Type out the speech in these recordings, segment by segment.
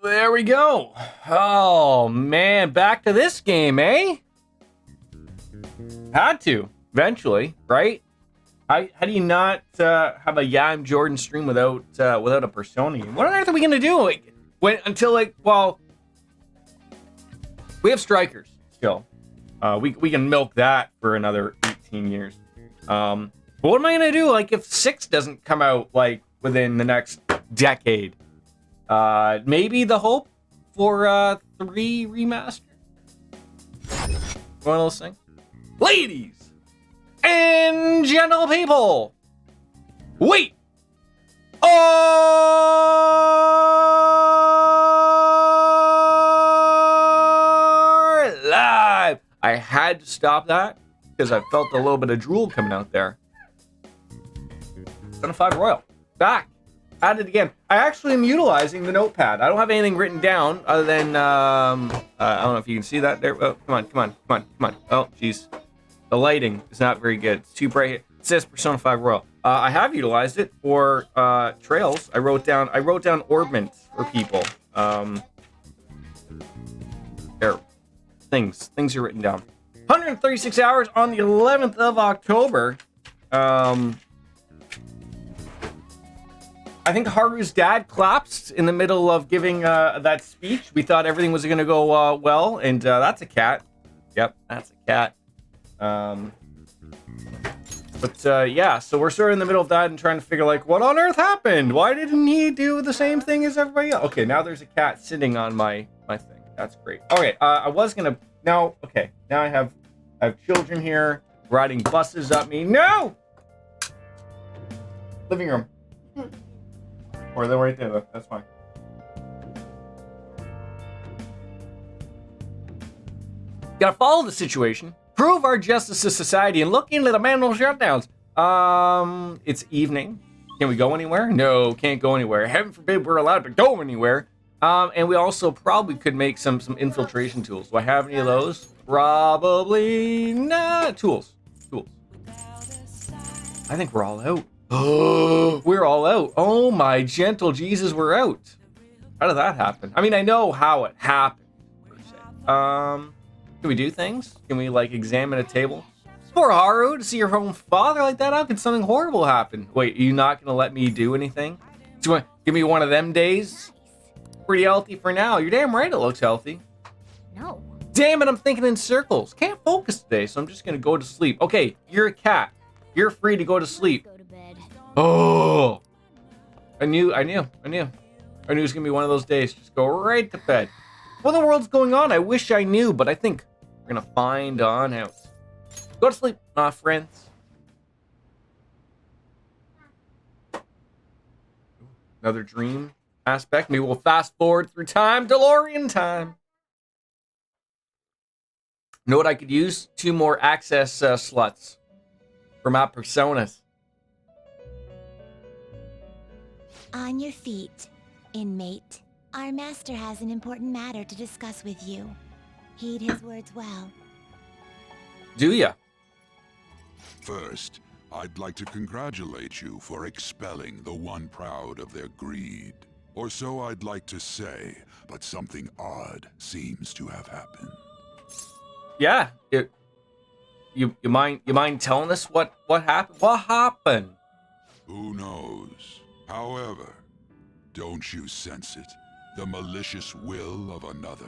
There we go. Oh, man. Back to this game, eh? Had to, eventually, right? How do you not have a Yeah, I'm Jordan stream without a Persona game? What on earth are we going to do? Well, we have Strikers still. We can milk that for another 18 years. But what am I going to do, if 6 doesn't come out, within the next decade? Maybe the hope for 3 remaster. One of those things. Ladies and gentle people, we are live. I had to stop that because I felt a little bit of drool coming out there. Persona 5 Royal back. At it again. I actually am utilizing the notepad. I don't have anything written down other than I don't know if you can see that there. Oh, come on. Oh, jeez. The lighting is not very good. It's too bright here. It says Persona 5 Royal. I have utilized it for trails. I wrote down orbments for people. There. Things are written down. 136 hours on the 11th of October. I think Haru's dad collapsed in the middle of giving that speech. We thought everything was going to go well, and that's a cat. Yep, that's a cat. Yeah, so we're sort of in the middle of that and trying to figure, what on earth happened? Why didn't he do the same thing as everybody else? Okay, now there's a cat sitting on my thing. That's great. Okay, I was going to... Now I have children here riding buses up me. No! Living room. Or they're right there, though. That's fine. Gotta follow the situation, prove our justice to society, and look into the manual shutdowns. It's evening. Can we go anywhere? No, can't go anywhere. Heaven forbid we're allowed to go anywhere. And we also probably could make some infiltration tools. Do I have any of those? Probably not. Tools. I think we're all out. Oh, we're all out. Oh my gentle Jesus, we're out. How did that happen? I mean, I know how it happened, per se. Can we do things? Can we examine a table? Poor Haru, to see your own father like that, how can something horrible happen? Wait, are you not gonna let me do anything? Do you want give me one of them days? Pretty healthy for now. You're damn right it looks healthy. No. Damn it, I'm thinking in circles. Can't focus today, so I'm just gonna go to sleep. Okay, you're a cat. You're free to go to sleep. Oh, I knew it was gonna be one of those days. Just go right to bed. What in the world's going on? I wish I knew, but I think we're gonna find on out. Go to sleep, friends. Another dream aspect. Maybe we'll fast forward through time. DeLorean time. You know what I could use? 2 more access slots for my personas. On your feet, inmate. Our master has an important matter to discuss with you. Heed his words well. Do ya? First, I'd like to congratulate you for expelling the one proud of their greed. Or so I'd like to say, but something odd seems to have happened. Yeah. You mind telling us what happened? What happened? Who knows? However, don't you sense it? The malicious will of another?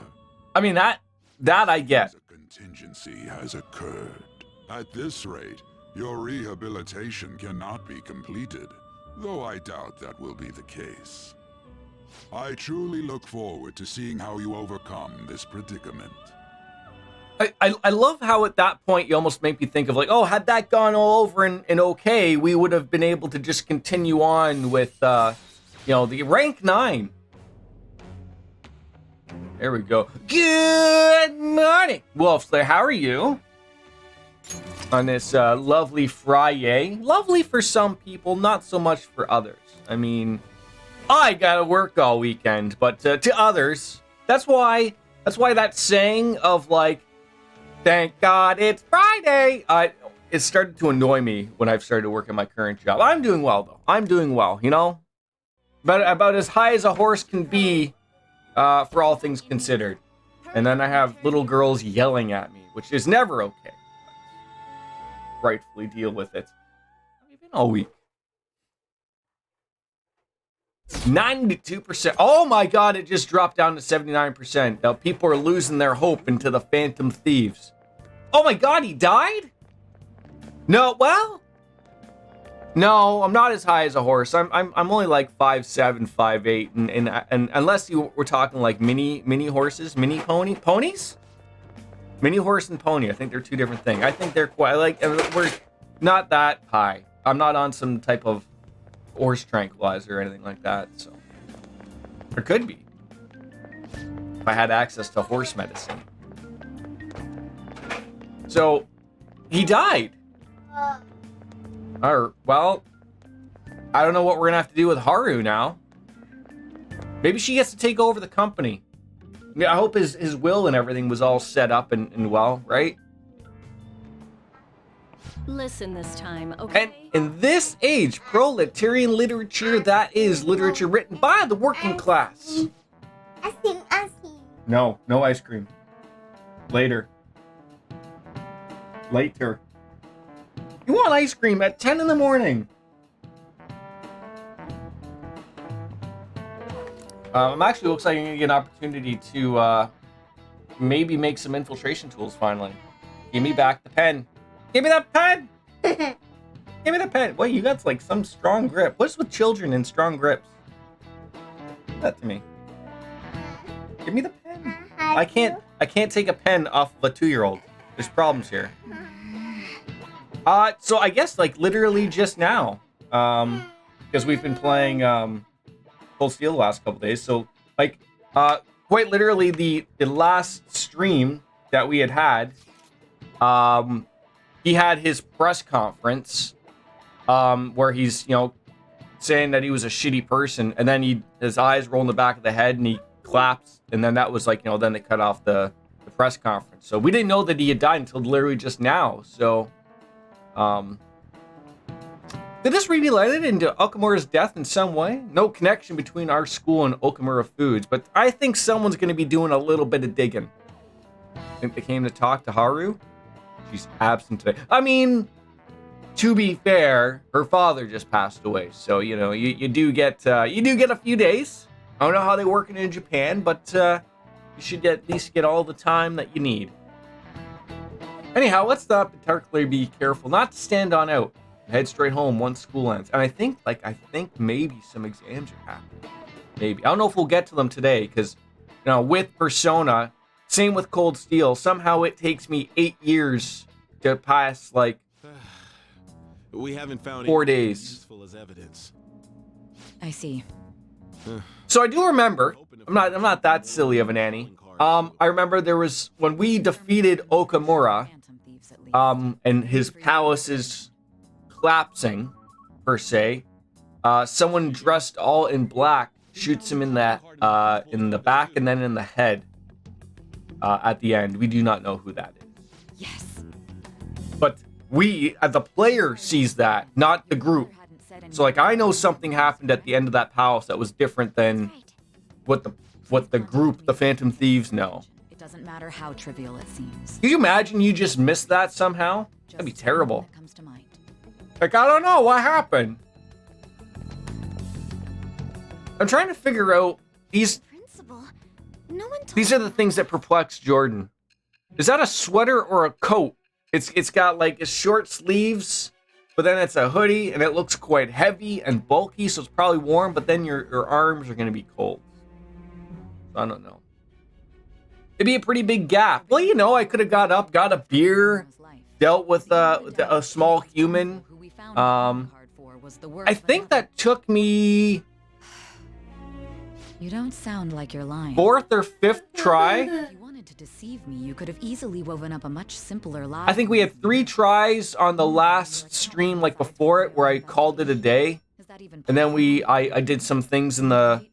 I mean, that I get. A contingency has occurred. At this rate, your rehabilitation cannot be completed, though I doubt that will be the case. I truly look forward to seeing how you overcome this predicament. I love how at that point you almost make me think of had that gone all over and okay, we would have been able to just continue on with, the rank 9. There we go. Good morning, Wolfslayer. How are you? On this lovely Friday. Lovely for some people, not so much for others. I mean, I gotta work all weekend, but to others, that's why that saying of thank God it's Friday. It started to annoy me when I've started to work at my current job. I'm doing well, though. I'm doing well, About as high as a horse can be for all things considered. And then I have little girls yelling at me, which is never okay. Rightfully deal with it. How have you been all week? 92%. Oh my god, it just dropped down to 79%. Now people are losing their hope into the Phantom Thieves. Oh my god, he died? No, well... No, I'm not as high as a horse. I'm only like 5'7", 5'8", and unless you were talking like mini horses, mini ponies? Mini horse and pony, I think they're two different things. I think they're quite like we're not that high. I'm not on some type of horse tranquilizer or anything like that, so there could be if I had access to horse medicine. So he died. Well, I don't know what we're gonna have to do with Haru now. Maybe she gets to take over the company. I hope his will and everything was all set up and well, right? Listen this time, okay? And in this age, proletarian literature, that is literature written by the working class. Ice cream. No ice cream. Later. You want ice cream at 10 in the morning. Actually looks like I'm gonna get an opportunity to maybe make some infiltration tools finally. Give me back the pen. Give me that pen! Give me the pen. Wait, you got like some strong grip. What's with children and strong grips? Give that to me. Give me the pen. I can't take a pen off of a 2-year-old. There's problems here. So I guess like literally just now, because we've been playing Cold Steel the last couple days. So like quite literally the last stream that we had, he had his press conference where he's saying that he was a shitty person, and then his eyes roll in the back of the head and he claps, and then that was like then they cut off the press conference. So we didn't know that he had died until literally just now. So. Did this really relate into Okamura's death in some way? No connection between our school and Okamura Foods, but I think someone's going to be doing a little bit of digging. Think they came to talk to Haru? She's absent today. I mean, to be fair, her father just passed away, so you do get a few days. I don't know how they work in Japan, but you should at least get all the time that you need. Anyhow, let's particularly be careful not to stand on out. Head straight home once school ends. And I think maybe some exams are happening. Maybe. I don't know if we'll get to them today, because, with Persona, same with Cold Steel, somehow it takes me 8 years to pass, we haven't found 4 days. Useful as evidence. I see. So I do remember, I'm not that silly of an Annie. I remember there was, when we defeated Okamura, and his palace is collapsing, per se, someone dressed all in black shoots him in the back and then in the head at the end. We do not know who that is. Yes. But we, the player, sees that, not the group. So, I know something happened at the end of that palace that was different than what the group, the Phantom Thieves, know. It doesn't matter how trivial it seems. Can you imagine you just missed that somehow? That'd be terrible. I don't know what happened. I'm trying to figure out Principal, no one told these are the things that perplex Jordan. Is that a sweater or a coat? It's got a short sleeves, but then it's a hoodie and it looks quite heavy and bulky, so it's probably warm, but then your arms are gonna be cold. I don't know. It'd be a pretty big gap. Well, I could have got up, got a beer, dealt with a small human. I think that took me You don't sound like you're lying. 4th or 5th try. If you wanted to deceive me, you could have easily woven up a much simpler lie. I think we had 3 tries on the last stream, before it, where I called it a day. And then I did some things in the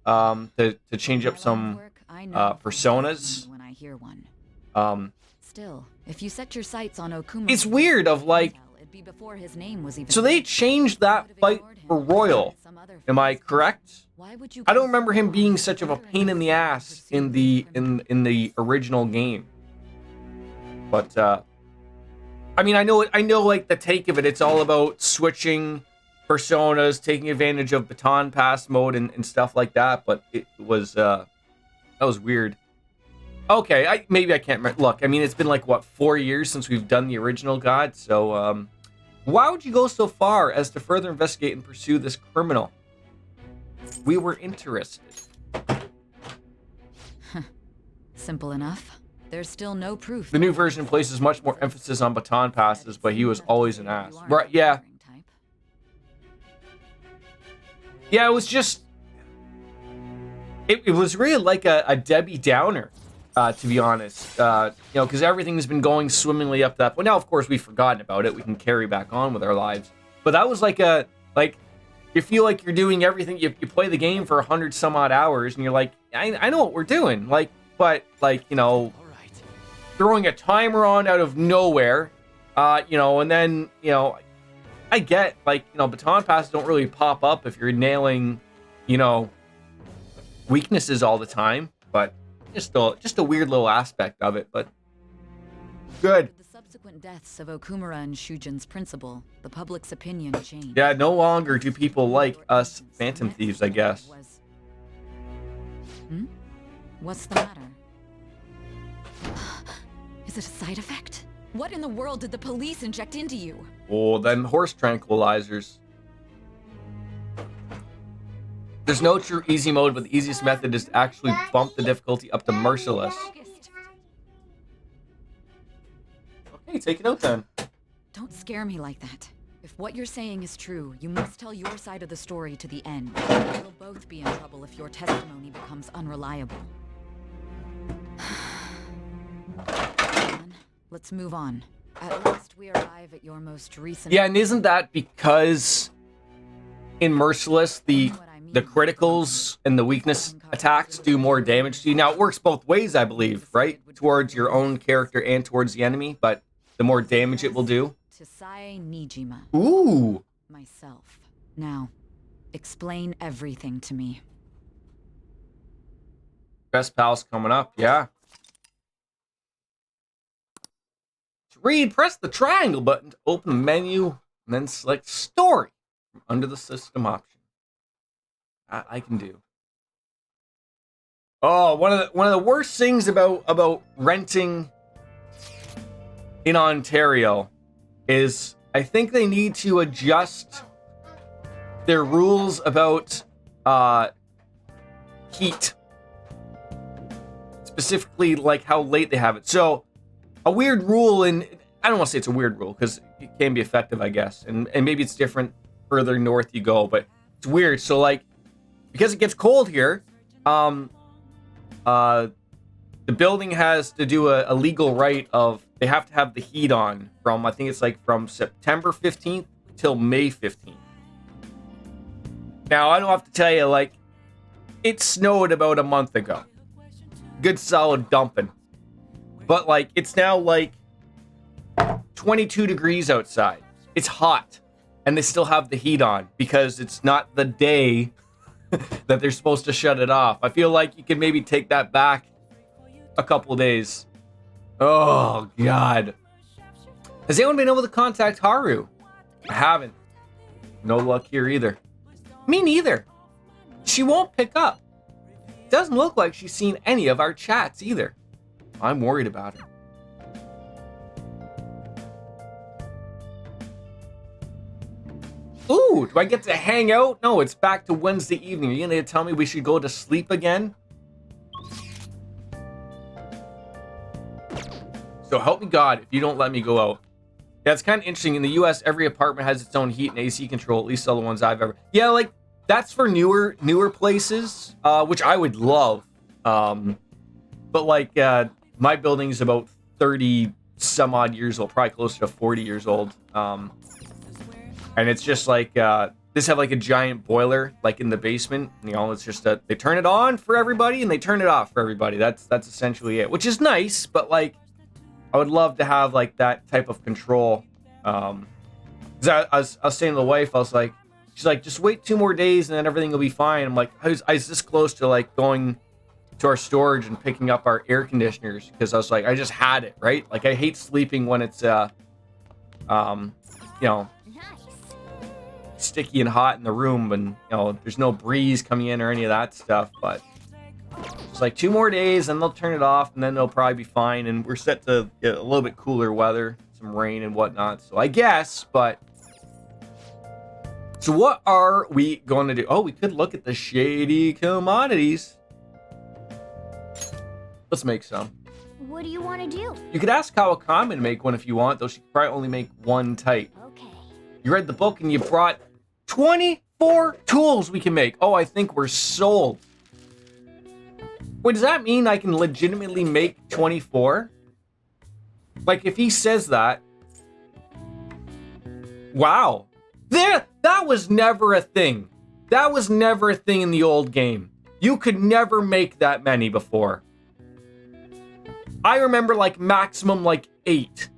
to change up some personas. When I hear one. Um, Still, if you set your sights on Okuma, it's weird of be before his name was even So they changed that fight for Royal. Am I correct? Why would you I don't remember him being such of a pain in the ass in the original game. But I mean, I know like the take of it. It's all about switching personas, taking advantage of baton pass mode and stuff like that. But it was that was weird. Okay, maybe I can't remember. Look, I mean, it's been like what 4 years since we've done the original God. So why would you go so far as to further investigate and pursue this criminal? We were interested. Simple enough. There's still no proof. The new version places much more emphasis on baton passes, but he was always an ass. Right, yeah. Yeah, it was just... It was really like a Debbie Downer, to be honest. You know, because everything's been going swimmingly up that... Well, now, of course, we've forgotten about it. We can carry back on with our lives. But that was like a... Like, you feel like you're doing everything. You play the game for 100 some odd hours, and you're like, I know what we're doing. Like, but, like, you know... Throwing a timer on out of nowhere, you know, and then, you know, I get, like, you know, baton passes don't really pop up if you're nailing, you know, weaknesses all the time, but just a weird little aspect of it, but good. With the subsequent deaths of Okumura and Shujin's principal, the public's opinion changed. Yeah, no longer do people like us Phantom Thieves, I guess. What's the matter? Is it a side effect? What in the world did the police inject into you? Oh, them horse tranquilizers. There's no true easy mode, but the easiest method is to actually bump the difficulty up to merciless. Okay, take it out then. Don't scare me like that. If what you're saying is true, you must tell your side of the story to the end. We'll both be in trouble if your testimony becomes unreliable. Let's move on. At last we arrive at your most recent... Yeah, and isn't that because in Merciless, the criticals and the weakness attacks do more damage to you? Now, it works both ways, I believe, right? Towards your own character and towards the enemy, but the more damage it will do. Tasai Nijima. Ooh. Myself. Now, explain everything to me. Best pals coming up, yeah. To read, press the triangle button to open the menu, and then select Story from under the system option. I can do. Oh, one of the worst things about renting in Ontario is I think they need to adjust their rules about heat. Specifically, like how late they have it. So, a weird rule, and I don't want to say it's a weird rule because it can be effective, I guess, and maybe it's different further north you go, but it's weird. So, like, because it gets cold here, the building has to do a legal right of they have to have the heat on from, I think it's like from September 15th till May 15th. Now, I don't have to tell you, like, it snowed about a month ago. Good solid dumping. But, like, it's now, like, 22 degrees outside. It's hot. And they still have the heat on because it's not the day that they're supposed to shut it off. I feel like you could maybe take that back a couple days. Oh, God. Has anyone been able to contact Haru? I haven't. No luck here either. Me neither. She won't pick up. Doesn't look like she's seen any of our chats either. I'm worried about her. Ooh, do I get to hang out? No, it's back to Wednesday evening. Are you gonna tell me we should go to sleep again? So help me God if you don't let me go out. Yeah, it's kind of interesting. In the US, every apartment has its own heat and AC control, at least all the ones I've ever... Yeah, like, that's for newer places, which I would love. But, like, my building is about 30 some odd years old, probably closer to 40 years old. And it's just like, this have like a giant boiler, like in the basement. You know, it's just that they turn it on for everybody and they turn it off for everybody. That's essentially it, which is nice. But like, I would love to have like that type of control. 'Cause I was saying to the wife, I was like, she's like, just wait 2 more days and then everything will be fine. I'm like, I was this close to like going to our storage and picking up our air conditioners because I was like, I just had it, right? Like, I hate sleeping when it's you know, sticky and hot in the room and, you know, there's no breeze coming in or any of that stuff. But it's like 2 more days and they'll turn it off and then they'll probably be fine. And we're set to get a little bit cooler weather, some rain and whatnot. So I guess, but so what are we going to do? Oh, we could look at the shady commodities. Let's make some. What do you want to do? You could ask Kawakami to make one if you want, though she could probably only make 1 type. Okay. You read the book and you brought 24 tools we can make. Oh, I think we're sold. Wait, does that mean I can legitimately make 24? Like, if he says that... Wow. That was never a thing. That was never a thing in the old game. You could never make that many before. I remember, like, maximum, like, 8.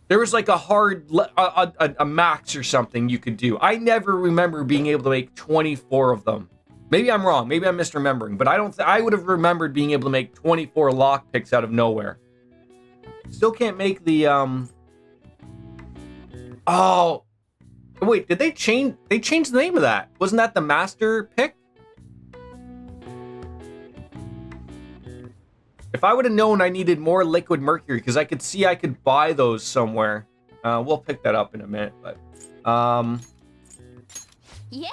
There was, like, a hard... a max or something you could do. I never remember being able to make 24 of them. Maybe I'm wrong. Maybe I'm misremembering. But I would have remembered being able to make 24 lockpicks out of nowhere. Still can't make the, Oh... Wait, did they change... They changed the name of that. Wasn't that the master pick? If I would have known I needed more liquid mercury, because I could see I could buy those somewhere. We'll pick that up in a minute, but... Yeah.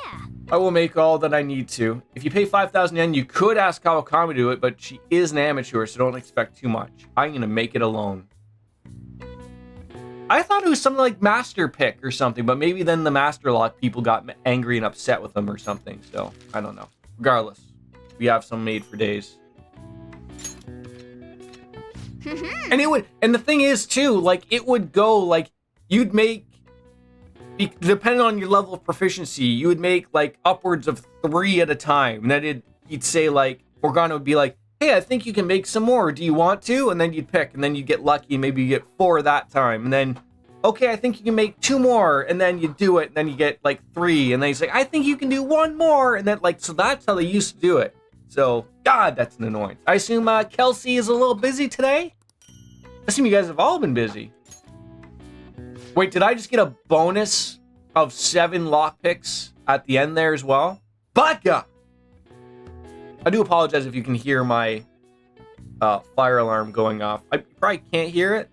I will make all that I need to. If you pay 5,000 yen, you could ask Kawakami to do it, but she is an amateur, so don't expect too much. I'm going to make it alone. I thought it was something like Master Pick or something, but maybe then the Master Lock people got angry and upset with them or something, so I don't know. Regardless, we have some made for days. And it would, and the thing is too, like, it would go, like, you'd make, depending on your level of proficiency, you would make, like, upwards of 3 at a time. And then you'd say, like, Morgana would be like, hey, I think you can make some more. Do you want to? And then you'd pick, and then you'd get lucky, and maybe you get 4 that time. And then, okay, I think you can make 2 more. And then you do it, and then you get, like, 3. And then you say, I think you can do 1 more. And then, like, so that's how they used to do it. So, God, that's an annoyance. I assume Kelsey is a little busy today? I assume you guys have all been busy. Wait, did I just get a bonus of 7 lockpicks at the end there as well? Vodka! I do apologize if you can hear my fire alarm going off. I probably can't hear it,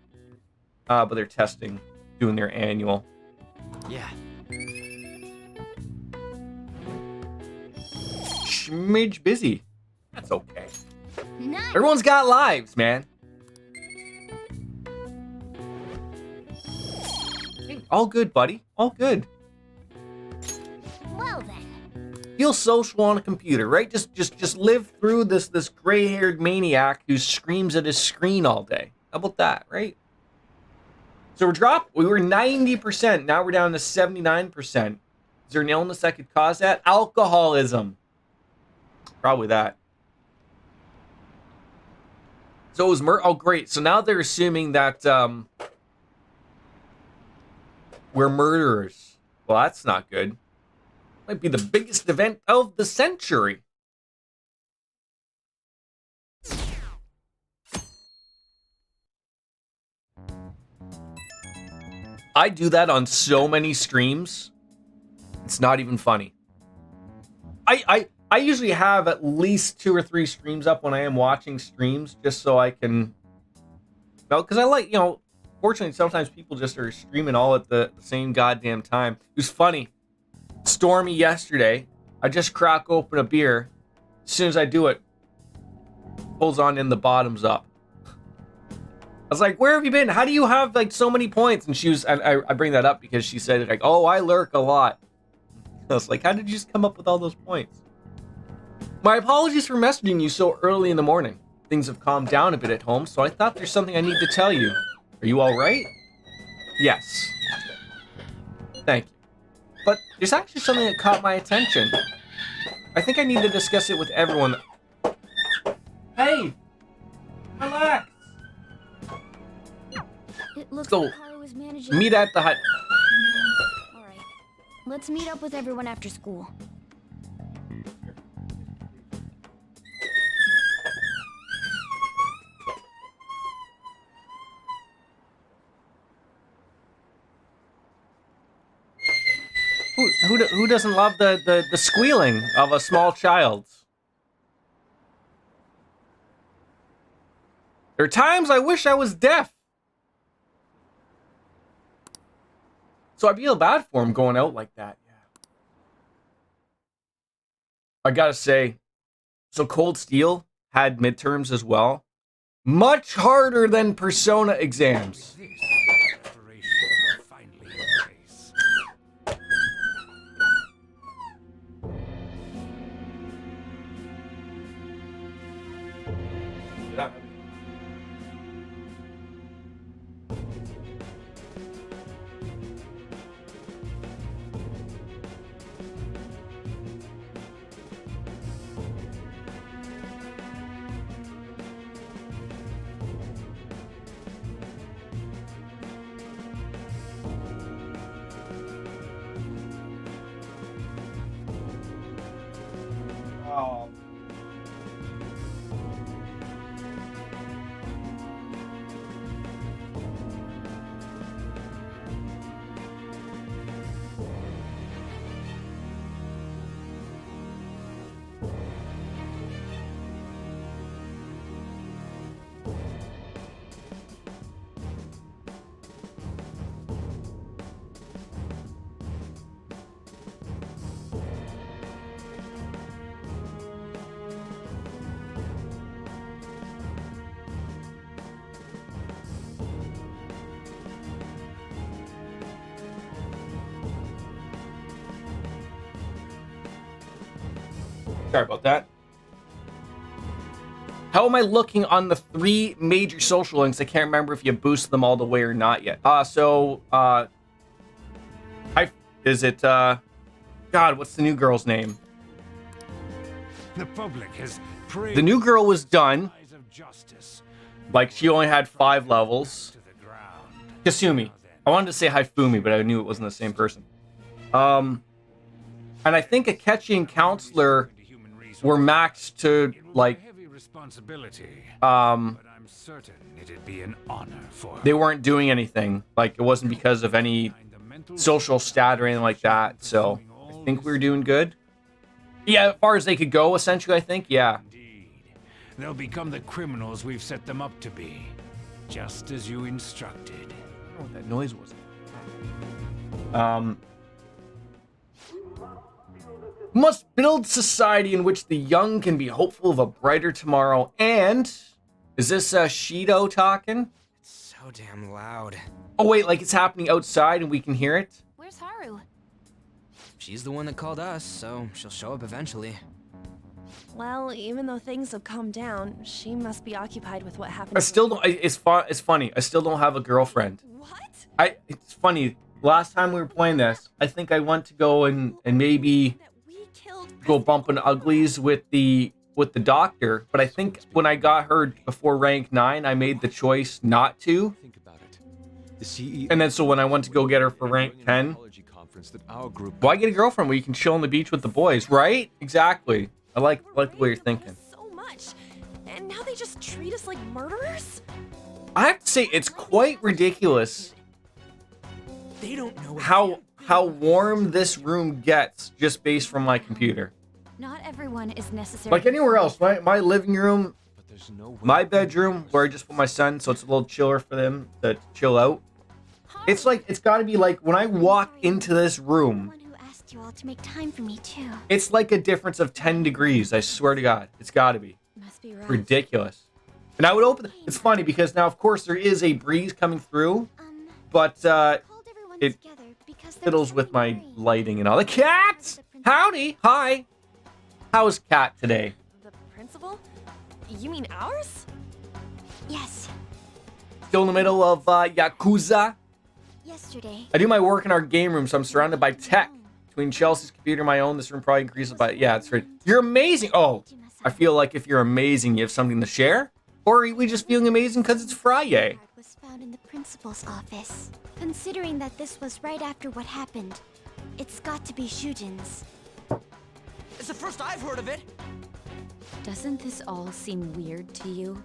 but they're testing, doing their annual. Yeah. Schmidge busy. That's okay. Nice. Everyone's got lives, man. Hey, all good, buddy. All good. Well then. Feel social on a computer, right? Just live through this gray-haired maniac who screams at his screen all day. How about that, right? So we were 90%. Now we're down to 79%. Is there an illness that could cause that? Alcoholism. Probably that. So it was oh, great. So now they're assuming that we're murderers. Well, that's not good. Might be the biggest event of the century. I do that on so many streams. It's not even funny. I usually have at least 2 or 3 streams up when I am watching streams, just so I can, because I like, fortunately sometimes people just are streaming all at the same goddamn time. It was funny. Stormy yesterday, I just crack open a beer. As soon as I do it, pulls on in the bottoms up. I was like, where have you been? How do you have like so many points? And she was, I bring that up because she said like, oh, I lurk a lot. I was like, how did you just come up with all those points? My apologies for messaging you so early in the morning. Things have calmed down a bit at home, so I thought there's something I need to tell you. Are you all right? Yes. Thank you. But there's actually something that caught my attention. I think I need to discuss it with everyone. Hey! Relax! It looks So, like Haru was managing. Meet at the hut. Let's meet up with everyone after school. Who doesn't love the squealing of a small child? There are times I wish I was deaf. So I feel bad for him going out like that. Yeah. I gotta say, so Cold Steel had midterms as well. Much harder than Persona exams. Oh. Sorry about that. How am I looking on the 3 major social links? I can't remember if you boosted them all the way or not yet. Is it, God, what's the new girl's name? The public has prayed The new girl was done. eyes of justice Like, she only had 5 levels. to the ground. Kasumi. I wanted to say Haifumi, but I knew it wasn't the same person. And I think Akechi and Counselor To human resources. were maxed to, It will like, be a heavy responsibility, um, but I'm certain it'd be an honor for her. they weren't doing anything. Like, it wasn't because of any Behind the mental social stat or anything like that. So I think we were doing good. Yeah, as far as they could go, essentially, I think. Yeah. Indeed. They'll become the criminals we've set them up to be, just as you instructed. I don't know what that noise was. Must build society in which the young can be hopeful of a brighter tomorrow. And is this Shido talking? So damn loud. Oh wait, like it's happening outside and we can hear it. Where's Haru? She's the one that called us, so she'll show up eventually. Well, even though things have calmed down, she must be occupied with what happened. I still don't. It's funny. I still don't have a girlfriend. What? It's funny. Last time we were playing this, I think I went to go and maybe That we killed go bumping uglies with the doctor, but I think when I got her before rank 9, I made the choice not to. Think about it. The CEO And then so when I went to go get her for rank 10, conference that our group why get a girlfriend where you can chill on the beach with the boys, right? Exactly. I like the way you're thinking. So much, and now they just treat us like murderers. I have to say it's quite ridiculous They don't know what how warm this room gets just based from my computer. Not everyone is necessarily. Like anywhere else, my living room, but there's no way my bedroom where I just put my son, so it's a little chiller for them to chill out. It's like it's got to be like when I walk into this The room, one who asked you all to make time for me too. it's like a difference of 10 degrees. I swear to God, it's got to be Must be right. ridiculous. And I would open. It's funny because now, of course, there is a breeze coming through, but Called everyone it together because there fiddles was with my something worrying. lighting and all. The cat, howdy, hi. How's Cat today? The principal? You mean ours? Yes, Still in the middle of Yakuza. yesterday. I do my work in our game room, so I'm surrounded by tech. Between Chelsea's computer and my own, this room probably increases by... Yeah, that's right. You're amazing. Oh, I feel like if you're amazing, you have something to share. Or are we just feeling amazing because it's Friday? Card was found in the principal's office. Considering that this was right after what happened, It's got to be Shujin's. It's the first I've heard of it. Doesn't this all seem weird to you?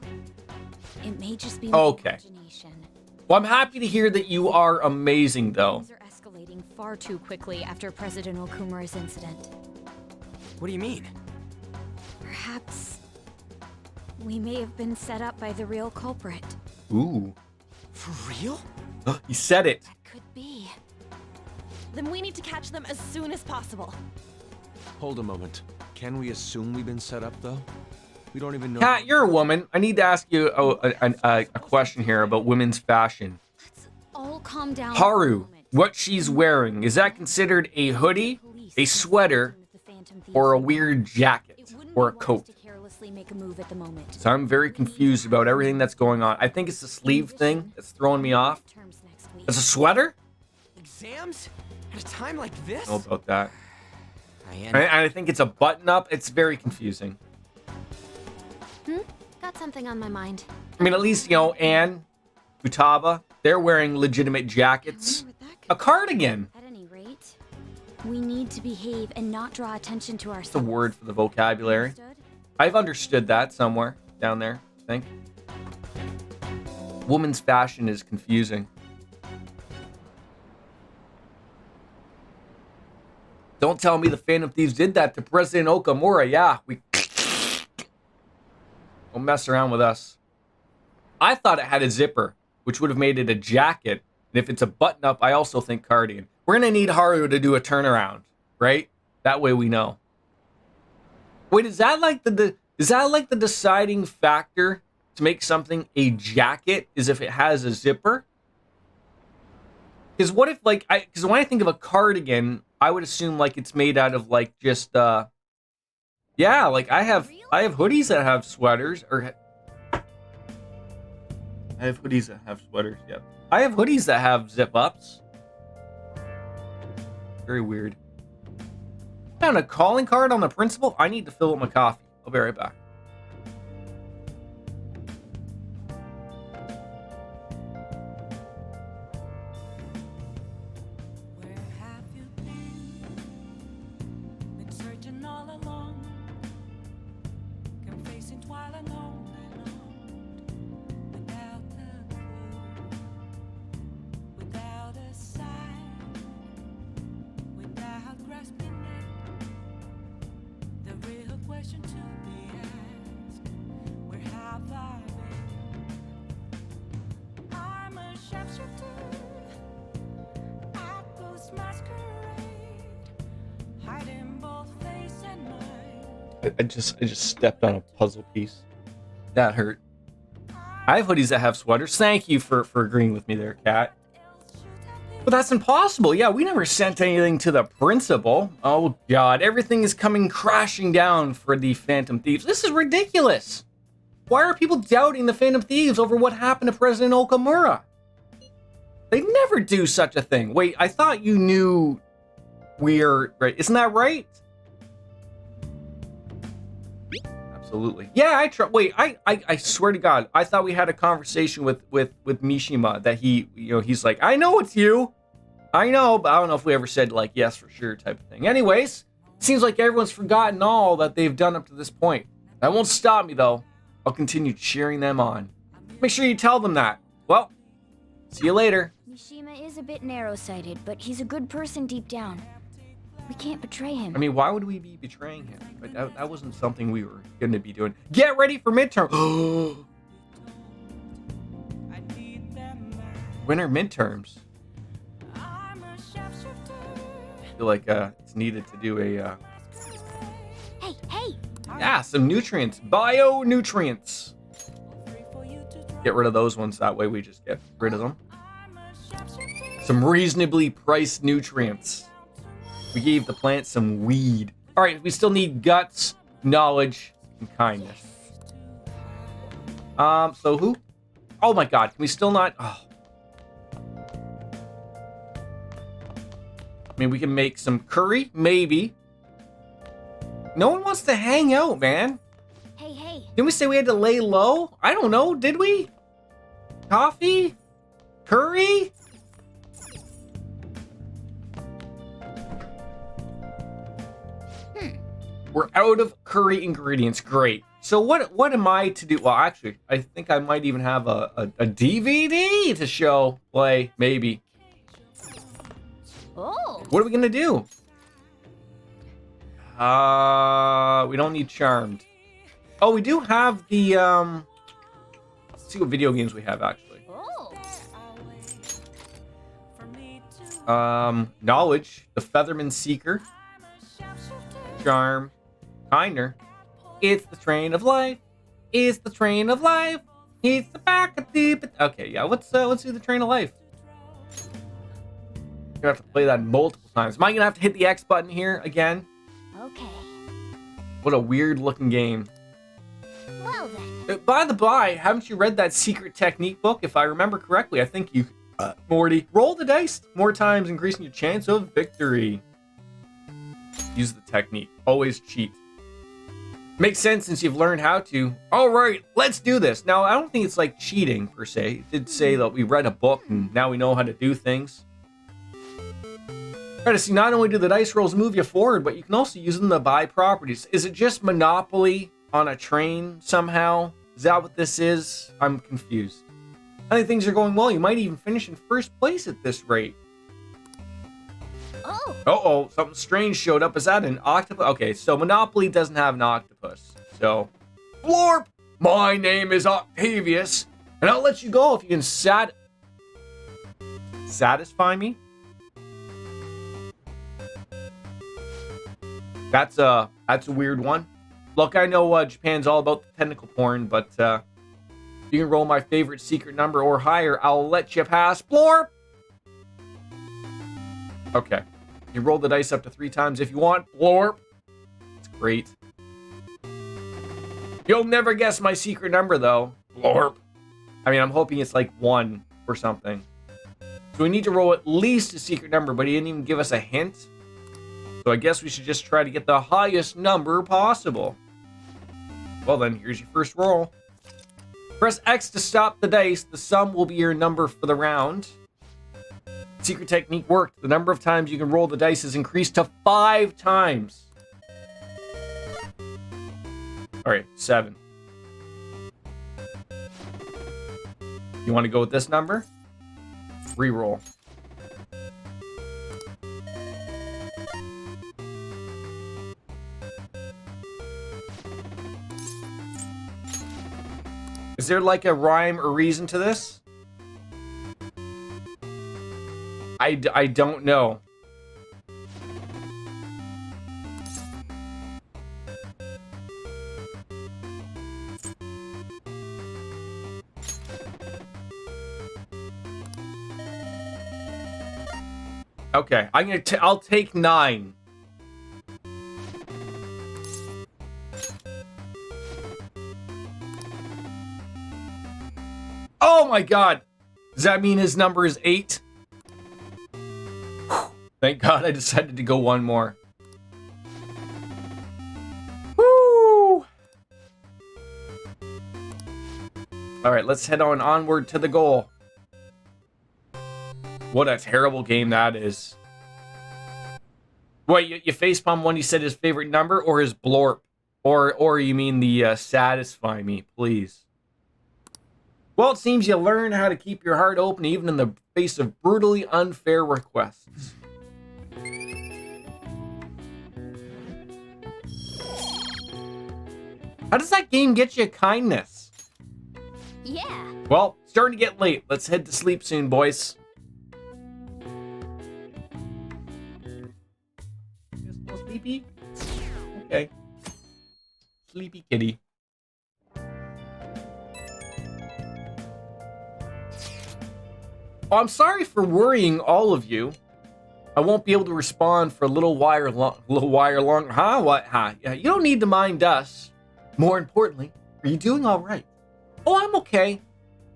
It may just be Okay. imagination. Well, I'm happy to hear that you are amazing, though. Things are escalating far too quickly after President Okumura's incident. What do you mean? Perhaps we may have been set up by the real culprit. Ooh. For real? You said it. That could be. Then we need to catch them as soon as possible. Hold a moment. Can we assume we've been set up, though? We don't even know. Kat, you're a woman. I need to ask you a question here about women's fashion. Let's all calm down. Haru, what she's wearing, is that considered a hoodie, a sweater, or a weird jacket, or a coat? Make a move at the moment. So I'm very confused about everything that's going on. I think it's the sleeve thing that's throwing me off. It's a sweater? Exams? At a time like this? I don't know about that. I I think it's a button-up. It's very confusing. Got something on my mind. I mean, at least, you know, Anne, Futaba, they're wearing legitimate jackets. A cardigan. At any rate, we need to behave and not draw attention to ourselves. It's a word for the vocabulary. I've understood that somewhere down there, I think. Woman's fashion is confusing. Don't tell me the Phantom Thieves did that to President Okamura. Yeah, we don't mess around with us. I thought it had a zipper, which would have made it a jacket. And if it's a button-up, I also think cardigan. We're gonna need Haru to do a turnaround, right? That way we know. Wait, is that like the deciding factor to make something a jacket? Is if it has a zipper? Because what if because when I think of a cardigan, I would assume like it's made out of like just yeah, like I have hoodies that have sweaters or I have hoodies that have sweaters. Yep. I have hoodies that have zip ups. Very weird. Found a calling card on the principal. I need to fill up my coffee. I'll be right back. I just stepped on a puzzle piece. That hurt. I have hoodies that have sweaters. Thank you for agreeing with me there, Kat. But that's impossible. Yeah, we never sent anything to the principal. Oh, God. Everything is coming crashing down for the Phantom Thieves. This is ridiculous. Why are people doubting the Phantom Thieves over what happened to President Okamura? They never do such a thing. Wait, I thought you knew we're... Right, isn't that right? Absolutely. Yeah, wait, I swear to God, I thought we had a conversation with Mishima that he's like, I know it's you. I know, but I don't know if we ever said like, yes, for sure type of thing. Anyways, seems like everyone's forgotten all that they've done up to this point. That won't stop me though. I'll continue cheering them on. Make sure you tell them that. Well, see you later. Mishima is a bit narrow-sighted, but he's a good person deep down. We can't betray him. I mean, why would we be betraying him? But that wasn't something we were going to be doing. Get ready for midterm. When are midterms? I feel like it's needed to do a... Hey! Yeah, some nutrients. Bio-nutrients. Get rid of those ones. That way we just get rid of them. Some reasonably priced nutrients. We gave the plant some weed. All right, we still need guts, knowledge, and kindness. So who? Oh my God, can we still not? Oh. I mean, we can make some curry, maybe. No one wants to hang out, man. Hey. Didn't we say we had to lay low? I don't know, did we? Coffee? Curry? We're out of curry ingredients. Great. So what am I to do? Well, actually, I think I might even have a DVD to show, play, maybe. Oh. What are we gonna do? We don't need Charmed. Oh, we do have the let's see what video games we have actually. Oh. Knowledge, the Featherman Seeker, Charm, Kinder. It's the train of life. It's the train of life. It's the back of the. Okay, yeah. Let's do the train of life. You're gonna have to play that multiple times. Am I gonna have to hit the X button here again? Okay. What a weird looking game. Well then. By the by, haven't you read that secret technique book? If I remember correctly, I think you, Morty, roll the dice more times, increasing your chance of victory. Use the technique. Always cheat. Makes sense since you've learned how to. All right, let's do this. Now, I don't think it's like cheating per se. It did say that we read a book and now we know how to do things. Try to see, not only do the dice rolls move you forward, but you can also use them to buy properties. Is it just Monopoly on a train somehow? Is that what this is? I'm confused. I think things are going well. You might even finish in first place at this rate. Oh. Uh-oh, something strange showed up. Is that an octopus? Okay, so Monopoly doesn't have an octopus. So, Blorp! My name is Octavius, and I'll let you go if you can satisfy me? That's a weird one. Look, I know Japan's all about the tentacle porn, but if you can roll my favorite secret number or higher, I'll let you pass. Blorp! Okay. You roll the dice up to 3 times if you want. Blorp. It's great. You'll never guess my secret number, though. Blorp. I mean, I'm hoping it's like 1 or something. So we need to roll at least a secret number, but he didn't even give us a hint. So I guess we should just try to get the highest number possible. Well then, here's your first roll. Press X to stop the dice. The sum will be your number for the round. Secret technique worked. The number of times you can roll the dice is increased to 5 times. Alright, 7. You want to go with this number? Reroll. Is there like a rhyme or reason to this? I don't know. Okay, I'll take 9. Oh my god! Does that mean his number is 8? Thank god I decided to go one more. Woo! Alright, let's head onward to the goal. What a terrible game that is. Wait, you facepalm when he said his favorite number or his blorp? Or you mean the satisfy me, please. Well, it seems you learn how to keep your heart open even in the face of brutally unfair requests. How does that game get you kindness? Yeah. Well, it's starting to get late. Let's head to sleep soon, boys. You still sleepy? Okay. Sleepy kitty. Oh, I'm sorry for worrying all of you. I won't be able to respond for a little while long. Huh? What? Huh? Yeah, you don't need to mind us. More importantly, are you doing all right? Oh, I'm okay.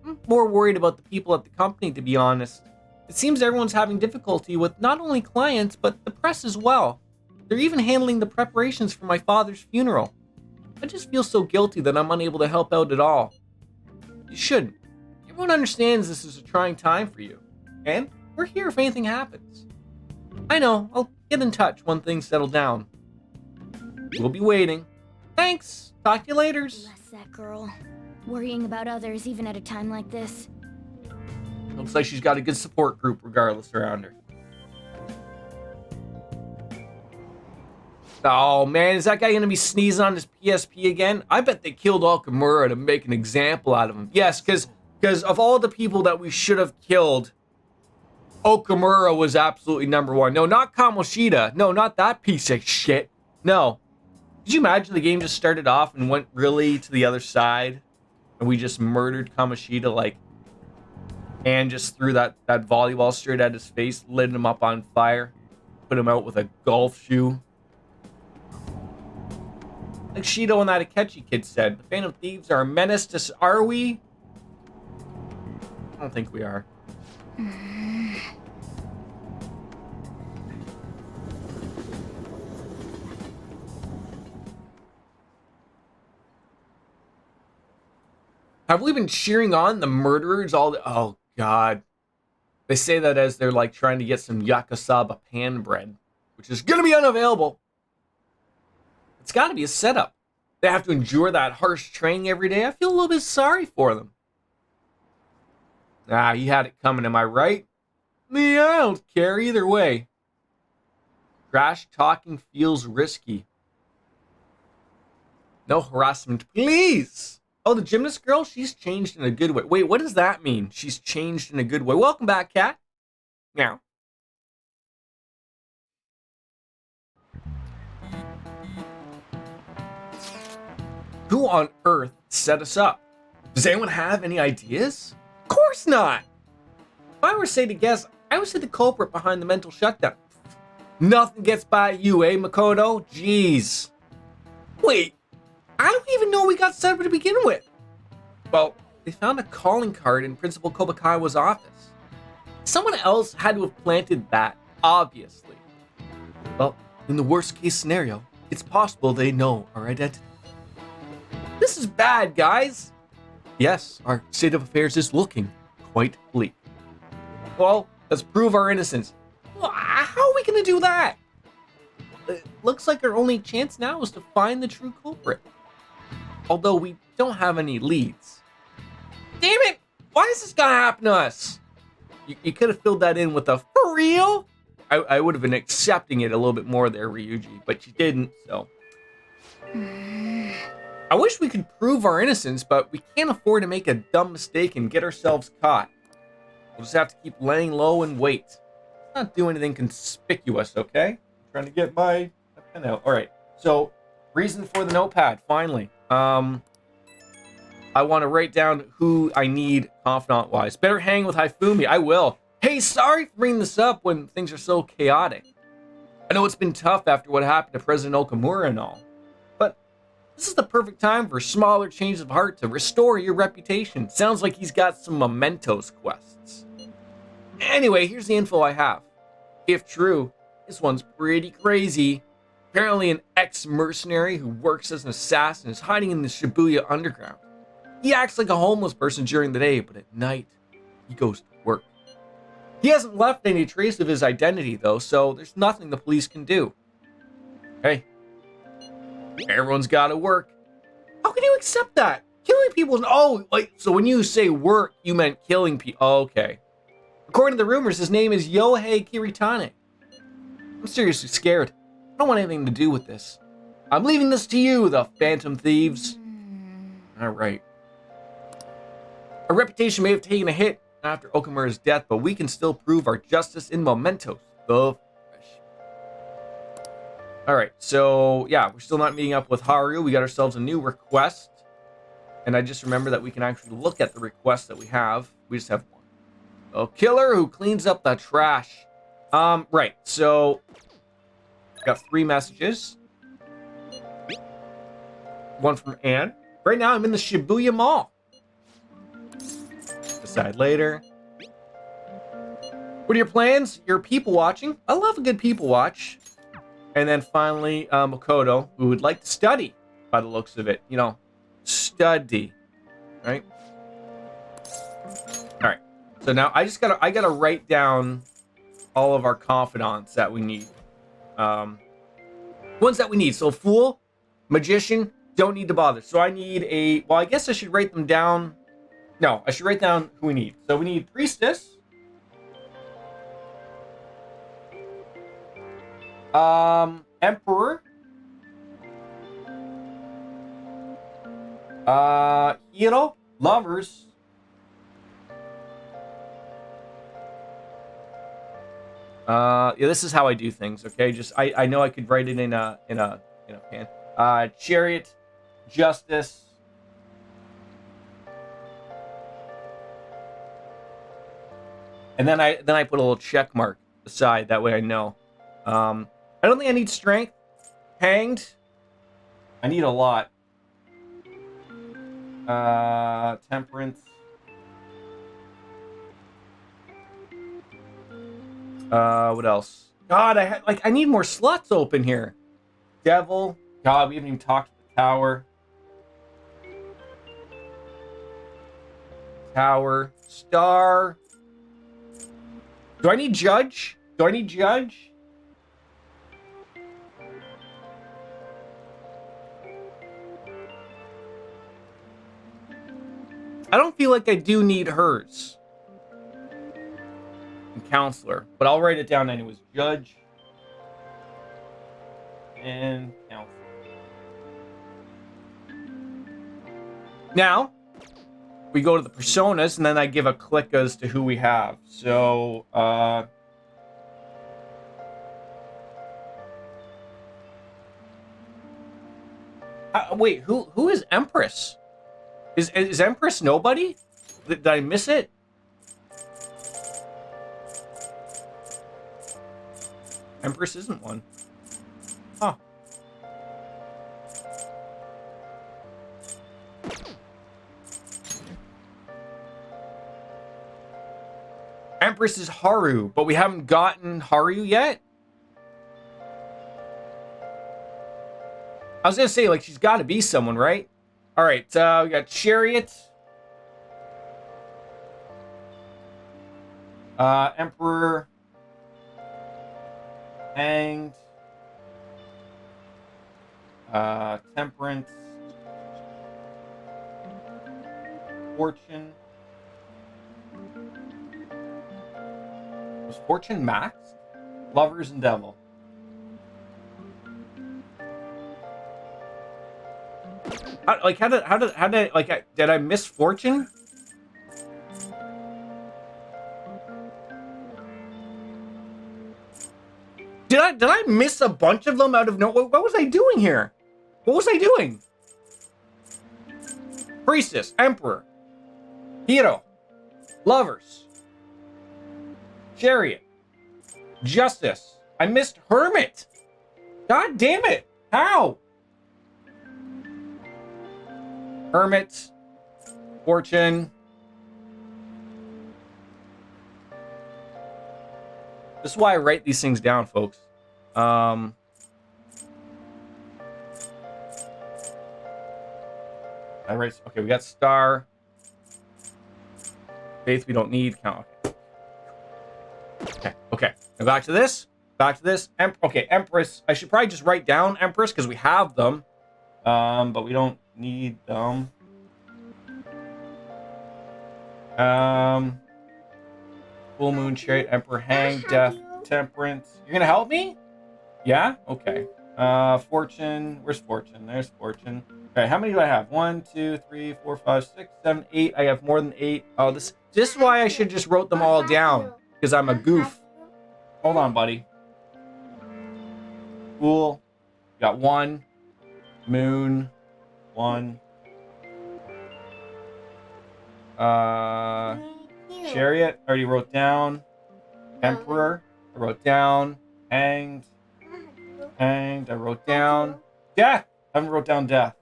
I'm more worried about the people at the company, to be honest. It seems everyone's having difficulty with not only clients, but the press as well. They're even handling the preparations for my father's funeral. I just feel so guilty that I'm unable to help out at all. You shouldn't. Everyone understands this is a trying time for you. And we're here if anything happens. I know, I'll get in touch when things settle down. We'll be waiting. Thanks. Talk to you later. Bless that girl. Worrying about others even at a time like this. Looks like she's got a good support group regardless around her. Oh man, is that guy gonna be sneezing on his PSP again? I bet they killed Okamura to make an example out of him. Yes, because of all the people that we should have killed, Okamura was absolutely number one. No, not Kamoshida. No, not that piece of shit. No. Could you imagine the game just started off and went really to the other side, and we just murdered Kamoshida, like, and just threw that volleyball straight at his face, lit him up on fire, put him out with a golf shoe. Like Shido and that Akechi kid said, the Phantom Thieves are a menace to... Are we? I don't think we are. Have we been cheering on the murderers all the... Oh, God. They say that as they're, like, trying to get some Yakasaba pan bread, which is going to be unavailable. It's got to be a setup. They have to endure that harsh training every day. I feel a little bit sorry for them. Ah, you had it coming, am I right? Yeah, I don't care either way. Trash talking feels risky. No harassment, please. Oh, the gymnast girl? She's changed in a good way. Wait, what does that mean? She's changed in a good way. Welcome back, Kat. Now. Who on earth set us up? Does anyone have any ideas? Of course not! If I were to say to guess, I would say the culprit behind the mental shutdown. Nothing gets by you, eh, Makoto? Jeez. Wait, I don't even know we got set up to begin with. Well, they found a calling card in Principal Kobakawa's office. Someone else had to have planted that, obviously. Well, in the worst case scenario, it's possible they know our identity. This is bad, guys. Yes, our state of affairs is looking quite bleak. Well, let's prove our innocence. Well, how are we going to do that? It looks like our only chance now is to find the true culprit. Although we don't have any leads. Damn it! Why is this gonna happen to us? You could have filled that in with a for real? I would have been accepting it a little bit more there, Ryuji, but you didn't, so. I wish we could prove our innocence, but we can't afford to make a dumb mistake and get ourselves caught. We'll just have to keep laying low and wait. Let's not do anything conspicuous, okay? I'm trying to get my pen out. All right, so reason for the notepad, finally. I want to write down who I need confidant-wise. Better hang with Haifumi. I will. Hey, sorry for bringing this up when things are so chaotic. I know it's been tough after what happened to President Okamura and all. But this is the perfect time for smaller changes of heart to restore your reputation. Sounds like he's got some mementos quests. Anyway, here's the info I have. If true, this one's pretty crazy. Apparently an ex-mercenary who works as an assassin is hiding in the Shibuya underground. He acts like a homeless person during the day, but at night, he goes to work. He hasn't left any trace of his identity, though, so there's nothing the police can do. Hey, everyone's got to work. How can you accept that? Killing people is... Oh, like, so when you say work, you meant killing people. Oh, okay. According to the rumors, his name is Yohei Kiritane. I'm seriously scared. I don't want anything to do with this. I'm leaving this to you, the Phantom Thieves. All right. Our reputation may have taken a hit after Okamura's death, but we can still prove our justice in mementos. The fresh. All right, so yeah, we're still not meeting up with Haru. We got ourselves a new request, and I just remember that we can actually look at the requests that we have. We just have one. A killer who cleans up the trash. Right. So got 3 messages. One from Anne. Right now, I'm in the Shibuya Mall. Decide later. What are your plans? You're people watching? I love a good people watch. And then finally, Makoto, who would like to study, by the looks of it. You know, study, right? All right. So now I gotta write down all of our confidants that we need. Ones that we need. So Fool, Magician, don't need to bother. So I need a... Well, I guess I should write them down. No, I should write down who we need. So we need Priestess. Emperor. Hero. Lovers. Yeah, this is how I do things, okay? Just I know I could write it in a pan. Chariot, Justice. And then I put a little check mark beside, that way I know. I don't think I need strength. Hanged. I need a lot. Temperance. What else? God, I need more slots open here. Devil. God, we haven't even talked to the tower. Tower. Star. Do I need judge? Do I need judge? I don't feel like I do need hers. And counselor. But I'll write it down anyways. Judge. And counselor. Now, we go to the personas, and then I give a click as to who we have. So, wait, who is Empress? Is Empress nobody? Did I miss it? Empress isn't one. Huh. Empress is Haru, but we haven't gotten Haru yet? I was gonna say, like, she's gotta be someone, right? Alright, we got Chariot. Emperor. Hanged. Temperance. Fortune. Was Fortune maxed? Lovers and Devil. Did I miss Fortune? Did I miss a bunch of them out of nowhere? What was I doing here? What was I doing? Priestess, Emperor, Hero, Lovers, Chariot, Justice. I missed Hermit. God damn it! How? Hermit, Fortune. This is why I write these things down, folks. All right. Okay, we got Star. Faith we don't need. Count. Okay. Now back to this. Okay, Empress. I should probably just write down Empress because we have them. But we don't need them. Full Moon, Chariot, Emperor, Hang, Death, Temperance. You're gonna help me? Yeah? Okay. Fortune. Where's Fortune? There's Fortune. Okay, how many do I have? 1, 2, 3, 4, 5, 6, 7, 8. I have more than 8. Oh, this is why I should just wrote them all down. Because I'm a goof. Hold on, buddy. Fool. Got 1. Moon. 1. Chariot, I already wrote down. Emperor, I wrote down. Hanged, I wrote down. Death, I haven't wrote down Death.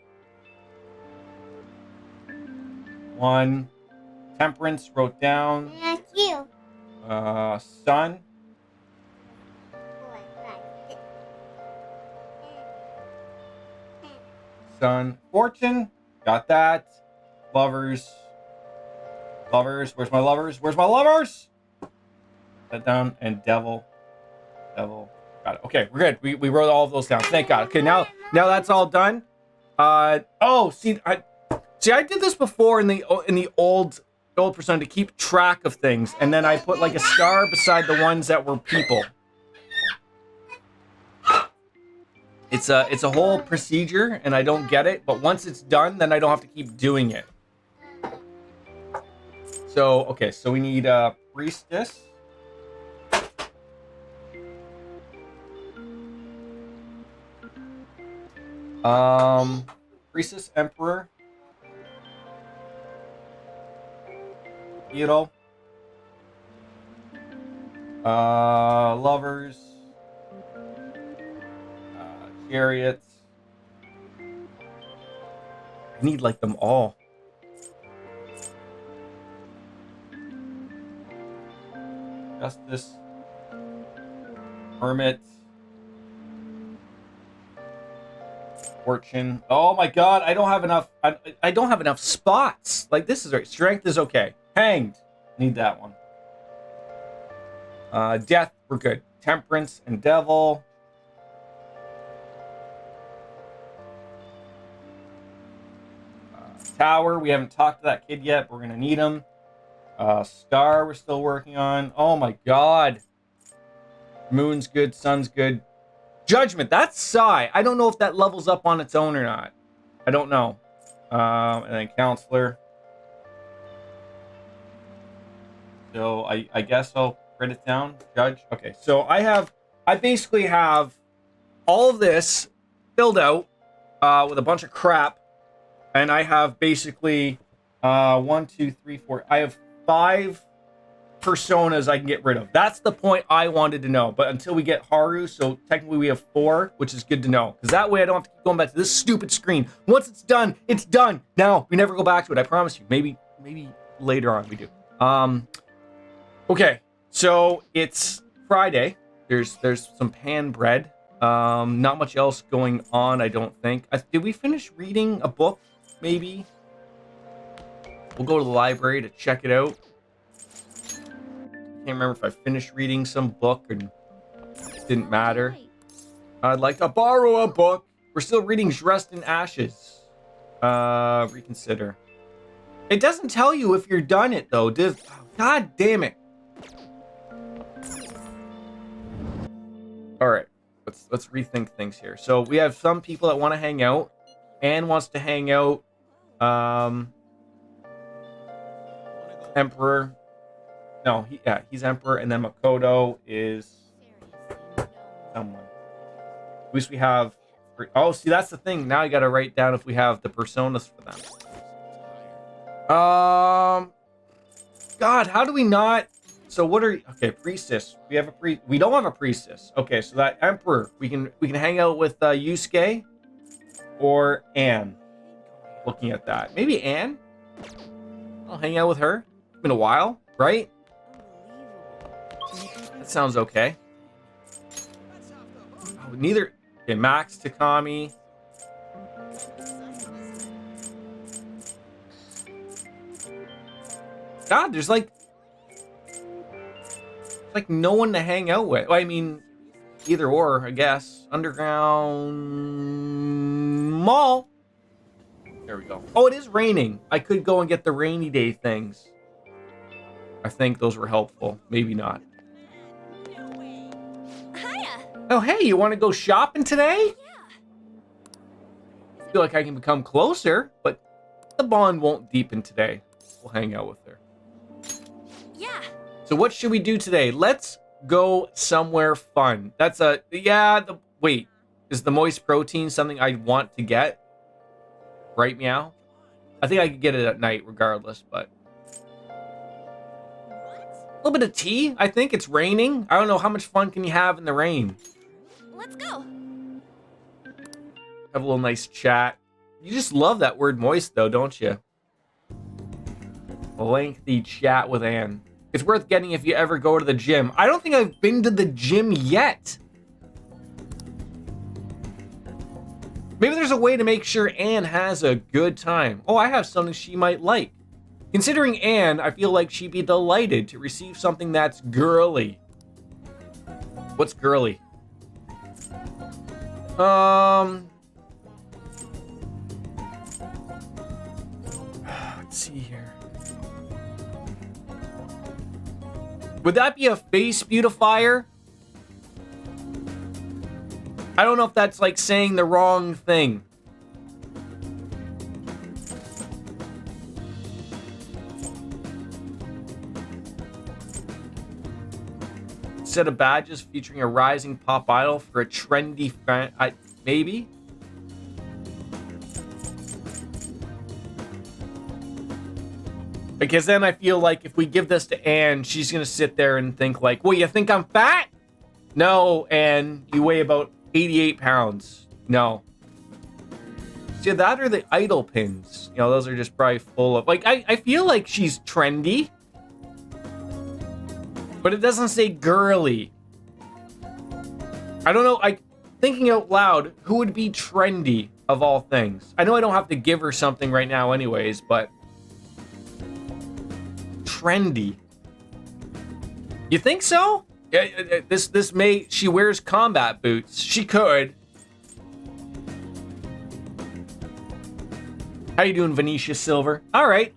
1. Temperance, wrote down. Sun. Fortune, got that. Lovers. Where's my lovers? That down. And Devil. Got it. Okay, we're good. We wrote all of those down. Thank God. Okay, now that's all done. Oh, see, I did this before in the old Persona to keep track of things, and then I put like a star beside the ones that were people. It's a whole procedure, and I don't get it. But once it's done, then I don't have to keep doing it. So okay, so we need priestess. Priestess, emperor. Hero. Lovers. Chariots. I need like them all. Justice. Hermit. Fortune. Oh my God, I don't have enough. I don't have enough spots. Like, this is right. Strength is okay. Hanged. Need that one. Death, we're good. Temperance and devil. Tower, we haven't talked to that kid yet, but we're gonna need him. Star, we're still working on. Oh my God. Moon's good, sun's good. Judgment, that's Psy. I don't know if that levels up on its own or not. I don't know. And then counselor. So I guess I'll write it down. Judge. Okay, so I basically have all of this filled out with a bunch of crap. And I have basically 1, 2, 3, 4. I have 5 personas I can get rid of. That's the point I wanted to know. But until we get Haru, so technically we have 4, which is good to know. Because that way I don't have to keep going back to this stupid screen. Once it's done, it's done. Now we never go back to it. I promise you. Maybe later on we do. Okay, so it's Friday. There's some pan bread. Not much else going on, I don't think. Did we finish reading a book? Maybe. We'll go to the library to check it out. Can't remember if I finished reading some book or didn't matter. I'd like to borrow a book. We're still reading Dressed in Ashes. Reconsider. It doesn't tell you if you're done it though. God damn it. All right, let's rethink things here. So we have some people that want to hang out. Anne wants to hang out. Emperor. No, he's Emperor, and then Makoto is someone. At least we have. Oh, see, that's the thing. Now you got to write down if we have the personas for them. God, how do we not? So what are okay? Priestess. We have a We don't have a priestess. Okay, so that Emperor. We can hang out with Yusuke or Anne. Looking at that, maybe Anne. I'll hang out with her. It's been a while, right? That sounds okay. Oh, neither. Okay, Max, Takami. God, there's like no one to hang out with. Well, I mean, either or, I guess. Underground Mall. There we go. Oh, it is raining. I could go and get the rainy day things. I think those were helpful. Maybe not. Hiya. Oh, hey, you want to go shopping today? Yeah. I feel like I can become closer, but the bond won't deepen today. We'll hang out with her. Yeah. So what should we do today? Let's go somewhere fun. That's wait, is the moist protein something I want to get? Right, Meow? I think I could get it at night regardless, but a little bit of tea. I think it's raining. I don't know how much fun can you have in the rain. Let's go. Have a little nice chat. You just love that word moist though, don't you? A lengthy chat with Anne. It's worth getting if you ever go to the gym. I don't think I've been to the gym yet. Maybe there's a way to make sure Anne has a good time. Oh, I have something she might like. Considering Anne, I feel like she'd be delighted to receive something that's girly. What's girly? Let's see here. Would that be a face beautifier? I don't know if that's like saying the wrong thing. Set of badges featuring a rising pop idol for a trendy fan. Maybe? Because then I feel like if we give this to Anne, she's going to sit there and think like, well, you think I'm fat? No, Anne, you weigh about 88 pounds. No. See, that or the idol pins. You know, those are just probably full of... Like, I feel like she's trendy. But it doesn't say girly. I don't know, thinking out loud, who would be trendy of all things? I know I don't have to give her something right now anyways, but... Trendy. You think so? This may... She wears combat boots. She could. How you doing, Venetia Silver? All right,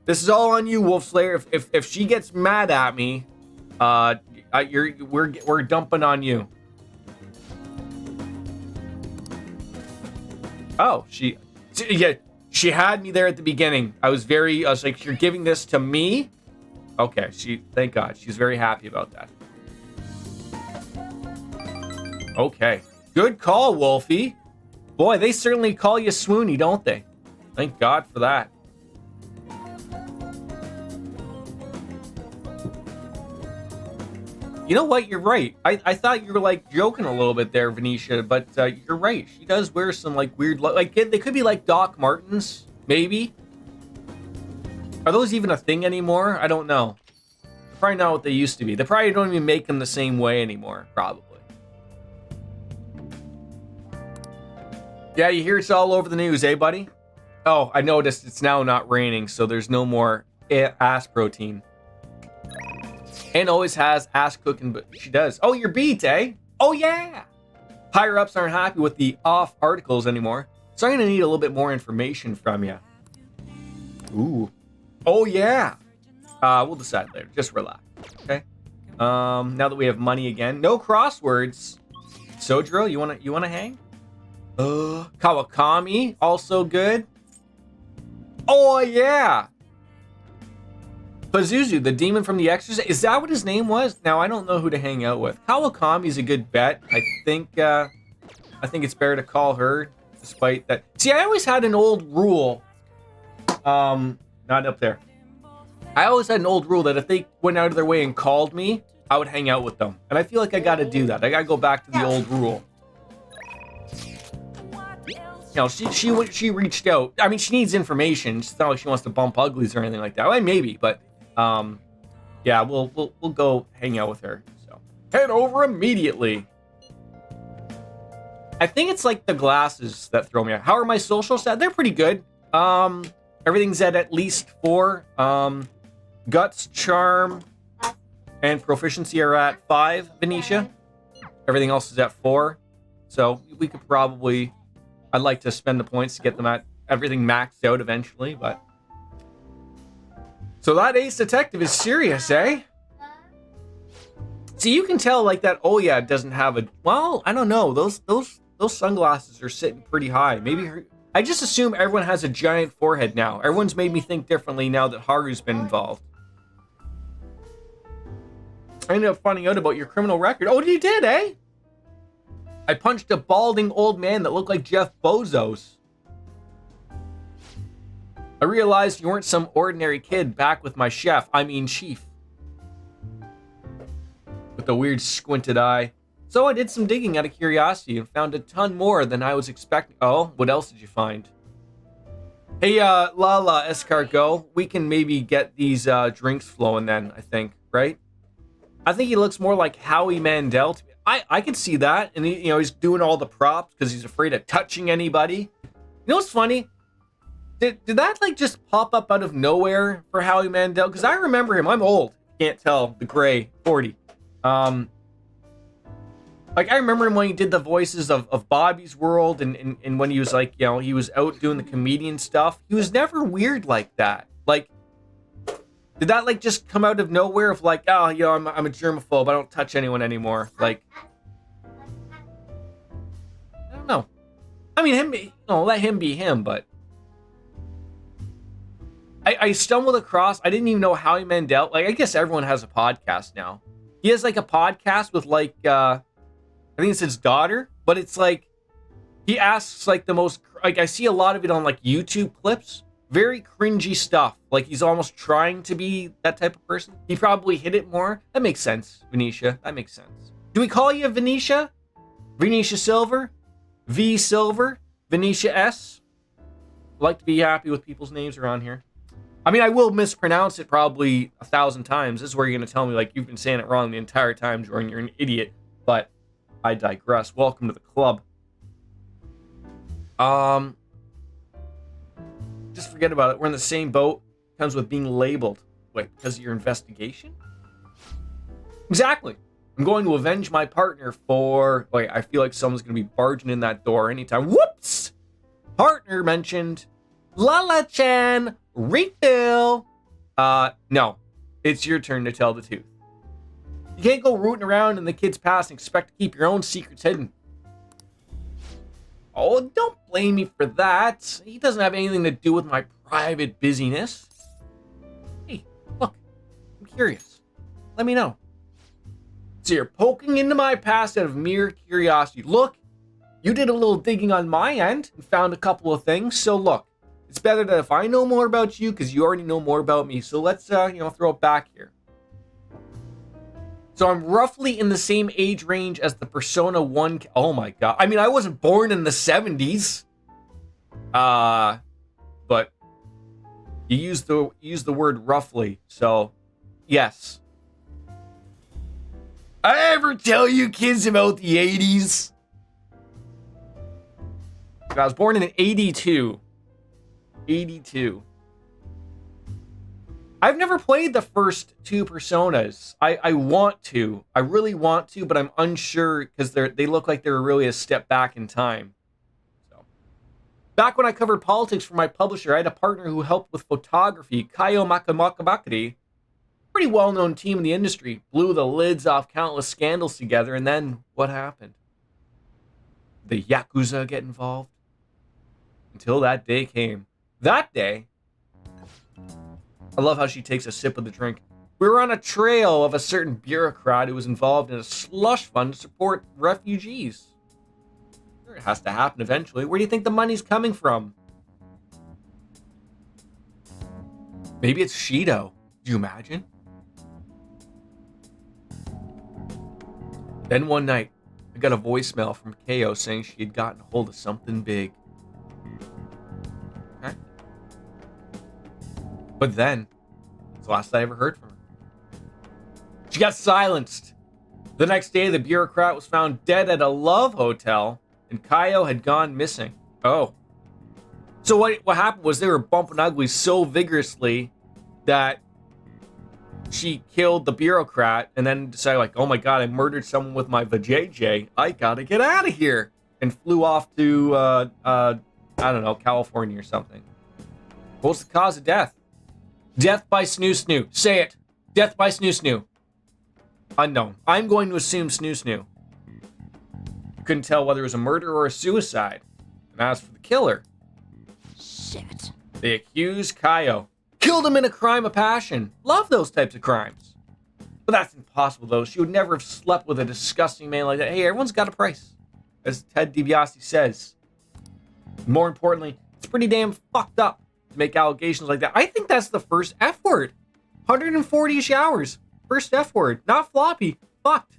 this is all on you, Wolf Slayer. If she gets mad at me, we're dumping on you. Oh, she had me there at the beginning. I was like, you're giving this to me? Okay, thank God. She's very happy about that. Okay. Good call, Wolfie. Boy, they certainly call you Swoony, don't they? Thank God for that. You know what? You're right. I thought you were like joking a little bit there, Venetia, but you're right. She does wear some like weird, like they could be like Doc Martens, maybe. Are those even a thing anymore? I don't know. Probably not what they used to be. They probably don't even make them the same way anymore, probably. Yeah, you hear it's all over the news, eh, buddy? Oh, I noticed it's now not raining, so there's no more ass protein. Anne always has ass cooking, but she does. Oh, you're beat, eh? Oh, yeah. Higher ups aren't happy with the off articles anymore, so I'm going to need a little bit more information from you. Ooh. Oh, yeah. We'll decide later. Just relax, okay? Now that we have money again. No crosswords. Sojiro, you wanna hang? Kawakami, also good. Oh, yeah. Pazuzu, the demon from The Exorcist. Is that what his name was? Now, I don't know who to hang out with. Kawakami's a good bet. I think it's better to call her, despite that. See, I always had an old rule. Not up there. I always had an old rule that if they went out of their way and called me, I would hang out with them. And I feel like I gotta do that. I gotta go back to the old rule. You know, she reached out. I mean, she needs information. It's not like she wants to bump uglies or anything like that. Well, maybe, but yeah, we'll go hang out with her. So head over immediately. I think it's like the glasses that throw me out. How are my social stats? They're pretty good. Everything's at least 4. Guts, charm, and proficiency are at 5. Venetia. Everything else is at 4. So we could probably. I'd like to spend the points to get them at everything maxed out eventually, but... So that ace detective is serious, eh? See, you can tell, like, that Oya doesn't have a... Well, I don't know. Those sunglasses are sitting pretty high. Maybe her... I just assume everyone has a giant forehead now. Everyone's made me think differently now that Haru's been involved. I ended up finding out about your criminal record. Oh, you did, eh? I punched a balding old man that looked like Jeff Bezos. I realized you weren't some ordinary kid back with my chief. With a weird squinted eye. So I did some digging out of curiosity and found a ton more than I was expecting. Oh, what else did you find? Hey, Lala Escargot, we can maybe get these drinks flowing then, I think, right? I think he looks more like Howie Mandel to me. I can see that, and he's doing all the props because he's afraid of touching anybody. You know what's funny? Did that like just pop up out of nowhere for Howie Mandel? Because I remember him. I'm old. Can't tell. The gray 40. Like, I remember him when he did the voices of Bobby's World and when he was like, you know, he was out doing the comedian stuff. He was never weird like that. Like, did that, like, just come out of nowhere of like, oh, you know, I'm a germaphobe. I don't touch anyone anymore. Like, I don't know. I mean, let him be him, but I stumbled across, I didn't even know Howie Mandel. Like, I guess everyone has a podcast now. He has, like, a podcast with, like, I think it's his daughter, but it's like, he asks like the most, like I see a lot of it on like YouTube clips, very cringy stuff. Like he's almost trying to be that type of person. He probably hit it more. That makes sense, Venetia. That makes sense. Do we call you Venetia? Venetia Silver? V Silver? Venetia S? I like to be happy with people's names around here. I mean, I will mispronounce it probably 1,000 times. This is where you're going to tell me like you've been saying it wrong the entire time, Jordan. You're an idiot. But I digress. Welcome to the club. Just forget about it. We're in the same boat. Comes with being labeled. Wait, because of your investigation? Exactly. I'm going to avenge my partner for... Wait, I feel like someone's going to be barging in that door anytime. Whoops! Partner mentioned. Lala-chan, refill. No. It's your turn to tell the truth. You can't go rooting around in the kid's past and expect to keep your own secrets hidden. Oh, don't blame me for that. He doesn't have anything to do with my private busyness. Hey, look. I'm curious. Let me know. So you're poking into my past out of mere curiosity. Look, you did a little digging on my end and found a couple of things. So look, it's better that if I know more about you because you already know more about me. So let's, throw it back here. So I'm roughly in the same age range as the Persona 1... Oh my god. I mean, I wasn't born in the 70s. But you used the word roughly. So, yes. I ever tell you kids about the 80s? I was born in 82. 82. I've never played the first two Personas. I want to. I really want to, but I'm unsure because they look like they're really a step back in time. So, back when I covered politics for my publisher, I had a partner who helped with photography, Kaio Makamakabakari. Pretty well-known team in the industry. Blew the lids off countless scandals together, and then what happened? The Yakuza get involved? Until that day came. That day... I love how she takes a sip of the drink. We were on a trail of a certain bureaucrat who was involved in a slush fund to support refugees. Sure, it has to happen eventually. Where do you think the money's coming from? Maybe it's Shido. Do you imagine? Then one night, I got a voicemail from Ko saying she had gotten a hold of something big. Okay. But then, it's the last I ever heard from her. She got silenced. The next day, the bureaucrat was found dead at a love hotel, and Kaio had gone missing. Oh. So what happened was they were bumping uglies so vigorously that she killed the bureaucrat and then decided like, oh my god, I murdered someone with my vajayjay. I gotta get out of here. And flew off to, I don't know, California or something. What was the cause of death? Death by snoo snoo. Say it. Death by snoo snoo. Unknown. I'm going to assume snoo snoo. Couldn't tell whether it was a murder or a suicide. And as for the killer, Shit. they accused Kaio. Killed him in a crime of passion. Love those types of crimes. But that's impossible, though. She would never have slept with a disgusting man like that. Hey, everyone's got a price. As Ted DiBiase says. More importantly, it's pretty damn fucked up to make allegations like that. I think that's the first F word. 140-ish hours. First F word. Not floppy. Fucked.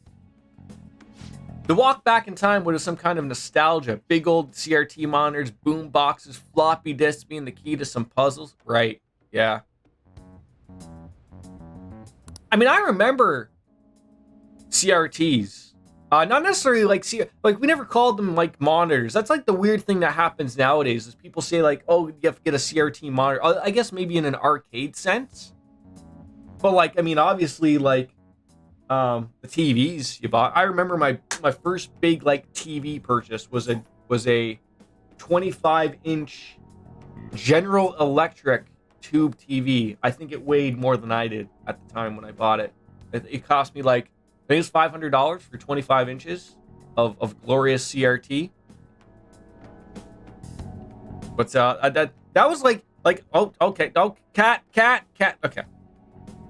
The walk back in time was some kind of nostalgia. Big old CRT monitors, boom boxes, floppy disks being the key to some puzzles. Right. Yeah. I mean, I remember CRTs. Not necessarily like we never called them like monitors. That's like the weird thing that happens nowadays is people say like, oh, you have to get a CRT monitor. I guess maybe in an arcade sense. But like, I mean, obviously like the TVs you bought. I remember my my first big like TV purchase was a 25-inch General Electric tube TV. I think it weighed more than I did at the time when I bought it. It cost me like, I think it was $500 for 25 inches of glorious CRT. But that was like oh, okay, oh, cat. Okay,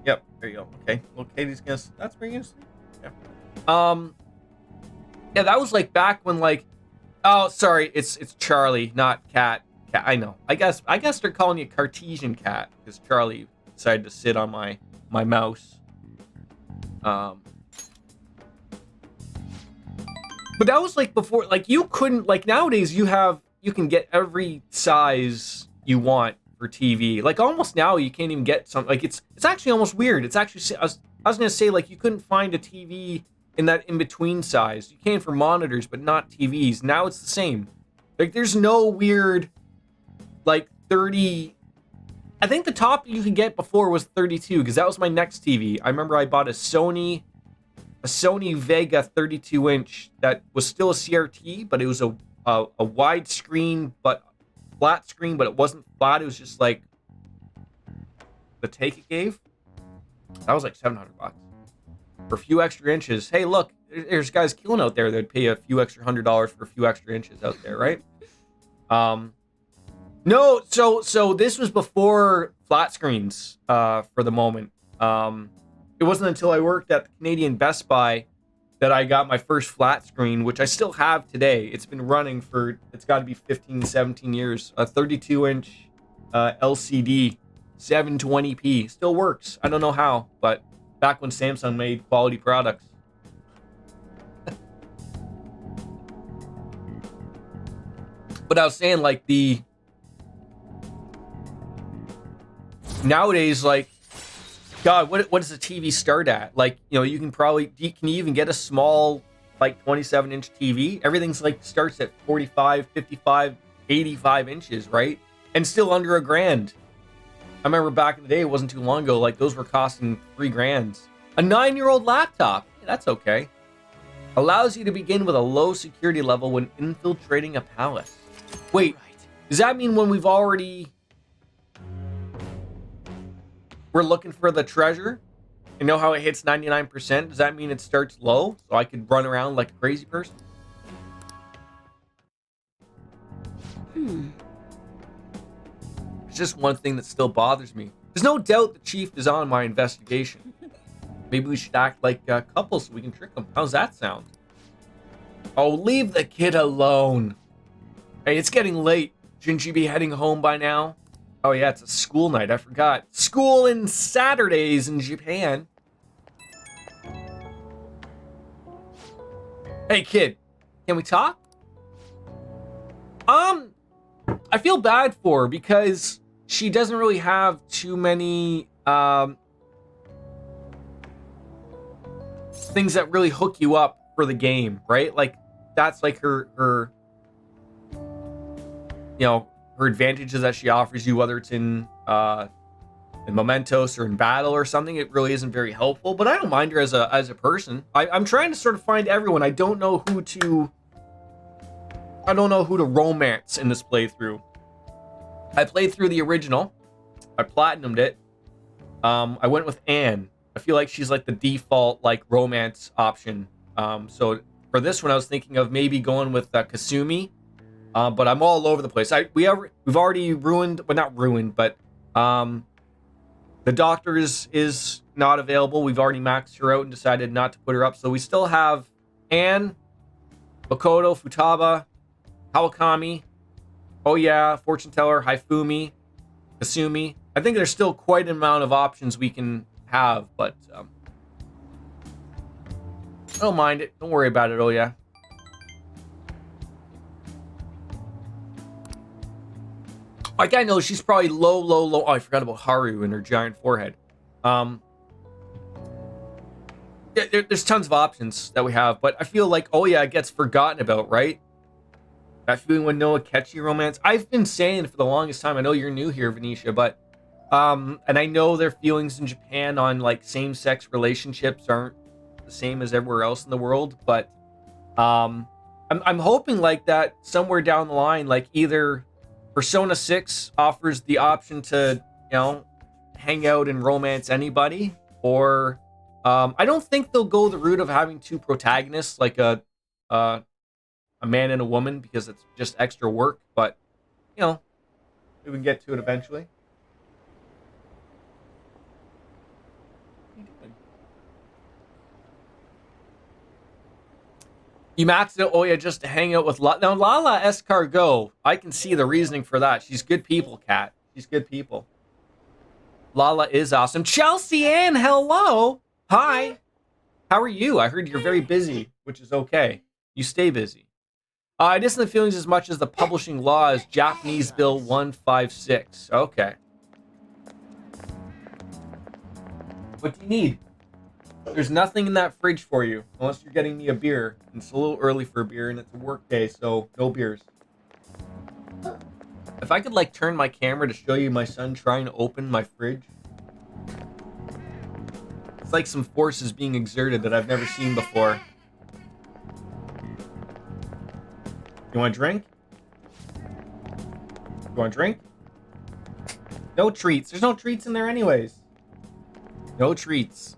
yep, there you go. Okay, well, Katie's gonna. That's where you're gonna sleep. Yeah. Yeah, that was like back when like. Oh, sorry, it's Charlie, not Cat. Cat. I know. I guess they're calling you Cartesian Cat because Charlie decided to sit on my mouse. But that was like before. Like you couldn't like nowadays. You can get every size you want for TV. Like almost now you can't even get some. Like it's actually almost weird. It's actually I was gonna say like you couldn't find a TV in that in-between size. You can for monitors, but not TVs. Now it's the same. Like there's no weird like 30. I think the top you could get before was 32 because that was my next TV. I remember I bought a Sony Vega 32-inch that was still a CRT, but it was a wide screen but flat screen, but it wasn't flat. It was just like the take it gave. That was like $700 for a few extra inches. Hey, look, there's guys killing out there that'd pay a few extra $100 for a few extra inches out there, right? No, so this was before flat screens for the moment. It wasn't until I worked at the Canadian Best Buy that I got my first flat screen, which I still have today. It's been running for, it's got to be 15, 17 years. A 32-inch LCD, 720p. Still works. I don't know how, but back when Samsung made quality products. But I was saying, like, nowadays, like, God, what does a TV start at? Like, you know, you can you even get a small, like, 27-inch TV? Everything's, like, starts at 45, 55, 85 inches, right? And still under $1,000. I remember back in the day, it wasn't too long ago, like, those were costing $3,000. A 9-year-old laptop, yeah, that's okay. Allows you to begin with a low security level when infiltrating a palace. Wait, does that mean when we've already... we're looking for the treasure? You know how it hits 99%? Does that mean it starts low? So I could run around like a crazy person? It's just one thing that still bothers me. There's no doubt the chief is on my investigation. Maybe we should act like a couple so we can trick him. How's that sound? Oh, leave the kid alone. Hey, it's getting late. Shouldn't you be heading home by now? Oh yeah, it's a school night. I forgot. School in Saturdays in Japan. Hey kid, can we talk? I feel bad for her because she doesn't really have too many things that really hook you up for the game, right? Like that's like her you know, her advantages that she offers you, whether it's in Mementos or in battle or something. It really isn't very helpful, but I don't mind her as a person. I'm trying to sort of find everyone. I don't know who to romance in this playthrough. I played through the original. I platinumed it. I went with Anne. I feel like she's like the default like romance option. So for this one, I was thinking of maybe going with Kasumi. But I'm all over the place. We've already ruined, well, not ruined, but the doctor is not available. We've already maxed her out and decided not to put her up. So we still have Anne, Makoto, Futaba, Kawakami, oh yeah, Fortune Teller, Haifumi, Kasumi. I think there's still quite an amount of options we can have, but I don't mind it. Don't worry about it, oh yeah. Like, I know she's probably low. Oh, I forgot about Haru and her giant forehead. There's tons of options that we have, but I feel like, oh yeah, it gets forgotten about, right? That feeling when no Akechi romance. I've been saying for the longest time, I know you're new here, Venetia, but, and I know their feelings in Japan on, like, same-sex relationships aren't the same as everywhere else in the world, but I'm hoping like that somewhere down the line, like either Persona 6 offers the option to, hang out and romance anybody, or I don't think they'll go the route of having two protagonists, like a man and a woman, because it's just extra work, but we can get to it eventually. You maxed out Oya just to hang out with Now, Lala Escargot, I can see the reasoning for that. She's good people, Kat. She's good people. Lala is awesome. Chelsea Ann, hello. Hi. How are you? I heard you're very busy, which is okay. You stay busy. I dissent the feelings as much as the publishing law is Japanese Bill 156. Okay. What do you need? There's nothing in that fridge for you, unless you're getting me a beer. It's a little early for a beer, and it's a work day, so no beers. If I could, like, turn my camera to show you my son trying to open my fridge. It's like some forces being exerted that I've never seen before. You want a drink? You want a drink? No treats. There's no treats in there anyways. No treats.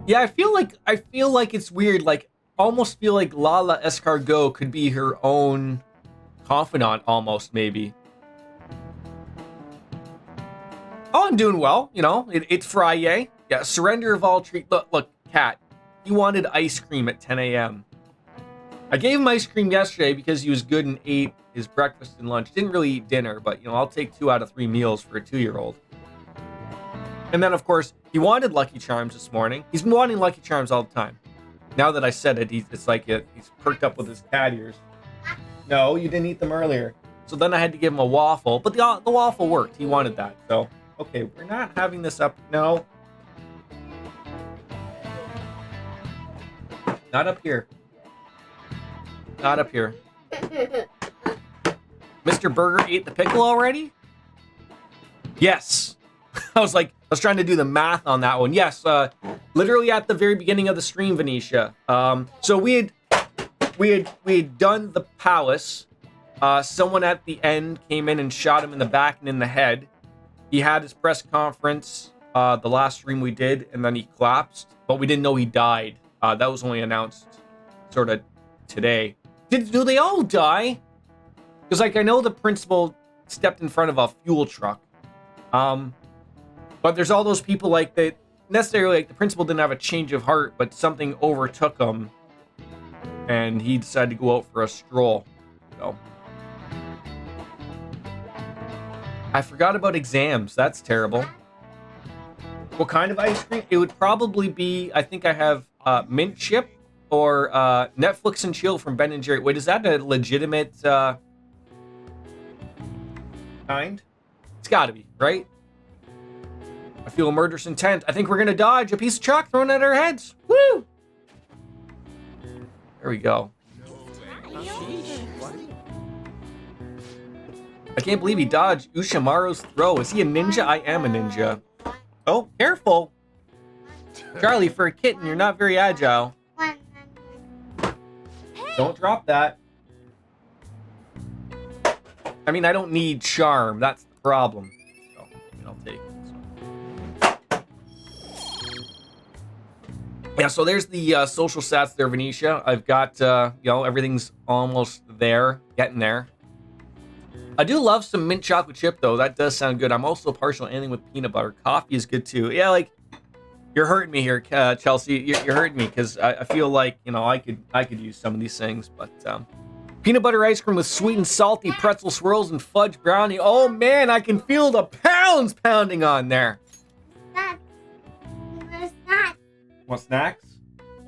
Yeah, I feel like it's weird. Like, almost feel like Lala Escargot could be her own confidant, almost, maybe. Oh, I'm doing well. It's Friday. Yeah, surrender of all treat. Look, Kat, he wanted ice cream at 10 a.m. I gave him ice cream yesterday because he was good and ate his breakfast and lunch. Didn't really eat dinner, but, I'll take 2 out of 3 meals for a 2-year-old. And then, of course, he wanted Lucky Charms this morning. He's been wanting Lucky Charms all the time. Now that I said it, it's like he's perked up with his cat ears. No, you didn't eat them earlier. So then I had to give him a waffle, but the waffle worked. He wanted that. So, okay, we're not having this up. No. Not up here. Not up here. Mr. Burger ate the pickle already? Yes. I was trying to do the math on that one. Yes, literally at the very beginning of the stream, Venetia. So we had done the palace. Someone at the end came in and shot him in the back and in the head. He had his press conference, the last stream we did, and then he collapsed. But we didn't know he died. That was only announced sort of today. Do they all die? Because I know the principal stepped in front of a fuel truck. But there's all those people that necessarily the principal didn't have a change of heart, but something overtook him, and he decided to go out for a stroll. So I forgot about exams. That's terrible. What kind of ice cream? It would probably be. I think I have mint chip or Netflix and chill from Ben and Jerry. Wait, is that a legitimate kind? It's got to be, right? I feel a murderous intent. I think we're gonna dodge a piece of chalk thrown at our heads. Woo! There we go. I can't believe he dodged Ushamaru's throw. Is he a ninja? I am a ninja. Oh, careful. Charlie, for a kitten, you're not very agile. Don't drop that. I mean, I don't need charm. That's the problem. So, I'll take it. Yeah, so there's the social stats there, Venetia. I've got, everything's almost there, getting there. I do love some mint chocolate chip, though. That does sound good. I'm also partial to anything with peanut butter. Coffee is good, too. Yeah, you're hurting me here, Chelsea. You're hurting me, because I feel like, I could use some of these things, but, peanut butter ice cream with sweet and salty pretzel swirls and fudge brownie. Oh, man, I can feel the pounds pounding on there. Want snacks?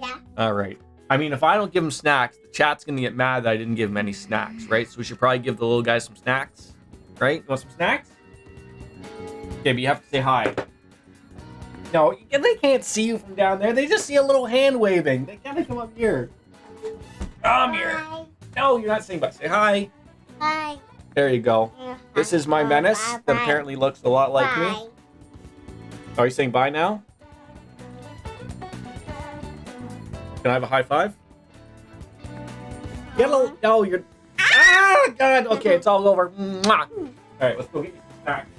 Yeah. All right. I mean, if I don't give him snacks, the chat's going to get mad that I didn't give him any snacks, right? So we should probably give the little guy some snacks, right? You want some snacks? Okay, but you have to say hi. No, they can't see you from down there. They just see a little hand waving. They gotta come up here. Come here. No, you're not saying bye. Say hi. Hi. There you go. This is my menace that apparently looks a lot like me. Are you saying bye now? Can I have a high five? Get a... Oh, you're... Ah, God. Okay, it's all over. Mwah. All right, let's go get you some snacks.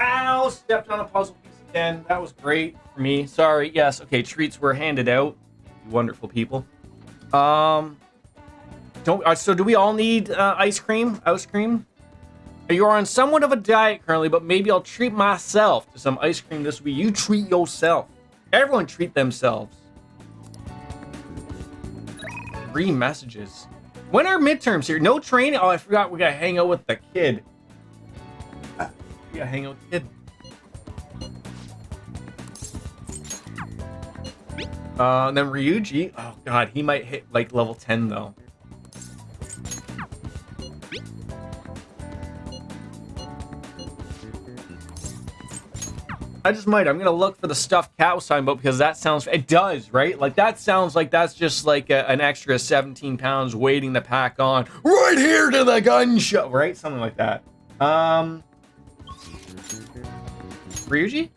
Ow! Stepped on a puzzle piece again. That was great for me. Sorry. Yes. Okay. Treats were handed out. You wonderful people. Don't. So do we all need ice cream? Ice cream? You are on somewhat of a diet currently, but maybe I'll treat myself to some ice cream this week. You treat yourself. Everyone treat themselves. 3 messages. When are midterms here? No training? Oh, I forgot we gotta hang out with the kid. We gotta hang out with the kid. And then Ryuji. Oh god, he might hit like level 10 though. I just might. I'm gonna look for the stuffed cat was talking about because that sounds. It does, right? Like that sounds like that's just like an extra 17 pounds waiting to pack on right here to the gun show, right? Something like that. Ryuji?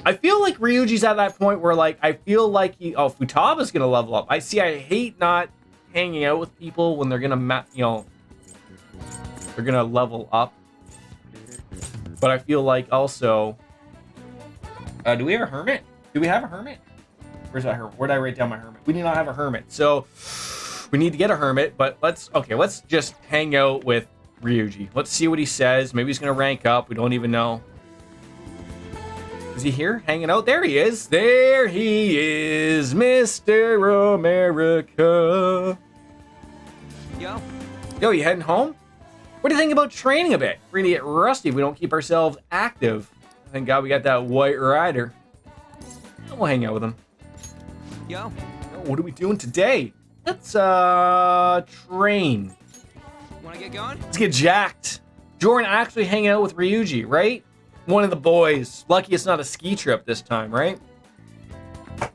I feel like Ryuji's at that point where, like, I feel like Futaba's gonna level up. I hate not hanging out with people when they're gonna, they're gonna level up. But I feel like also, do we have a hermit? Do we have a hermit? Where's that hermit? Where did I write down my hermit? We do not have a hermit, so we need to get a hermit. But let's just hang out with Ryuji. Let's see what he says. Maybe he's gonna rank up. We don't even know. Is he here hanging out? There he is. There he is, Mr. America. Yo, you heading home? What do you think about training a bit? We're gonna get rusty if we don't keep ourselves active. Thank God we got that white rider. We'll hang out with him. Yo. What are we doing today? Let's train. Wanna get going? Let's get jacked. Jordan actually hanging out with Ryuji, right? One of the boys. Lucky it's not a ski trip this time, right?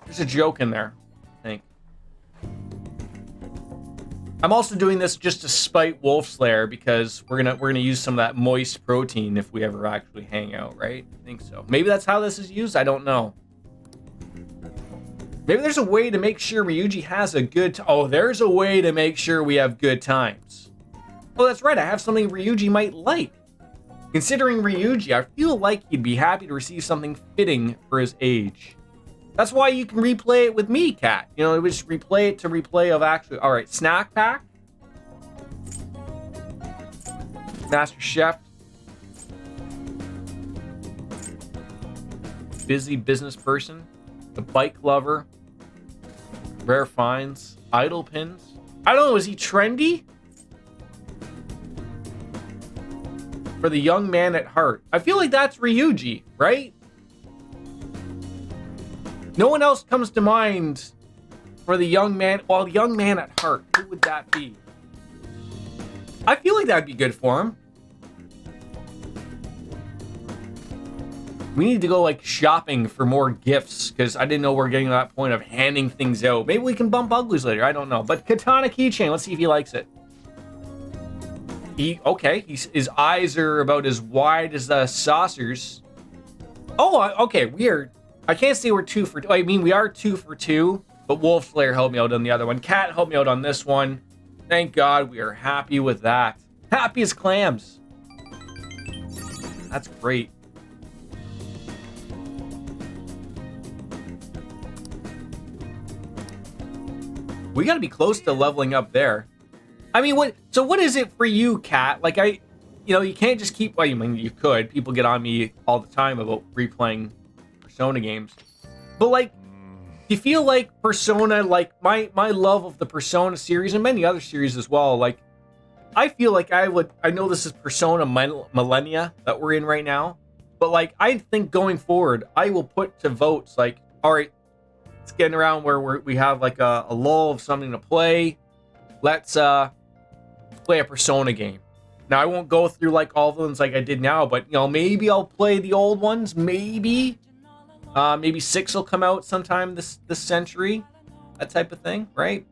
There's a joke in there, I think. I'm also doing this just to spite Wolf Slayer because we're gonna use some of that moist protein if we ever actually hang out, right? I think so. Maybe that's how this is used. I don't know. Maybe there's a way to make sure Ryuji has a good. There's a way to make sure we have good times. Oh, that's right. I have something Ryuji might like. Considering Ryuji, I feel like he'd be happy to receive something fitting for his age. That's why you can replay it with me, Kat. You know, it was replay it to replay of actually. All right, snack pack. Master Chef. Busy business person. The bike lover. Rare finds. Idle pins. I don't know, is he trendy? For the young man at heart. I feel like that's Ryuji, right? No one else comes to mind for the young man. Well, the young man at heart. Who would that be? I feel like that'd be good for him. We need to go like shopping for more gifts because I didn't know we're getting to that point of handing things out. Maybe we can bump uglies later. I don't know. But katana keychain. Let's see if he likes it. His eyes are about as wide as the saucers. Okay. I can't say we're 2 for 2. I mean, we are 2 for 2, but Wolf Slayer helped me out on the other one. Cat helped me out on this one. Thank God we are happy with that. Happy as clams. That's great. We got to be close to leveling up there. I mean, what is it for you, Kat? Like, you can't just keep, well, I mean, you could. People get on me all the time about replaying Persona games. But, like, do you feel like Persona, like, my love of the Persona series and many other series as well, like, I feel like I know this is Persona Millennia that we're in right now, but, like, I think going forward, I will put to votes, like, all right, it's getting around where we have, like, a lull of something to play. Let's, play a Persona game. Now, I won't go through like all the ones like I did now, but maybe I'll play the old ones. Maybe 6 will come out sometime this century. That type of thing, right?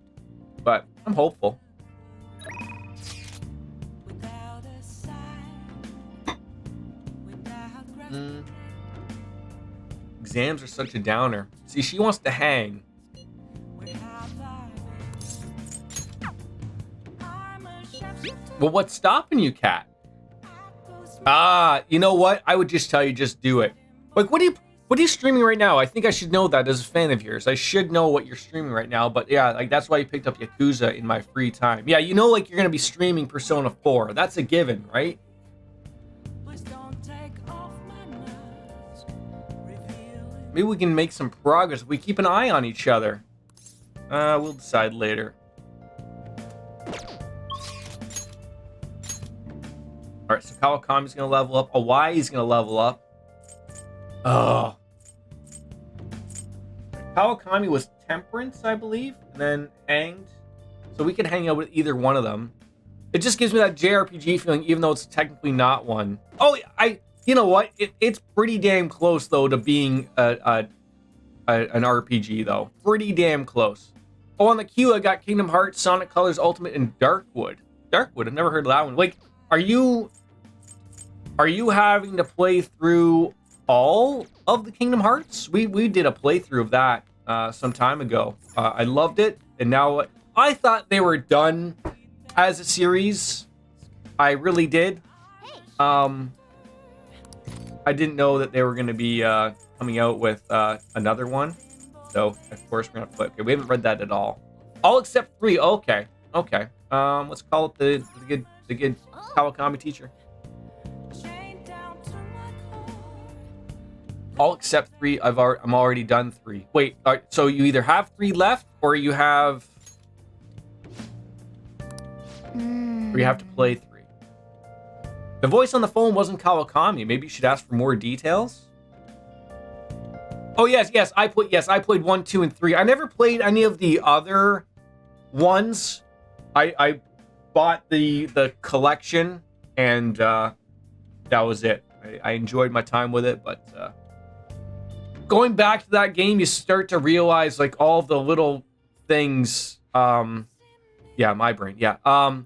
But I'm hopeful. Exams are such a downer. See, she wants to hang. Well, what's stopping you, Kat? You know what? I would just tell you, just do it. Like, what are you streaming right now? I think I should know that as a fan of yours. I should know what you're streaming right now. But yeah, like that's why you picked up Yakuza in my free time. Yeah, like you're gonna be streaming Persona 4. That's a given, right? Maybe we can make some progress if we keep an eye on each other. We'll decide later. All right, so Kawakami's going to level up. Awai's going to level up. Oh. Kawakami was Temperance, I believe, and then hanged. So we could hang out with either one of them. It just gives me that JRPG feeling, even though it's technically not one. Oh, you know what? It's pretty damn close, though, to being an RPG, though. Pretty damn close. Oh, on the queue, I got Kingdom Hearts, Sonic Colors Ultimate, and Darkwood. Darkwood, I've never heard of that one. Like, are you having to play through all of the Kingdom Hearts. We did a playthrough of that some time ago. I loved it, and now I thought they were done as a series. I really did. I didn't know that they were going to be coming out with another one. So of course we're gonna play. Okay, we haven't read that at all. All except 3. Okay. Let's call it the good Kawakami teacher. All except 3. I'm already done 3. Wait, so you either have 3 left or you have or you have to play 3. The voice on the phone wasn't Kawakami. Maybe you should ask for more details. Oh yes, I played 1, 2, and 3. I never played any of the other ones. I bought the collection, and that was it. I enjoyed my time with it, but going back to that game, you start to realize like all the little things. Yeah, my brain. Yeah.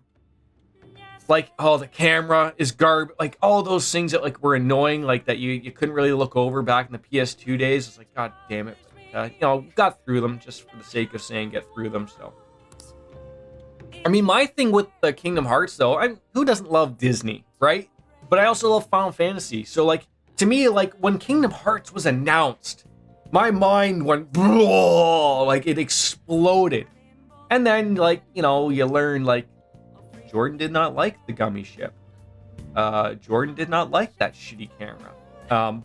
Like, oh, the camera is garbage. Like all those things that like were annoying, like that you couldn't really look over back in the PS2 days. It's like, god damn it. Got through them just for the sake of saying get through them. So, I mean, my thing with the Kingdom Hearts though, who doesn't love Disney, right? But I also love Final Fantasy. So like to me, like when Kingdom Hearts was announced, my mind went like it exploded. And then like you learn like Jordan did not like the gummy ship. Jordan did not like that shitty camera.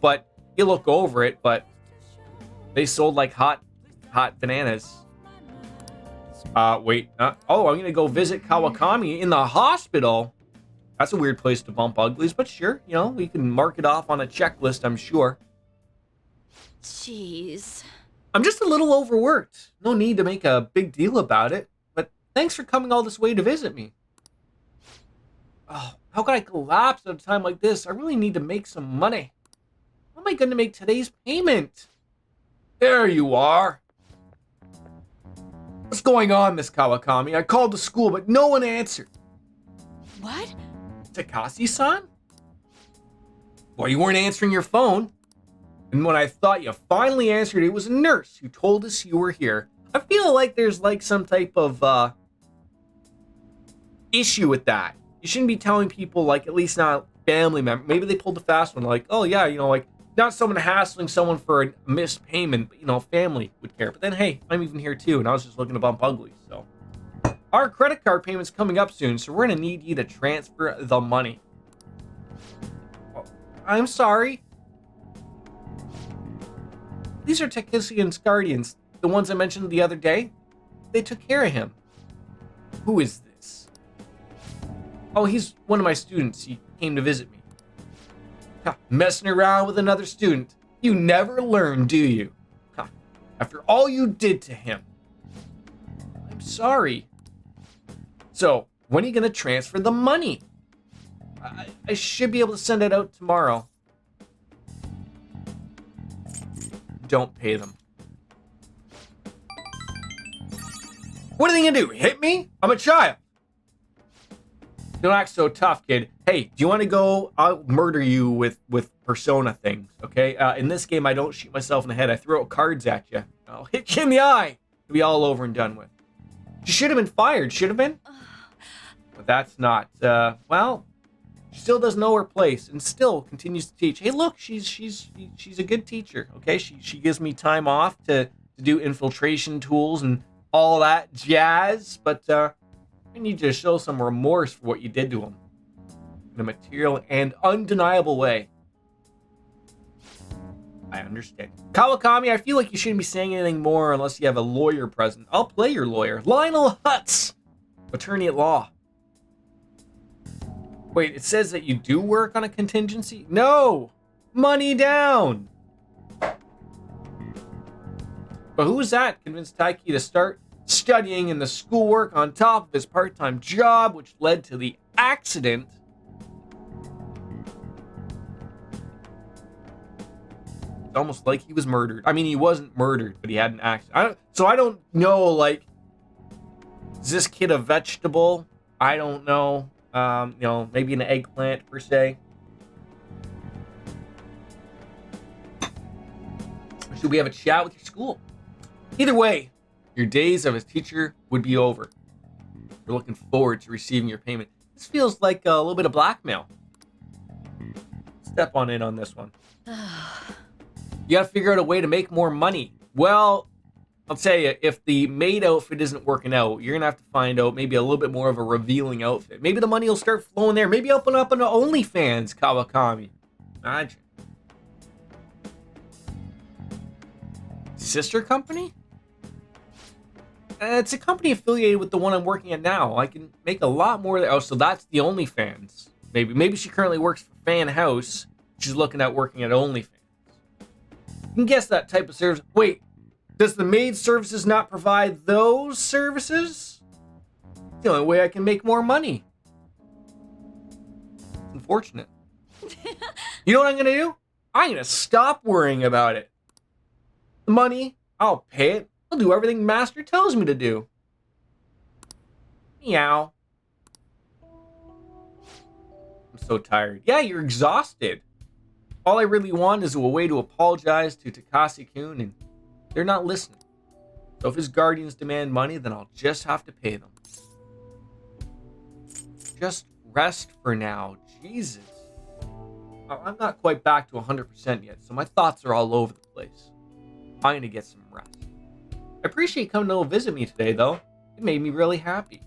But you look over it, but they sold like hot bananas. Wait. I'm gonna go visit Kawakami in the hospital. That's a weird place to bump uglies, but sure, we can mark it off on a checklist, I'm sure. Jeez. I'm just a little overworked. No need to make a big deal about it, but thanks for coming all this way to visit me. Oh, how can I collapse at a time like this? I really need to make some money. How am I going to make today's payment? There you are. What's going on, Miss Kawakami? I called the school, but no one answered. What? Takasi-san? Well, you weren't answering your phone. And when I thought you finally answered, it was a nurse who told us you were here. I feel like there's like some type of issue with that. You shouldn't be telling people, like, at least not family member. Maybe they pulled the fast one, like, oh yeah, like, not someone hassling someone for a missed payment, but, family would care. But then, hey, I'm even here too, and I was just looking to bump ugly, so. Our credit card payment's coming up soon, so we're gonna need you to transfer the money. Oh, I'm sorry. These are Takasian's guardians, the ones I mentioned the other day. They took care of him. Who is this? Oh, he's one of my students. He came to visit me. Messing around with another student. You never learn, do you? After all you did to him. I'm sorry. So, when are you going to transfer the money? I should be able to send it out tomorrow. Don't pay them. What are they going to do? Hit me? I'm a child. Don't act so tough, kid. Hey, do you want to go? I'll murder you with persona things, okay? In this game, I don't shoot myself in the head. I throw cards at you. I'll hit you in the eye. It'll be all over and done with. She should have been fired. Should have been. But that's not. Well, she still doesn't know her place and still continues to teach. Hey, look, she's a good teacher, okay? She gives me time off to do infiltration tools and all that jazz, but I need you to show some remorse for what you did to him in a material and undeniable way. I understand. Kawakami, I feel like you shouldn't be saying anything more unless you have a lawyer present. I'll play your lawyer. Lionel Hutz, attorney at law. Wait, it says that you do work on a contingency? No! Money down! But who was that convinced Taiki to start studying in the schoolwork on top of his part-time job, which led to the accident? It's almost like he was murdered. I mean, he wasn't murdered, but he had an accident. I don't know, like, is this kid a vegetable? I don't know. Maybe an eggplant per se. Should we have a chat with your school? Either way, your days of a teacher would be over. You're looking forward to receiving your payment. This feels like a little bit of blackmail. Step on in on this one. You gotta figure out a way to make more money. Well, I'll tell you, if the maid outfit isn't working out, you're gonna have to find out maybe a little bit more of a revealing outfit. Maybe the money will start flowing there. Maybe open up an OnlyFans, Kawakami. Imagine. Sister company? It's a company affiliated with the one I'm working at now. I can make a lot more. Oh, so that's the OnlyFans. Maybe she currently works for Fan House. She's looking at working at OnlyFans. You can guess that type of service. Wait, does the maid services not provide those services? It's the only way I can make more money. It's unfortunate. You know what I'm going to do? I'm going to stop worrying about it. The money, I'll pay it. I'll do everything Master tells me to do. Meow. I'm so tired. Yeah, you're exhausted. All I really want is a way to apologize to Takase-kun, and they're not listening. So if his guardians demand money, then I'll just have to pay them. Just rest for now. Jesus. I'm not quite back to 100% yet, so my thoughts are all over the place. I'm going to get some rest. I appreciate coming to visit me today, though. It made me really happy.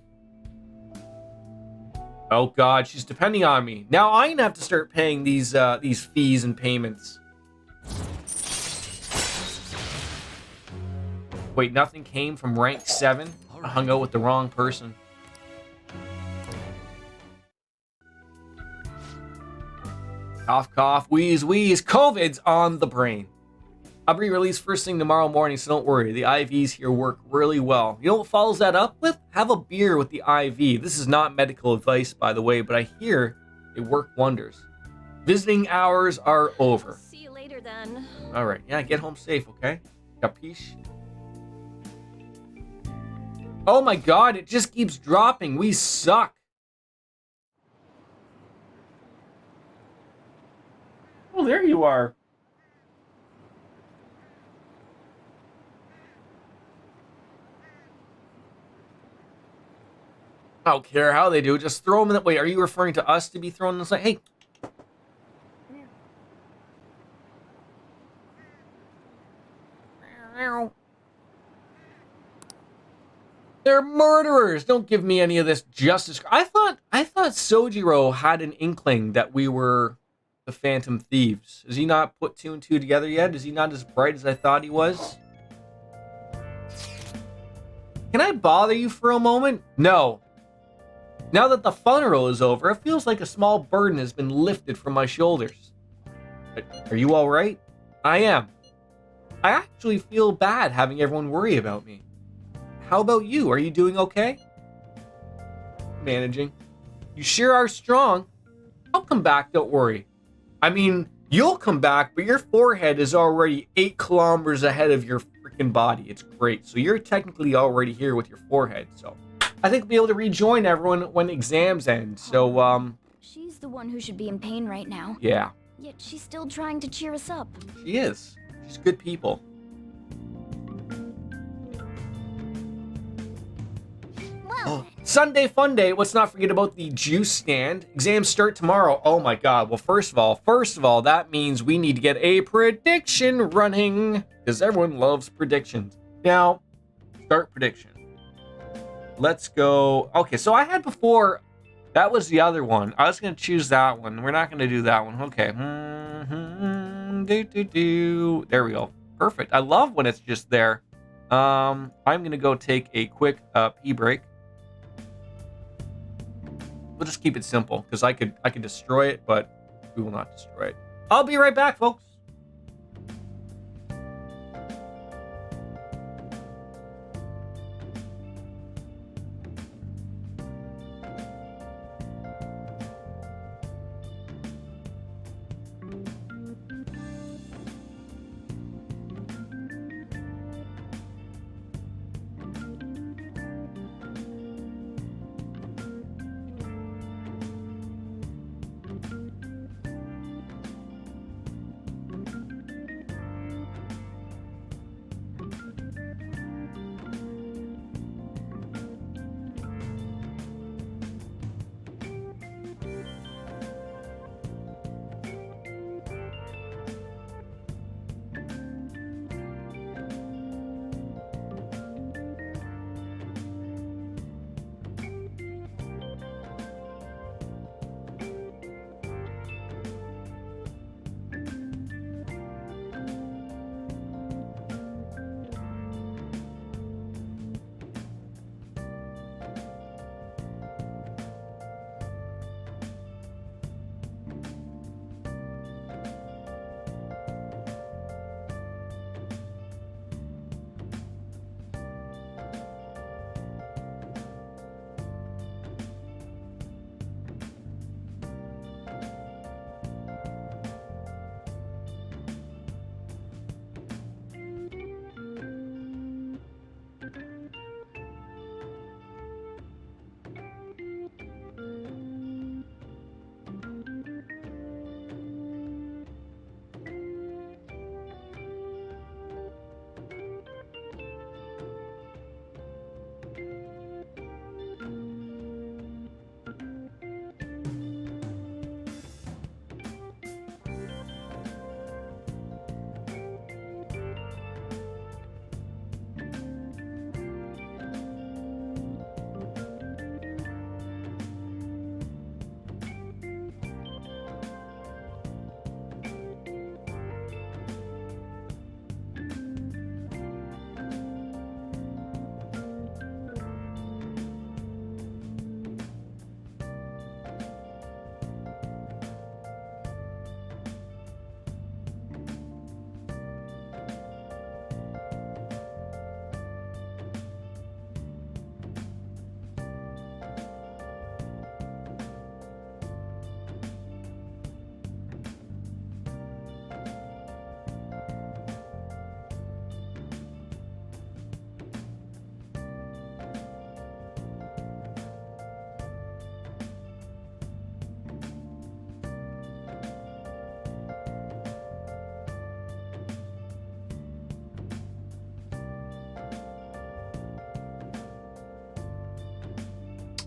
Oh God, she's depending on me. Now I'm gonna have to start paying these fees and payments. Wait, nothing came from rank 7? I hung out with the wrong person. Cough, cough, wheeze, wheeze. COVID's on the brain. I'll be released first thing tomorrow morning, so don't worry. The IVs here work really well. You know what follows that up with? Have a beer with the IV. This is not medical advice, by the way, but I hear they work wonders. Visiting hours are over. See you later then. All right. Yeah, get home safe, okay? Capiche? Oh my God, it just keeps dropping. We suck. Oh, there you are. I don't care how they do. Just throw them in that way. Are you referring to us to be thrown in the side? Hey. They're murderers. Don't give me any of this justice. I thought Sojiro had an inkling that we were the Phantom Thieves. Has he not put 2 and 2 together yet? Is he not as bright as I thought he was? Can I bother you for a moment? No. Now that the funeral is over, it feels like a small burden has been lifted from my shoulders. Are you all right? I am. I actually feel bad having everyone worry about me. How about you? Are you doing okay? Managing. You sure are strong. I'll come back, don't worry. I mean, you'll come back, but your forehead is already 8 kilometers ahead of your freaking body. It's great. So you're technically already here with your forehead, so... I think we'll be able to rejoin everyone when exams end, so, She's the one who should be in pain right now. yeah. Yet she's still trying to cheer us up. She is. She's good people. Well, Sunday fun day. Let's not forget about the juice stand. Exams start tomorrow. Oh my God. Well, first of all, that means we need to get a prediction running because everyone loves predictions. Now, start prediction. Let's go. Okay, so I had before, that was the other one. I was going to choose that one. We're not going to do that one. Okay. There we go. Perfect. I love when it's just there. I'm going to go take a quick pee break. We'll just keep it simple because I could destroy it, but we will not destroy it. I'll be right back, folks.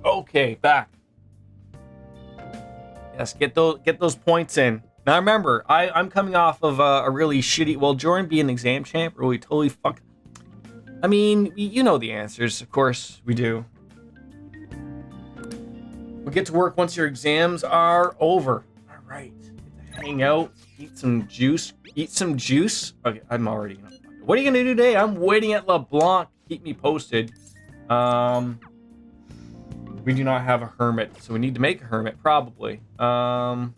Okay, back. Yes, get those points in. Now remember, I'm coming off of a really shitty. Well, Jordan being an exam champ, really totally fuck. I mean, you know the answers, of course we do. We'll get to work once your exams are over. All right, get to hang out, eat some juice. Eat some juice. Okay, I'm already. What are you gonna do today? I'm waiting at LeBlanc. Keep me posted. We do not have a hermit, so we need to make a hermit, probably. Okay,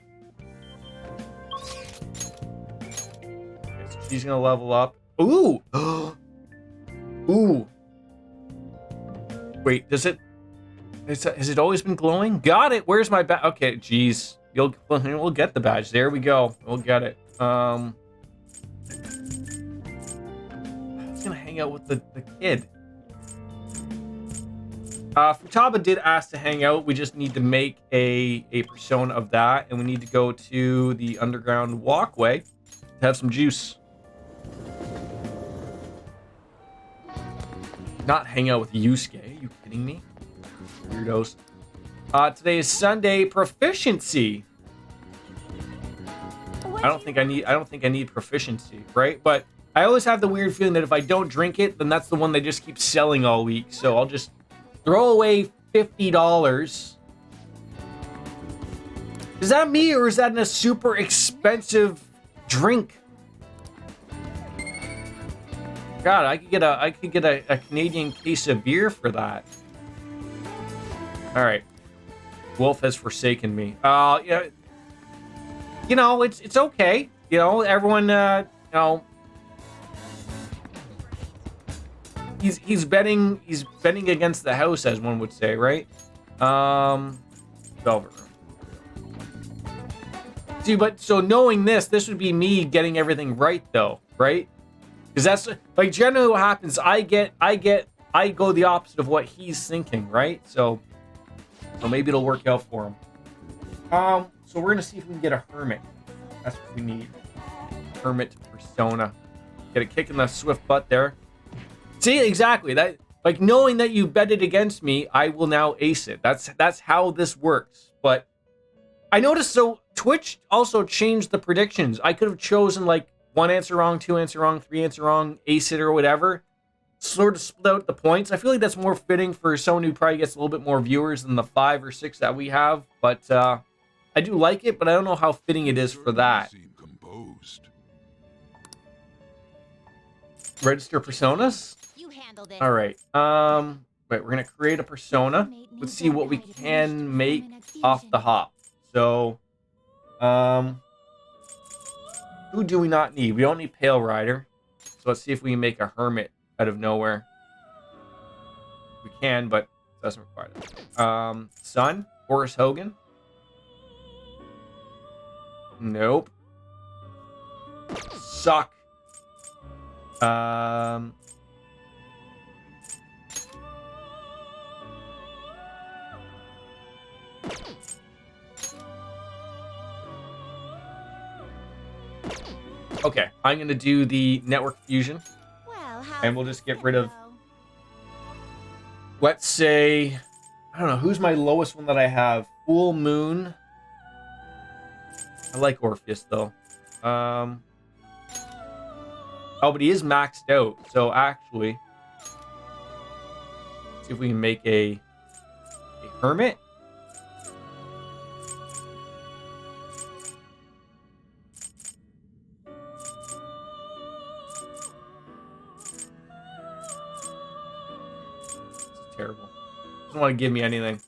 so she's gonna level up. Ooh! Ooh! Wait, does it... has it always been glowing? Got it! Where's my badge? Okay, geez. We'll get the badge. There we go. We'll get it. I was gonna hang out with the kid. Futaba did ask to hang out. We just need to make a persona of that, and we need to go to the underground walkway to have some juice. Not hang out with Yusuke. Are you kidding me? Weirdos. Today is Sunday proficiency. I don't think I need proficiency, right? But I always have the weird feeling that if I don't drink it, then that's the one they just keep selling all week. So I'll just throw away $50. Is that me, or is that in a super expensive drink? God, I could get a Canadian case of beer for that. All right, Wolf has forsaken me. Yeah, you know, it's okay. You know, everyone, you know. He's betting against the house, as one would say, right? Velvet room. See, but so knowing this would be me getting everything right, though, right? Because that's like generally what happens. I go the opposite of what he's thinking, right? So maybe it'll work out for him. So we're gonna see if we can get a hermit. That's what we need. Hermit persona. Get a kick in the swift butt there. See, exactly. That, like, knowing that you betted against me, I will now ace it. That's how this works. But I noticed, so Twitch also changed the predictions. I could have chosen like 1 answer wrong, 2 answer wrong, 3 answer wrong, ace it or whatever. Sort of split out the points. I feel like that's more fitting for someone who probably gets a little bit more viewers than the 5 or 6 that we have. But I do like it, but I don't know how fitting it is for that. Register personas? All right. Wait, we're gonna create a persona. Let's see what we can make off the hop. So, who do we not need? We don't need Pale Rider. So let's see if we can make a hermit out of nowhere. We can, but it doesn't require that. Sun, Horace Hogan. Nope. Suck. Okay, I'm gonna do the network fusion, and we'll just get rid of. Let's say, I don't know who's my lowest one that I have. Full Moon. I like Orpheus though. Oh, but he is maxed out. So actually, see if we can make a hermit. Terrible. Doesn't want to give me anything.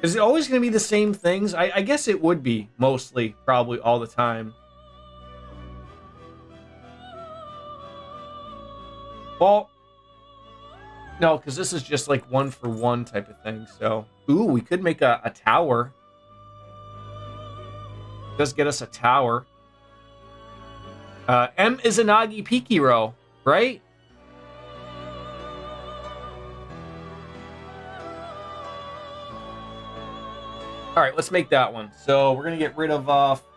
Is it always going to be the same things? I guess it would be, mostly, probably all the time. Well, no, because this is just like 1-for-1 type of thing. So, ooh, we could make a tower. Does get us a tower. M Izanagi Pikiro, right? All right, let's make that one. So we're gonna get rid of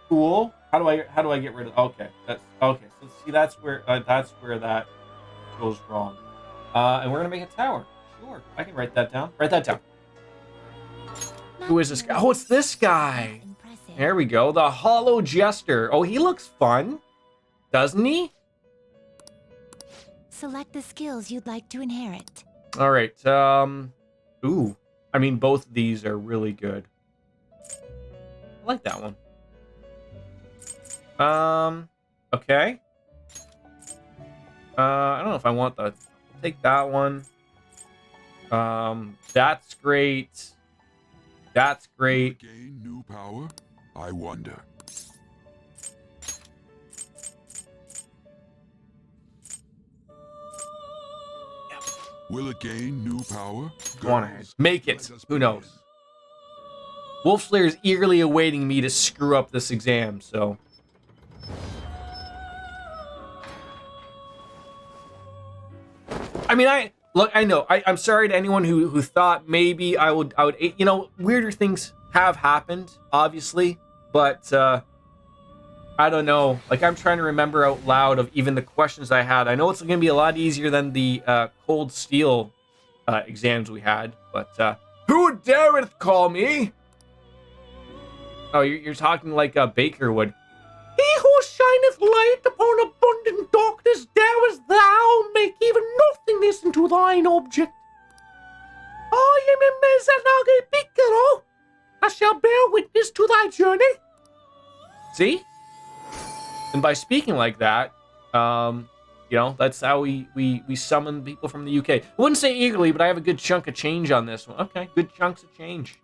cool. How do I get rid of? Okay, that's okay. So see, that's where that goes wrong. And we're gonna make a tower. Sure, I can write that down. Write that down. Who is this guy? Oh, it's this guy. Impressive. There we go. The Hollow Jester. Oh, he looks fun, doesn't he? Select the skills you'd like to inherit. All right. Ooh. I mean, both of these are really good. I like that one. Okay. I don't know if I want that. I'll take that one. That's great. That's great. Gain new power? I wonder. Will it gain new power? Go on ahead. Make it. Let us Who knows? begin. Wolf Slayer is eagerly awaiting me to screw up this exam, so. I mean, I know. I'm sorry to anyone who thought maybe I would, you know, weirder things have happened, obviously, but I don't know. Like, I'm trying to remember out loud of even the questions I had. I know it's going to be a lot easier than the Cold Steel exams we had, but who dareth call me? Oh, you're talking like Baker would. He who shineth light upon abundant darkness, darest thou make even nothingness into thine object. I am a Mezanage Piccolo. I shall bear witness to thy journey. See? And by speaking like that, you know, that's how we summon people from the UK. I wouldn't say eagerly, but I have a good chunk of change on this one. Okay, good chunks of change.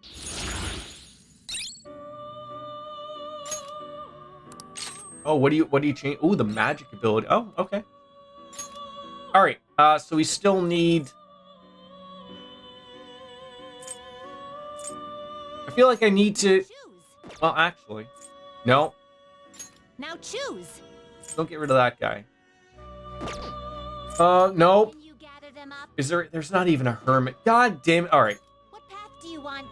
Oh, what do you change? Oh, the magic ability. Oh, okay. All right. So we still need. I feel like I need to. Choose. Well, actually, no. Now choose. Don't get rid of that guy. Nope. When you gather them up, Is there? There's not even a hermit. God damn it! All right. what path do you want?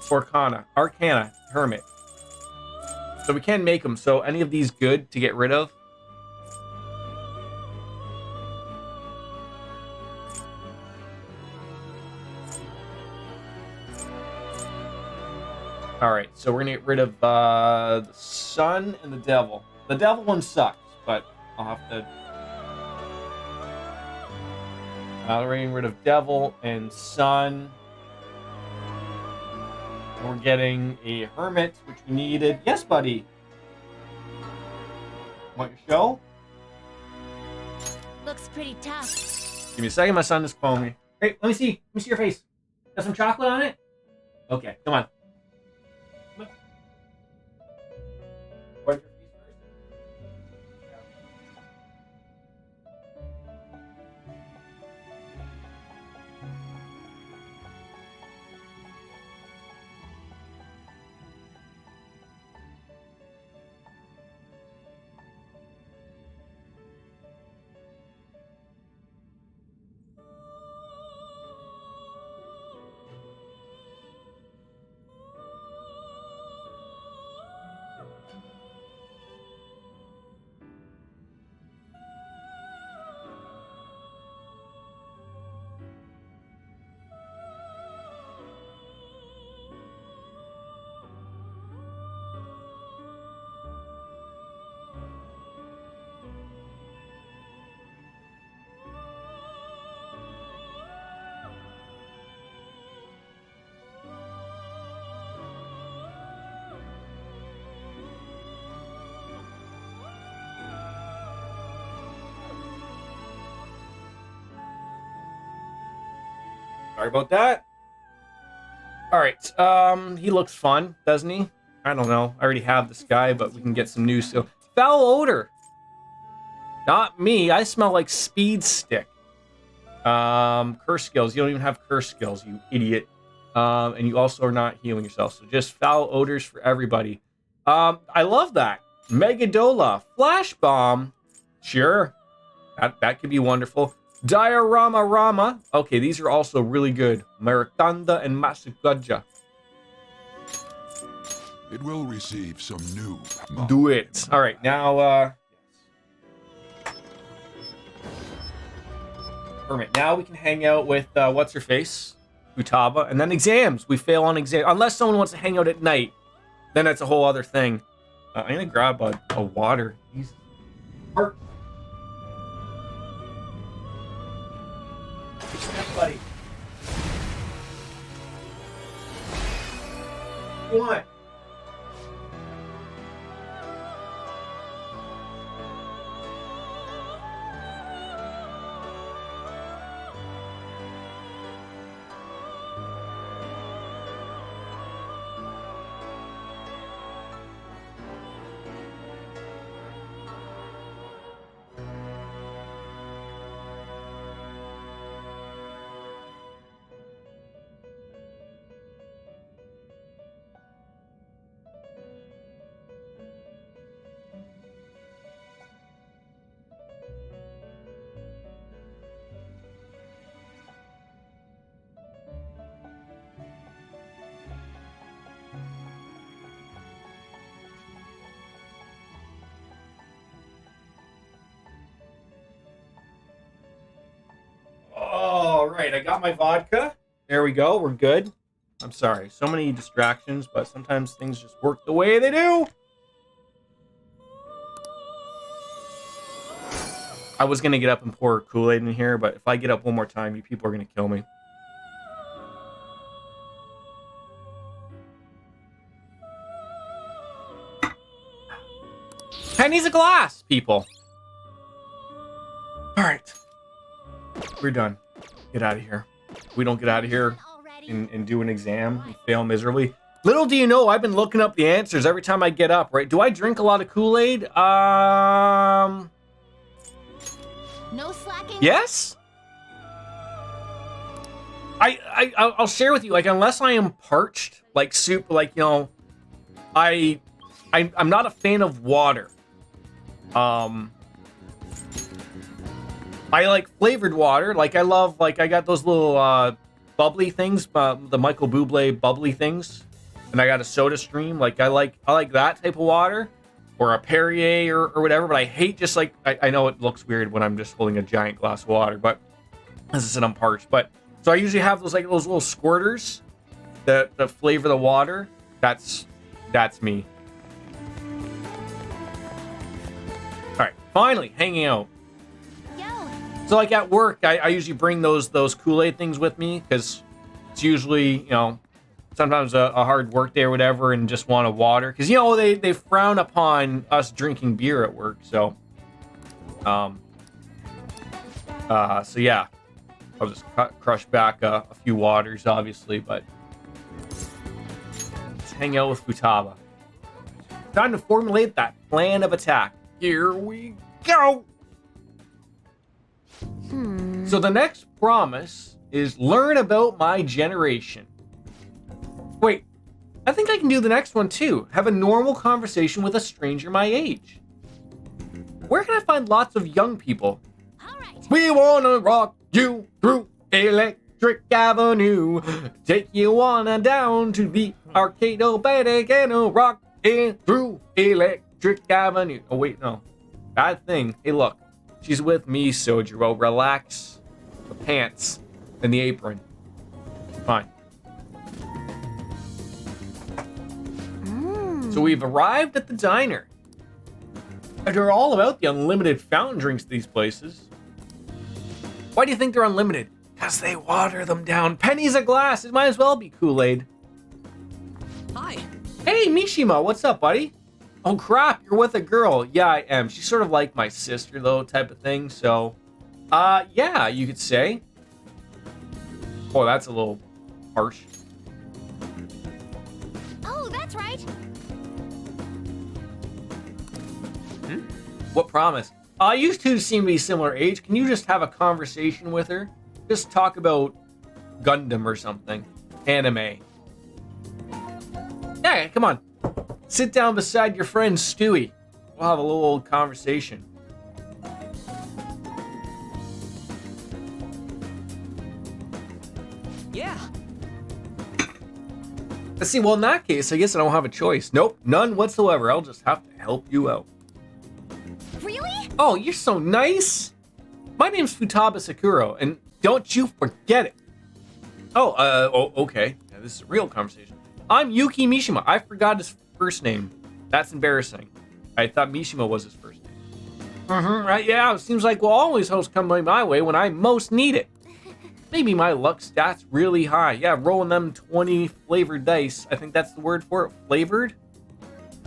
Arcana, hermit. So we can make them. So any of these good to get rid of? All right. So we're gonna get rid of the sun and the devil. The devil one sucks, but I'll have to. We're getting rid of devil and sun. We're getting a hermit, which we needed. Yes, buddy. Want your show? Looks pretty tough. Give me a second. My son is calling me. Hey, let me see. Let me see your face. Got some chocolate on it? Okay, come on. Come on. Wipe your face first. Sorry about that. All right. He looks fun, doesn't he? I don't know. I already have this guy, but we can get some new still. Foul odor. Not me. I smell like speed stick. Curse skills. You don't even have curse skills, you idiot. And you also are not healing yourself. So just foul odors for everybody. I love that. Megadola. Flash bomb. Sure. That could be wonderful. Diorama Rama. Okay, these are also really good. Maratanda and Masukaja. it will receive some new... Do it. All right, now, Permit. Now we can hang out with, what's her face? Futaba. And then exams. We fail on exam. Unless someone wants to hang out at night, then that's a whole other thing. I'm gonna grab a water. Jesus. Heart. Buddy. What? All right, I got my vodka. There we go. We're good. I'm sorry. So many distractions, but sometimes things just work the way they do. I was going to get up and pour Kool-Aid in here, but if I get up one more time, you people are going to kill me. Pennies a glass, people. All right. We're done. Get out of here. We don't get out of here and do an exam and fail miserably. Little do you know, I've been looking up the answers every time I get up, right? Do I drink a lot of Kool-Aid? No slacking. Yes? I'll share with you, like, unless I am parched, like soup, like, you know, I'm not a fan of water. I like flavored water. Like, I love, like, I got those little bubbly things, the Michael Bublé bubbly things, and I got a Soda Stream. Like, I like that type of water, or a Perrier or whatever. But I hate just like I know it looks weird when I'm just holding a giant glass of water, but as I said, I'm parched. But so I usually have those, like, those little squirters that flavor the water. That's me. All right, finally hanging out. So, like, at work, I usually bring those Kool-Aid things with me because it's usually, you know, sometimes a hard work day or whatever, and just want a water because, you know, they frown upon us drinking beer at work. So, so yeah, I'll just crush back a few waters, obviously, but let's hang out with Futaba. Time to formulate that plan of attack. Here we go. So the next promise is learn about my generation. Wait, I think I can do the next one too. Have a normal conversation with a stranger my age. Where can I find lots of young people? All right. We wanna rock you through Electric Avenue. Take you on and down to the arcade, and rock in through Electric Avenue. Oh wait, no. Bad thing. Hey, look. She's with me, Sojiro. Relax the pants and the apron. Fine. So we've arrived at the diner. They're all about the unlimited fountain drinks at these places. Why do you think they're unlimited? Because they water them down. Pennies a glass. It might as well be Kool-Aid. Hi. Hey, Mishima. What's up, buddy? Oh, crap. You're with a girl. Yeah, I am. She's sort of like my sister, though, type of thing. So, yeah, you could say. Oh, that's a little harsh. Oh, that's right. What promise? You two seem to be similar age. Can you just have a conversation with her? Just talk about Gundam or something. Anime. Yeah, come on. Sit down beside your friend Stewie. We'll have a little old conversation. Yeah. See, well, in that case, I guess I don't have a choice. Nope, none whatsoever. I'll just have to help you out. Really? Oh, you're so nice. My name's Futaba Sakuro, and don't you forget it. Oh, okay. Yeah, this is a real conversation. I'm Yuki Mishima. I forgot his first name. That's embarrassing. I thought Mishima was his first name. Right, yeah, it seems like we'll always host come my way when I most need it. Maybe my luck stat's really high. Yeah, rolling them 20 flavored dice. I think that's the word for it. Flavored?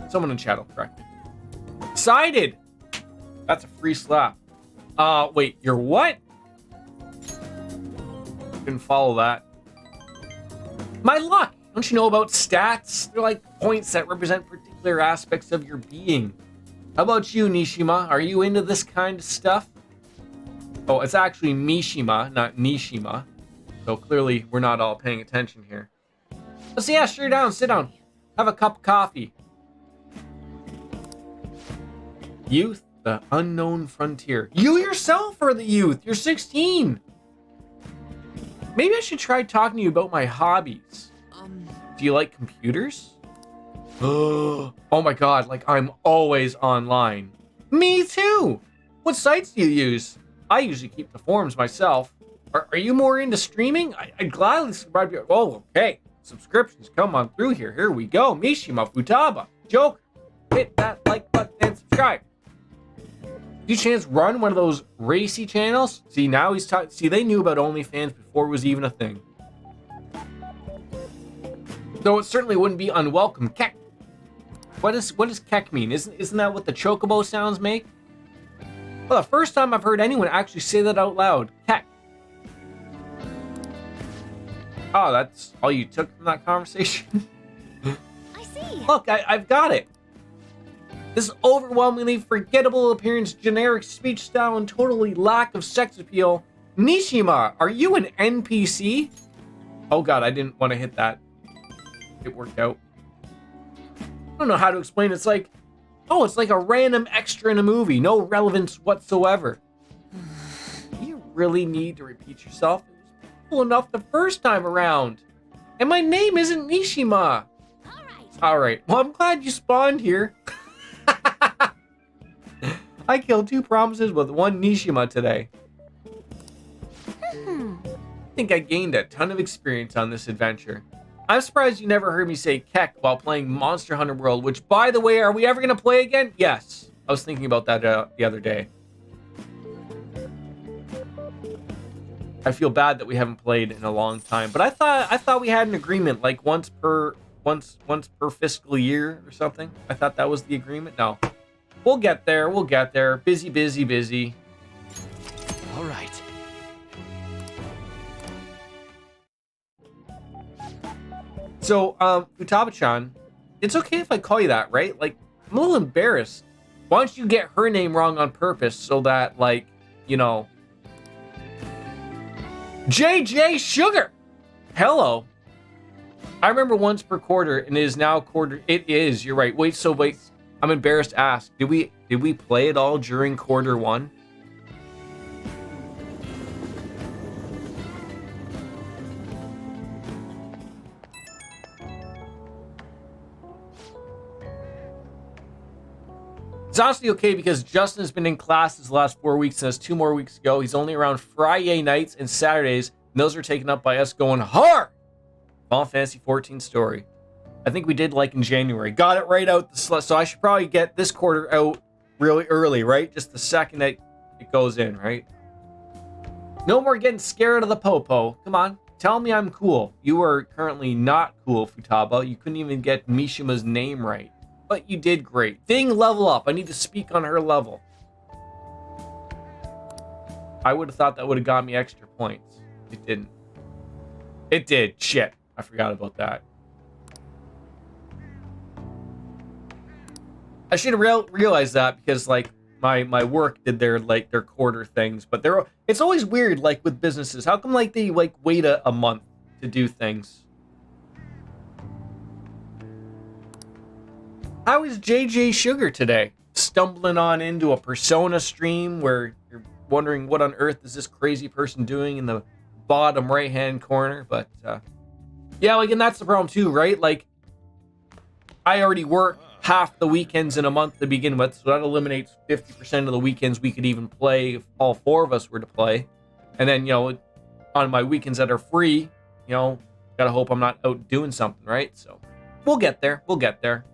Someone in chat will correct me. Excited! That's a free slap. Wait, you're what? Didn't follow that. My luck! Don't you know about stats? They're like points that represent particular aspects of your being. How about you, Nishima? Are you into this kind of stuff? Oh, it's actually Mishima, not Nishima. So clearly we're not all paying attention here. So yeah, sure, sit down. Have a cup of coffee. Youth, the unknown frontier. You yourself are the youth. You're 16. Maybe I should try talking to you about my hobbies. Do you like computers? Oh my god, like I'm always online. Me too. What sites do you use? I usually keep the forums myself. Are you more into streaming? I'd gladly subscribe to you. Oh, okay. Subscriptions come on through here. Here we go. Mishima Futaba. Joke. Hit that like button and subscribe. Do you chance run one of those racy channels? See, now he's talking. See, they knew about OnlyFans before it was even a thing. Though it certainly wouldn't be unwelcome. Kek. What does kek mean? Isn't that what the chocobo sounds make? Well, the first time I've heard anyone actually say that out loud. Kek. Oh, that's all you took from that conversation? I see. Look, I've got it. This overwhelmingly forgettable appearance, generic speech style, and totally lack of sex appeal. Nishima, are you an NPC? Oh god, I didn't want to hit that. It worked out. I don't know how to explain it. It's like, oh, it's like a random extra in a movie. No relevance whatsoever. You really need to repeat yourself. It was cool enough the first time around. And my name isn't Nishima. Alright. Well, I'm glad you spawned here. I killed 2 promises with 1 Nishima today. I think I gained a ton of experience on this adventure. I'm surprised you never heard me say kek while playing Monster Hunter World, which, by the way, are we ever going to play again? Yes. I was thinking about that the other day. I feel bad that we haven't played in a long time, but I thought we had an agreement, like once per fiscal year or something. I thought that was the agreement. No. We'll get there. We'll get there. Busy, busy, busy. All right. So, Futaba-chan, it's okay if I call you that, right? Like, I'm a little embarrassed. Why don't you get her name wrong on purpose so that, like, you know... JJ Sugar! Hello. I remember once per quarter, and it is now quarter... It is, you're right. Wait, I'm embarrassed to ask. Did we play it all during quarter 1? It's honestly okay because Justin has been in classes the last 4 weeks and has 2 more weeks to go. He's only around Friday nights and Saturdays, and those are taken up by us going hard. Final Fantasy 14 story. I think we did like in January. Got it right out the so I should probably get this quarter out really early, right? Just the second that it goes in, right? No more getting scared of the popo. Come on, tell me I'm cool. You are currently not cool, Futaba. You couldn't even get Mishima's name right. But you did great. Thing level up. I need to speak on her level. I would have thought that would have got me extra points. It didn't. It did. Shit. I forgot about that. I should have realized that because, like, my work did their quarter things. But it's always weird, like, with businesses. How come, like, they, like, wait a month to do things? How is JJ Sugar today? Stumbling on into a Persona stream where you're wondering what on earth is this crazy person doing in the bottom right-hand corner, but Yeah, like, and that's the problem too, right? Like, I already work half the weekends in a month to begin with, so that eliminates 50% of the weekends we could even play if all four of us were to play. And then, on my weekends that are free, gotta hope I'm not out doing something, right? So, we'll get there. We'll get there.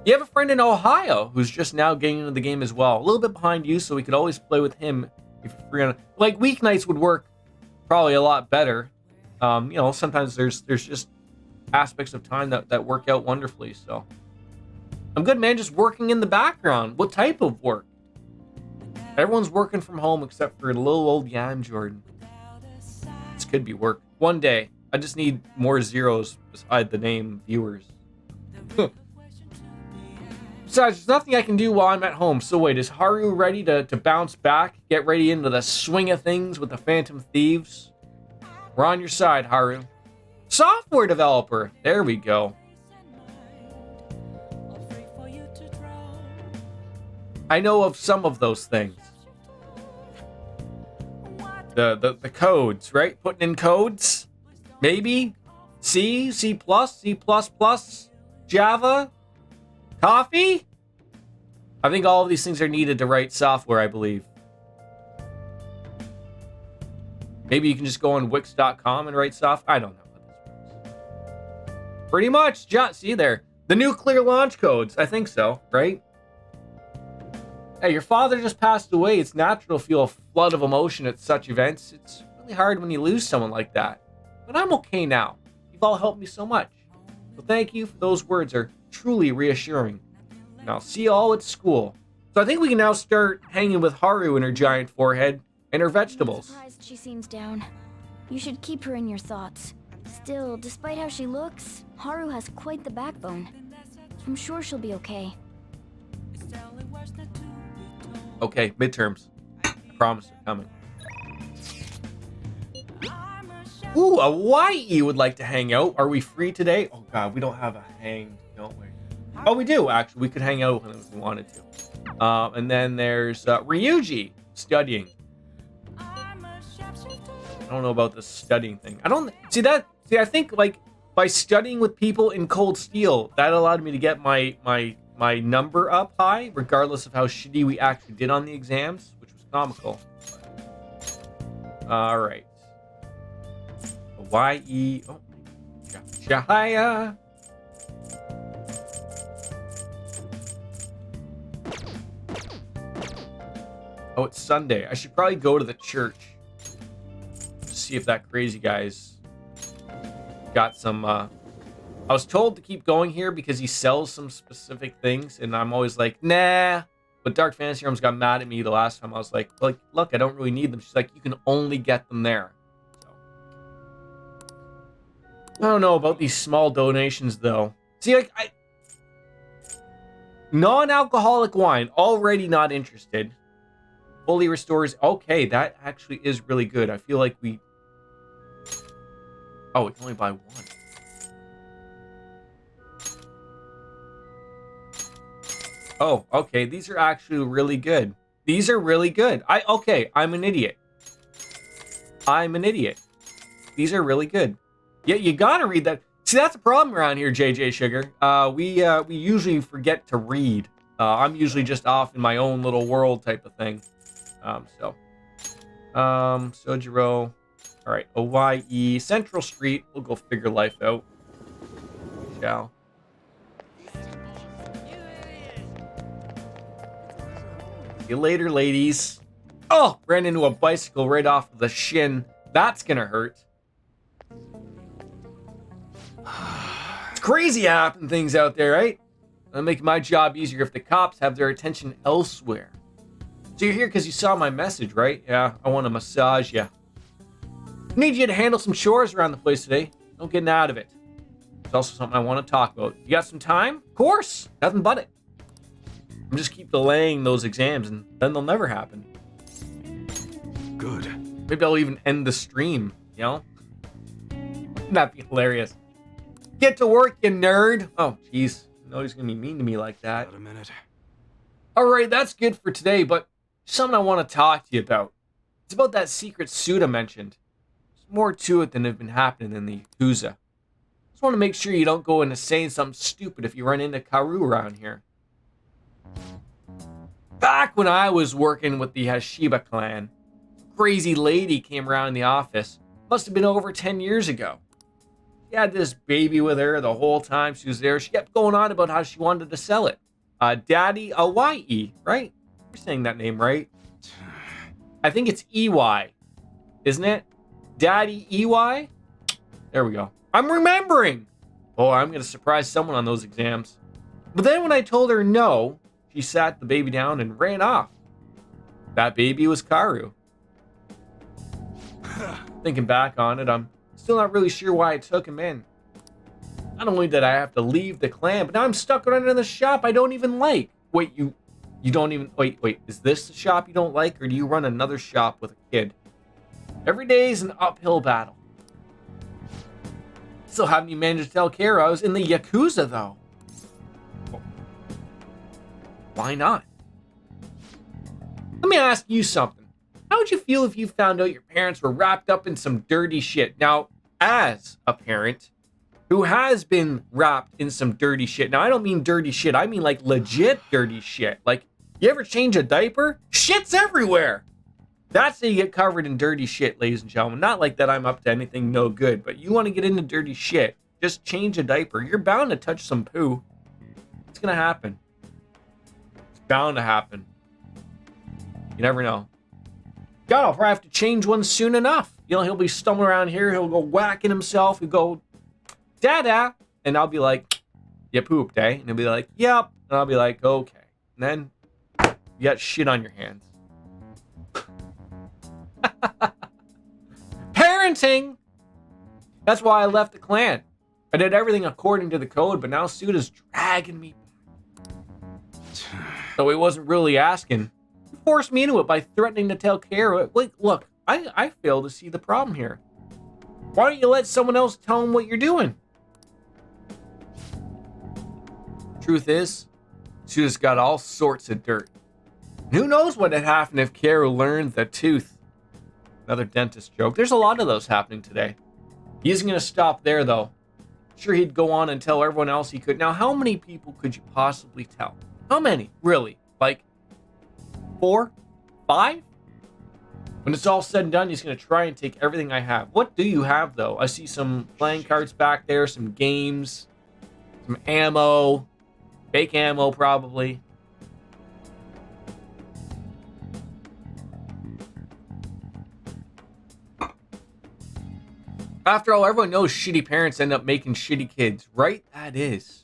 You have a friend in Ohio who's just now getting into the game as well. A little bit behind you, so we could always play with him if you're free on. Like, weeknights would work probably a lot better. Sometimes there's just aspects of time that work out wonderfully. So I'm good, man. Just working in the background. What type of work? Everyone's working from home except for little old Yam Jordan. This could be work. One day. I just need more zeros beside the name viewers. Besides, there's nothing I can do while I'm at home. So wait, is Haru ready to bounce back? Get ready into the swing of things with the Phantom Thieves? We're on your side, Haru. Software developer. There we go. I know of some of those things. The codes, right? Putting in codes? Maybe? C, C++, C++, Java? Coffee? I think all of these things are needed to write software, I believe. Maybe you can just go on Wix.com and write software. I don't know how this works. Pretty much. See there. The nuclear launch codes. I think so, right? Hey, your father just passed away. It's natural to feel a flood of emotion at such events. It's really hard when you lose someone like that. But I'm okay now. You've all helped me so much. So thank you for those words are truly reassuring. And I'll see you all at school. So I think we can now start hanging with Haru and her giant forehead and her vegetables. I'm surprised she seems down. You should keep her in your thoughts. Still, despite how she looks, Haru has quite the backbone. I'm sure she'll be okay. Okay, midterms. I promise they're coming. Ooh, a YE would like to hang out. Are we free today? Oh god, we don't have a hang, don't we? Oh, we do, actually. We could hang out if we wanted to. And then there's Ryuji studying. I don't know about the studying thing. I think, like, by studying with people in Cold Steel, that allowed me to get my number up high, regardless of how shitty we actually did on the exams, which was comical. Alright. YE. Oh, Jahaya. Oh, it's Sunday. I should probably go to the church. See if that crazy guy's got some. I was told to keep going here because he sells some specific things, and I'm always like, nah. But Dark Fantasy Realms got mad at me the last time. I was like, look, I don't really need them. She's like, you can only get them there. I don't know about these small donations, though. See, like, non-alcoholic wine, already not interested. Fully restores. Okay, that actually is really good. I feel like we... Oh, we can only buy one. Oh, okay, these are actually really good. These are really good. I'm an idiot. These are really good. Yeah, you gotta read that. See, that's a problem around here, JJ Sugar. We usually forget to read. I'm usually just off in my own little world type of thing. Sojiro. All right, OYE Central Street. We'll go figure life out. Shall. See you later, ladies. Oh, ran into a bicycle right off the shin. That's gonna hurt. It's crazy happening things out there, right? It'll make my job easier if the cops have their attention elsewhere. So you're here because you saw my message, right? Yeah, I want to massage you. Need you to handle some chores around the place today. Don't get out of it. It's also something I want to talk about. You got some time? Of course. Nothing but it. I'm just keep delaying those exams and then they'll never happen. Good. Maybe I'll even end the stream, you know? Wouldn't that be hilarious? Get to work, you nerd. Oh, jeez. I know he's going to be mean to me like that. Got a minute. All right, that's good for today, but something I want to talk to you about. It's about that secret suit I mentioned. more to it than have been happening in the Yakuza. Just want to make sure you don't go into saying something stupid if you run into Karu around here. Back when I was working with the Hashiba clan, crazy lady came around the office. Must have been over 10 years ago. She had this baby with her the whole time she was there. She kept going on about how she wanted to sell it. Daddy Awai, right? You're saying that name right. I think it's EY, isn't it? Daddy EY? There we go. I'm remembering. Oh, I'm going to surprise someone on those exams. But then when I told her no, she sat the baby down and ran off. That baby was Karu. Thinking back on it, I'm still not really sure why I took him in. Not only did I have to leave the clan, but now I'm stuck running the shop I don't even like. Wait, you don't even... Wait, is this the shop you don't like, or do you run another shop with a kid? Every day is an uphill battle. Still haven't even managed to tell Kara I was in the Yakuza, though. Why not? Let me ask you something. How would you feel if you found out your parents were wrapped up in some dirty shit? Now, as a parent who has been wrapped in some dirty shit. Now, I don't mean dirty shit. I mean like legit dirty shit. Like, you ever change a diaper? Shit's everywhere. That's how you get covered in dirty shit, ladies and gentlemen. Not like that I'm up to anything no good, but you want to get into dirty shit. Just change a diaper. You're bound to touch some poo. It's going to happen. It's bound to happen. You never know. God, I'll probably have to change one soon enough. You know, he'll be stumbling around here. He'll go whacking himself. He'll go, Dada. And I'll be like, you pooped, eh? And he'll be like, yep. And I'll be like, okay. And then you got shit on your hands. Parenting! That's why I left the clan. I did everything according to the code, but now Suda's dragging me back. So he wasn't really asking. He forced me into it by threatening to tell Kara. Like, look, I fail to see the problem here. Why don't you let someone else tell him what you're doing? Truth is, Suda's got all sorts of dirt. And who knows what had happened if Kara learned the tooth. Another dentist joke. There's a lot of those happening today. He isn't going to stop there, though. Sure, he'd go on and tell everyone else he could. Now, how many people could you possibly tell? How many? Really? Like 4? 5? When it's all said and done, he's going to try and take everything I have. What do you have, though? I see some playing cards back there, some games, some ammo, fake ammo, probably. After all, everyone knows shitty parents end up making shitty kids, right? That is.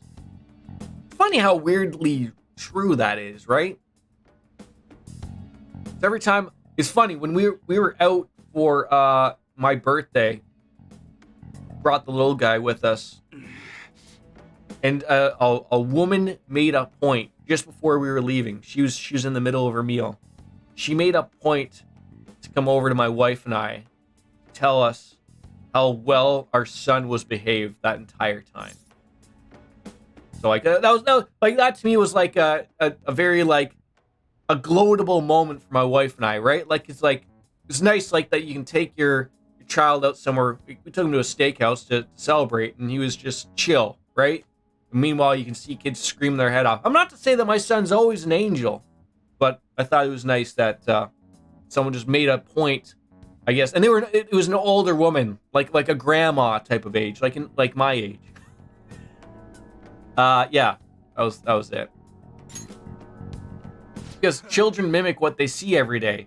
It's funny how weirdly true that is, right? Every time, it's funny, when we were out for my birthday, brought the little guy with us, and a woman made a point just before we were leaving. She was in the middle of her meal. She made a point to come over to my wife and I, tell us how well our son was behaved that entire time. So like that was like that to me was like a very like a gloatable moment for my wife and I, right? Like it's nice like that you can take your child out somewhere. We took him to a steakhouse to celebrate, and he was just chill, right? And meanwhile, you can see kids screaming their head off. I'm not to say that my son's always an angel, but I thought it was nice that someone just made a point, I guess. And it was an older woman, like a grandma type of age, like my age. Yeah, that was it. Because children mimic what they see every day.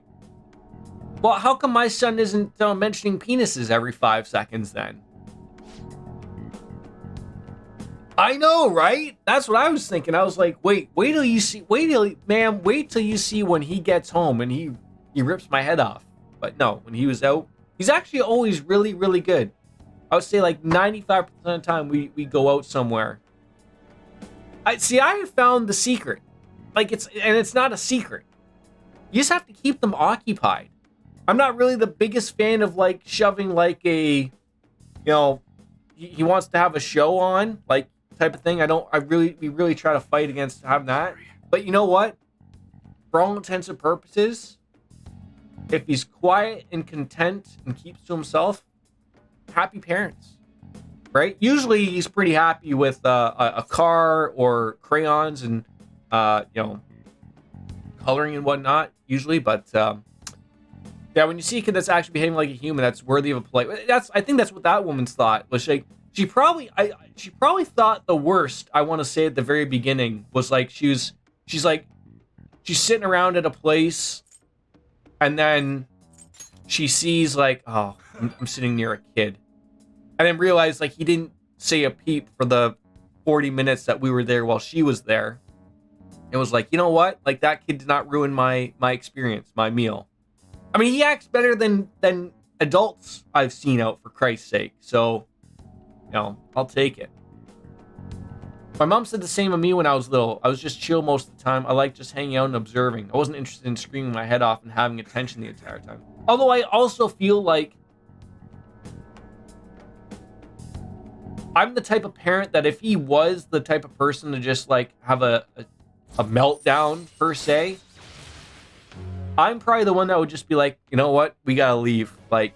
Well, how come my son isn't mentioning penises every 5 seconds then? I know, right? That's what I was thinking. I was like, wait till you see when he gets home and he rips my head off. But no, when he was out, he's actually always really, really good. I would say like 95% of the time we go out somewhere. I have found the secret. Like it's not a secret. You just have to keep them occupied. I'm not really the biggest fan of like shoving like he wants to have a show on, like type of thing. We really try to fight against having that. But you know what? For all intents and purposes, if he's quiet and content and keeps to himself, happy parents, right? Usually he's pretty happy with a car or crayons and you know, coloring and whatnot usually, but yeah, when you see a kid that's actually behaving like a human, that's worthy of a play. I think that's what that woman's thought was like. She probably thought the worst. I want to say at the very beginning was like she's sitting around at a place, and then she sees like, oh, I'm sitting near a kid, and then realized like he didn't say a peep for the 40 minutes that we were there while she was there. It was like, you know what? Like that kid did not ruin my experience, my meal. I mean, he acts better than adults I've seen out, for Christ's sake. So, you know, I'll take it. My mom said the same of me when I was little. I was just chill most of the time. I liked just hanging out and observing. I wasn't interested in screaming my head off and having attention the entire time. Although I also feel like I'm the type of parent that if he was the type of person to just like have a meltdown per se, I'm probably the one that would just be like, you know what? We gotta leave. Like,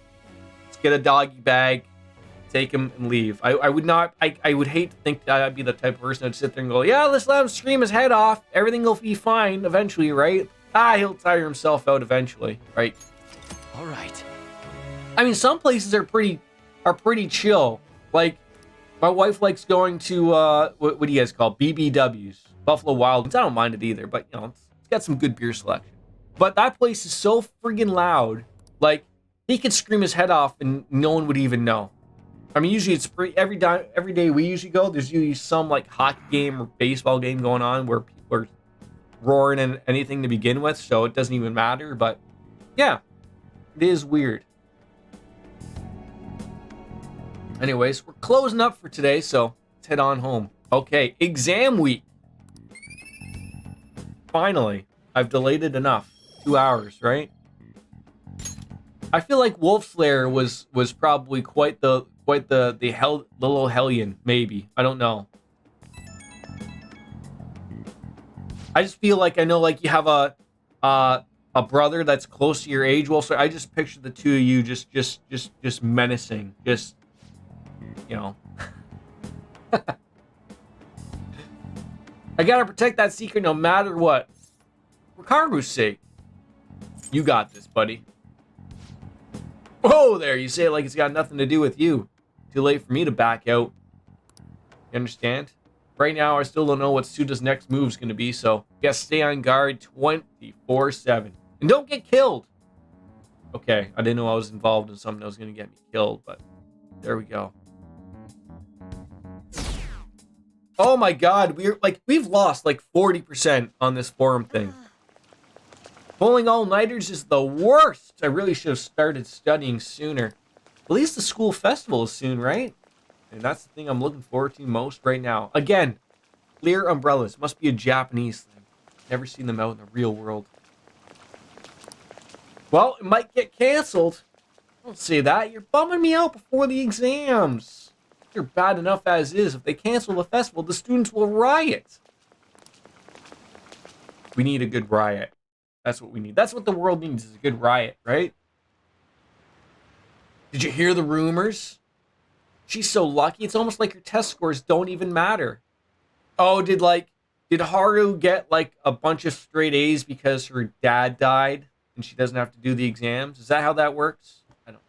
let's get a doggy bag, take him and leave. I would not, I would hate to think that I'd be the type of person that'd sit there and go, yeah, let's let him scream his head off. Everything will be fine eventually, right? He'll tire himself out eventually, right? All right. I mean, some places are pretty chill. Like, my wife likes going to, what do you guys call BBWs? Buffalo Wild Wings. I don't mind it either, but, you know, it's got some good beer selection. But that place is so friggin' loud. Like, he could scream his head off and no one would even know. I mean, usually it's every day we usually go, there's usually some, like, hockey game or baseball game going on where people are roaring and anything to begin with, so it doesn't even matter. But, yeah, it is weird. Anyways, we're closing up for today, so let's head on home. Okay, exam week. Finally, I've delayed it enough. 2 hours, right? I feel like Wolf Slayer was probably quite the little hellion, maybe. I don't know. I just feel like I know like you have a brother that's close to your age, Wolf Slayer. I just picture the two of you just menacing, just, you know. I gotta protect that secret no matter what. For Karu's sake. You got this, buddy. Whoa there, you say it like it's got nothing to do with you. Too late for me to back out. You understand? Right now, I still don't know what Suda's next move's gonna be, so guess stay on guard 24/7. And don't get killed! Okay, I didn't know I was involved in something that was gonna get me killed, but there we go. Oh my god, we've lost like 40% on this forum thing. Pulling all-nighters is the worst. I really should have started studying sooner. At least the school festival is soon, right? And that's the thing I'm looking forward to most right now. Again, clear umbrellas. Must be a Japanese thing. Never seen them out in the real world. Well, it might get canceled. Don't say that. You're bumming me out before the exams. You're bad enough as is. If they cancel the festival, the students will riot. We need a good riot. That's what we need. That's what the world needs, is a good riot, right? Did you hear the rumors? She's so lucky. It's almost like her test scores don't even matter. Oh, did Haru get like a bunch of straight A's because her dad died and she doesn't have to do the exams? Is that how that works? I don't know.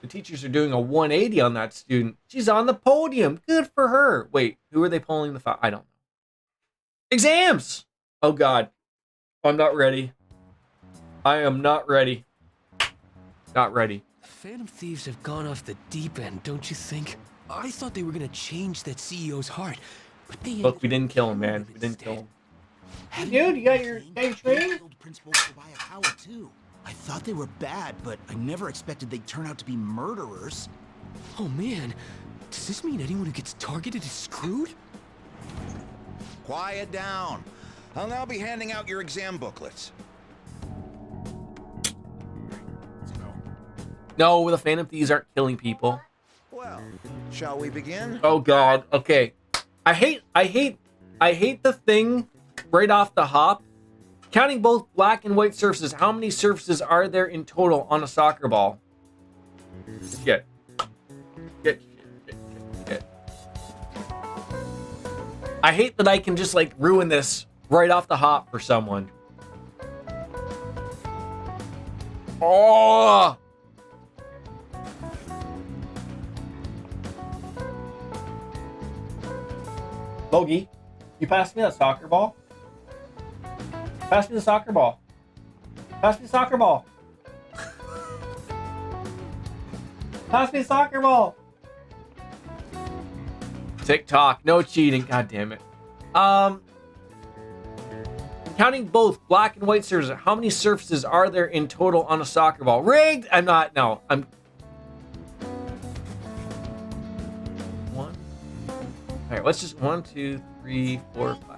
The teachers are doing a 180 on that student. She's on the podium. Good for her. Wait, who are they pulling the foul? I don't know. Exams! Oh, God. I'm not ready. I am not ready. Not ready. Phantom Thieves have gone off the deep end, don't you think? I thought they were gonna change that CEO's heart, but they Look, we didn't kill him, man. We didn't kill him. Dude, you got your training? Principals to buy a power too. I thought they were bad, but I never expected they'd turn out to be murderers. Oh man, does this mean anyone who gets targeted is screwed? Quiet down. I'll now be handing out your exam booklets. No, the Phantom Thieves aren't killing people. Well, shall we begin? Oh God. Okay. I hate the thing right off the hop. Counting both black and white surfaces, how many surfaces are there in total on a soccer ball? Shit. Shit. I hate that I can just like ruin this right off the hop for someone. Oh! Logie, you pass me that soccer ball? Pass me the soccer ball. Pass me the soccer ball. Pass me the soccer ball. TikTok, no cheating. God damn it. Counting both black and white surfaces, how many surfaces are there in total on a soccer ball? Rigged! I'm not. No, I'm. One. All right, let's just 1, 2, 3, 4, 5, 6.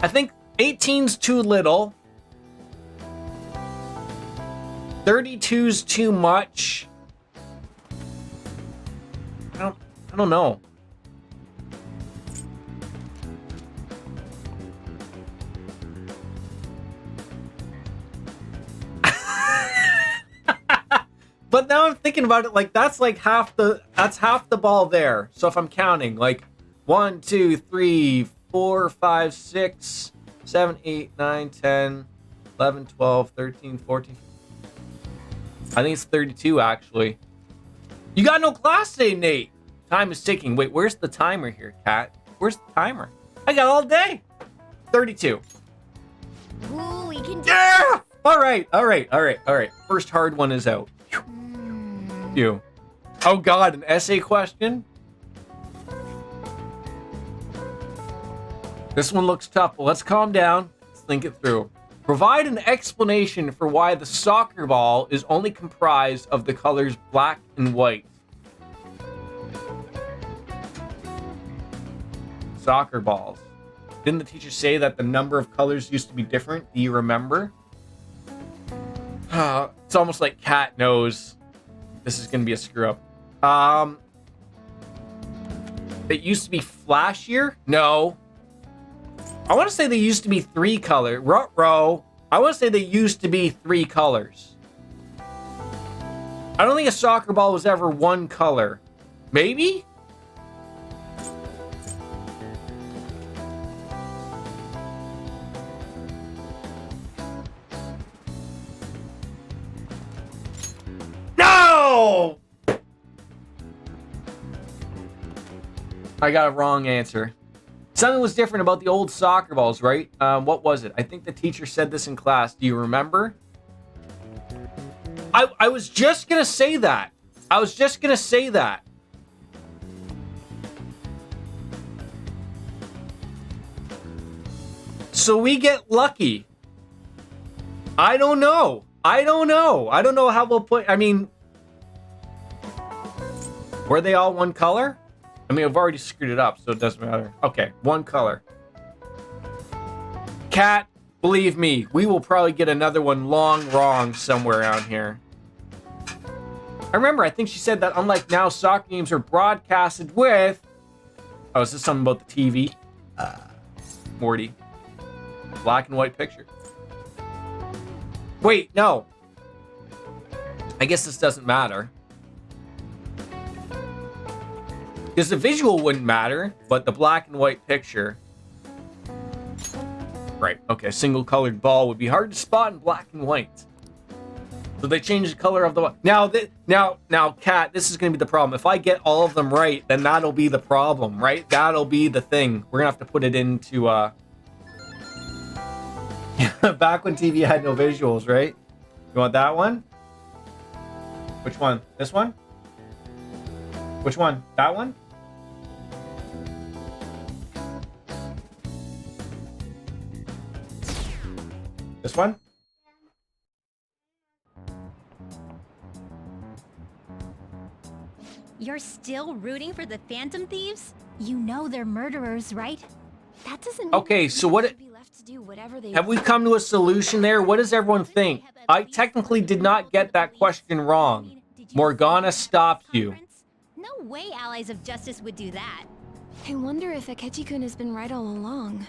I think 18's too little. 32's too much. I don't know. But now I'm thinking about it, like that's half the ball there. So if I'm counting, like 1, 2, 3, 4, 5, 6, 7, 8, 9, 10, 11, 12, 13, 14. I think it's 32 actually. You got no class today, Nate. Time is ticking. Wait, where's the timer here, Kat? Where's the timer? I got all day. 32. Ooh, we can do Yeah! All right. First hard one is out. You. Oh God, an essay question? This one looks tough, but let's calm down. Let's think it through. Provide an explanation for why the soccer ball is only comprised of the colors black and white. Soccer balls. Didn't the teacher say that the number of colors used to be different? Do you remember? It's almost like Kat knows this is going to be a screw up. It used to be flashier? No. I want to say they used to be 3 color. Ruh-roh. I want to say they used to be 3 colors. I don't think a soccer ball was ever 1 color. Maybe? No! I got a wrong answer. Something was different about the old soccer balls, right? What was it? I think the teacher said this in class. Do you remember? I was just gonna say that. So we get lucky. I don't know. I don't know how we'll put... I mean... Were they all 1 color? I mean, I've already screwed it up, so it doesn't matter. Okay, 1 color. Kat, believe me, we will probably get another one long wrong somewhere around here. I remember, I think she said that unlike now, soccer games are broadcasted with... Oh, is this something about the TV? Morty. Black and white picture. Wait, no. I guess this doesn't matter. Because the visual wouldn't matter, but the black and white picture. Right, okay, a single colored ball would be hard to spot in black and white. So they changed the color of the... Now, Kat, this is going to be the problem. If I get all of them right, then that'll be the problem, right? That'll be the thing. We're going to have to put it into... Back when TV had no visuals, right? You want that one? Which one? This one? Which one? That one? This one? You're still rooting for the Phantom Thieves? You know they're murderers, right? That doesn't mean Okay, so what... should be left to do whatever they Have we want. come to a solution there? What does everyone think? I technically did not get that question wrong. Morgana stopped you. No way Allies of Justice would do that. I wonder if Akechi-kun has been right all along.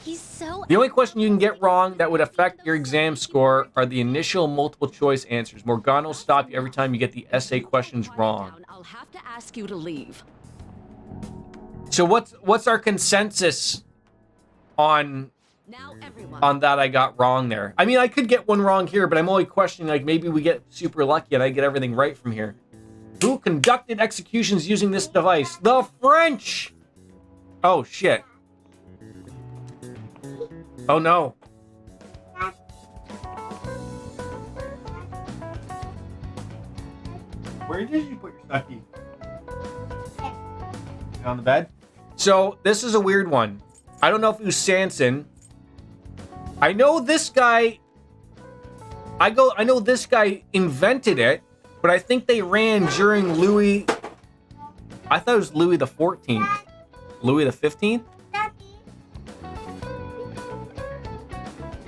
He's so... The only question you can get wrong that would affect your exam score are the initial multiple choice answers. Morgana will stop you every time you get the essay questions wrong. I'll have to ask you to leave. So what's our consensus on Now everyone. that I got wrong there? I mean, I could get one wrong here, but I'm only questioning, like, maybe we get super lucky and I get everything right from here. Who conducted executions using this device? The French! Oh, shit. Oh, no. Where did you put your stucky? On the bed? So, this is a weird one. I don't know if it was Sanson. I know this guy... I know this guy invented it, but I think they ran during Louis... I thought it was Louis the 14th. Louis the 15th?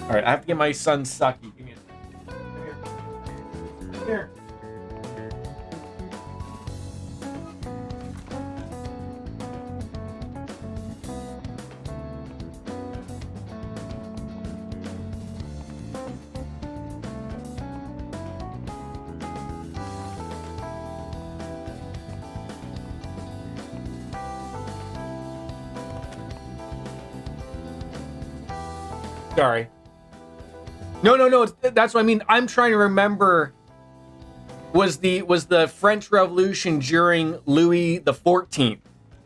Alright, I have to get my son sucky. Give me a second. Come here. Sorry. No. That's what I mean. I'm trying to remember. Was the French Revolution during Louis the 14th?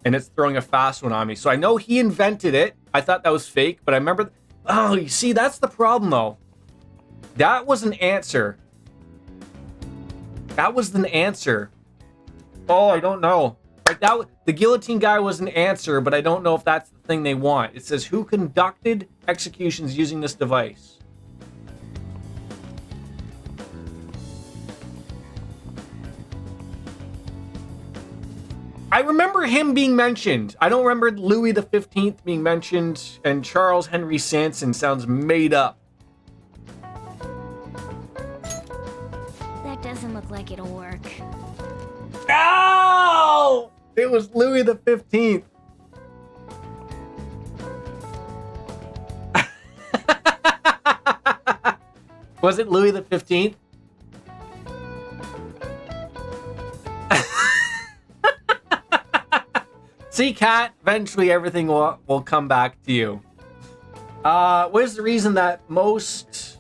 And it's throwing a fast one on me. So I know he invented it. I thought that was fake, but I remember. Oh, you see, that's the problem though. That was an answer. That was an answer. Oh, I don't know. Like that, the guillotine guy was an answer, but I don't know if that's the thing they want. It says who conducted executions using this device. I remember him being mentioned. I don't remember Louis the 15th being mentioned, and Charles Henry Sanson sounds made up. That doesn't look like it'll work. Ow! It was Louis the 15th. Was it Louis the 15th? See, Kat, eventually everything will come back to you. What is the reason that most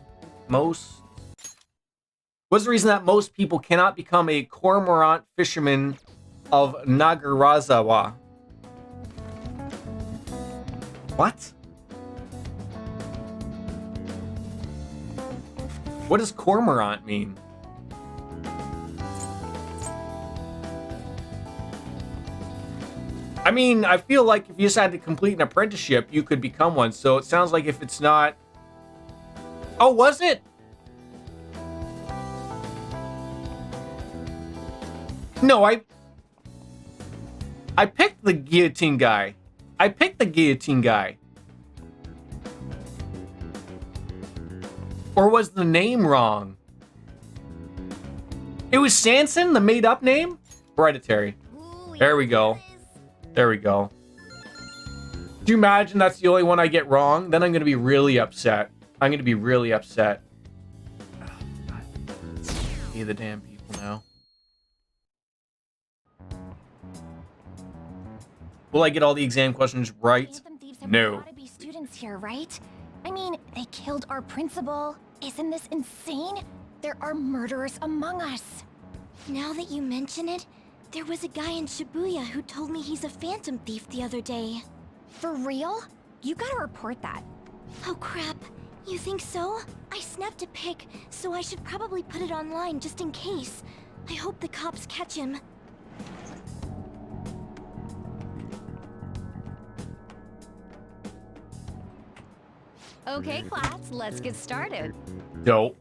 people cannot become a cormorant fisherman of Nagarazawa? What? What does cormorant mean? I mean, I feel like if you just had to complete an apprenticeship, you could become one. So it sounds like if it's not... Oh, was it? No, I picked the guillotine guy. Or was the name wrong? It was Sanson, the made-up name? Hereditary. There we go. There we go. Do you imagine that's the only one I get wrong? Then I'm going to be really upset. Oh, God. Hey, the damn people now. Will I get all the exam questions right? Phantom thieves have No. gotta be students here, right? I mean, they killed our principal. Isn't this insane? There are murderers among us. Now that you mention it, there was a guy in Shibuya who told me he's a phantom thief the other day. For real? You gotta report that. Oh crap, you think so? I snapped a pic, so I should probably put it online just in case. I hope the cops catch him. Okay, class, let's get started. Dope.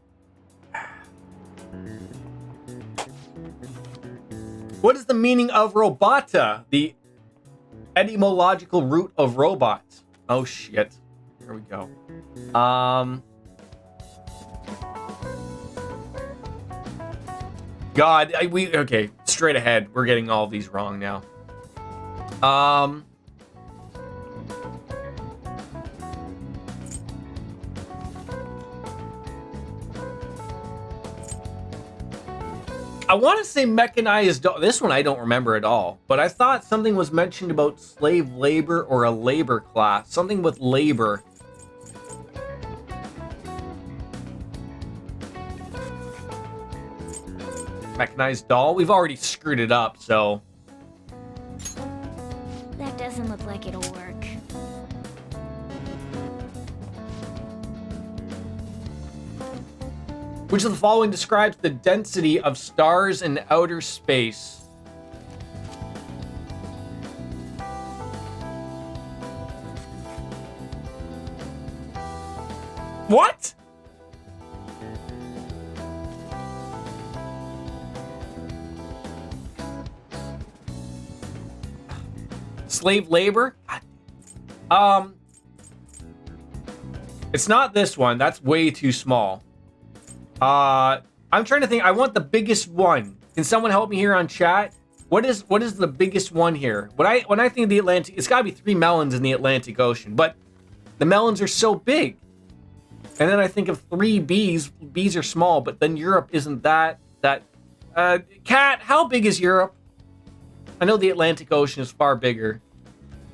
What is the meaning of robota? The etymological root of robot. Oh shit. Here we go. God, okay, straight ahead. We're getting all of these wrong now. I want to say mechanized doll. This one I don't remember at all, but I thought something was mentioned about slave labor or a labor class. Something with labor. Mechanized doll? We've already screwed it up, so... That doesn't look like it'll work. Which of the following describes the density of stars in outer space? What? Slave labor? It's not this one. That's way too small. I'm trying to think. I want the biggest one. Can someone help me here on chat? What is the biggest one here? When I think of the Atlantic, it's got to be 3 melons in the Atlantic Ocean, but the melons are so big. And then I think of 3 bees. Bees are small, but then Europe isn't that. Cat, how big is Europe? I know the Atlantic Ocean is far bigger,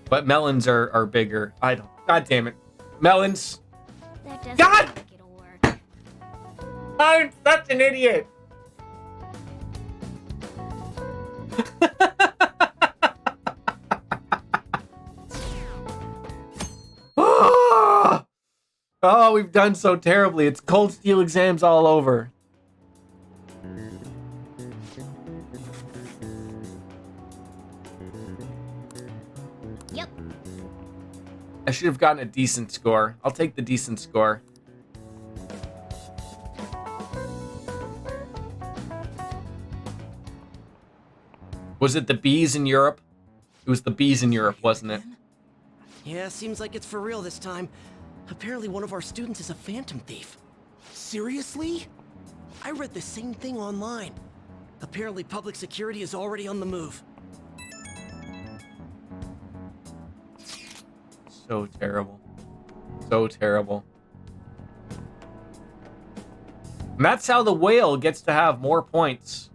but melons are bigger. I don't. God damn it, melons. That doesn't God! look like it'll work. I'm such an idiot. Oh, we've done so terribly. It's cold steel exams all over. Yep. I should have gotten a decent score. I'll take the decent score. Was it the bees in Europe? It was the bees in Europe, wasn't it? Yeah, seems like it's for real this time. Apparently one of our students is a phantom thief. Seriously? I read the same thing online. Apparently public security is already on the move. So terrible. So terrible. And that's how the whale gets to have more points.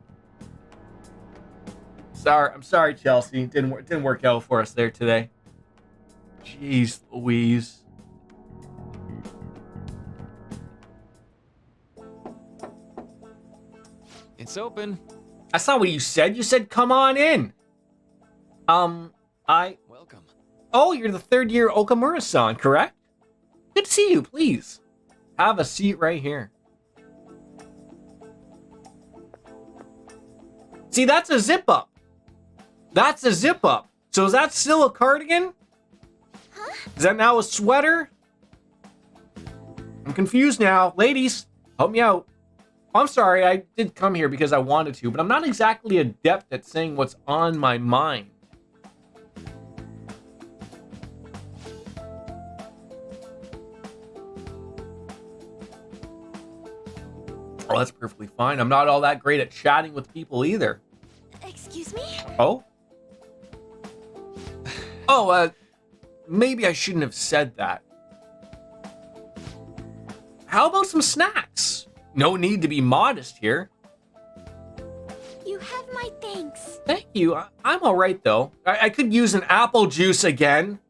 I'm sorry, Chelsea. Didn't work out for us there today. Jeez Louise. It's open. That's not what you said. You said come on in. Welcome. Oh, you're the 3rd-year Okamura-san, correct? Good to see you. Please have a seat right here. See, that's a zip up. That's a zip up. So is that still a cardigan? Huh? Is that now a sweater? I'm confused now. Ladies, help me out. I'm sorry, I did come here because I wanted to, but I'm not exactly adept at saying what's on my mind. Oh, that's perfectly fine. I'm not all that great at chatting with people either. Excuse me? Oh? Oh, maybe I shouldn't have said that. How about some snacks? No need to be modest here. You have my thanks. Thank you. I'm all right, though. I could use an apple juice again.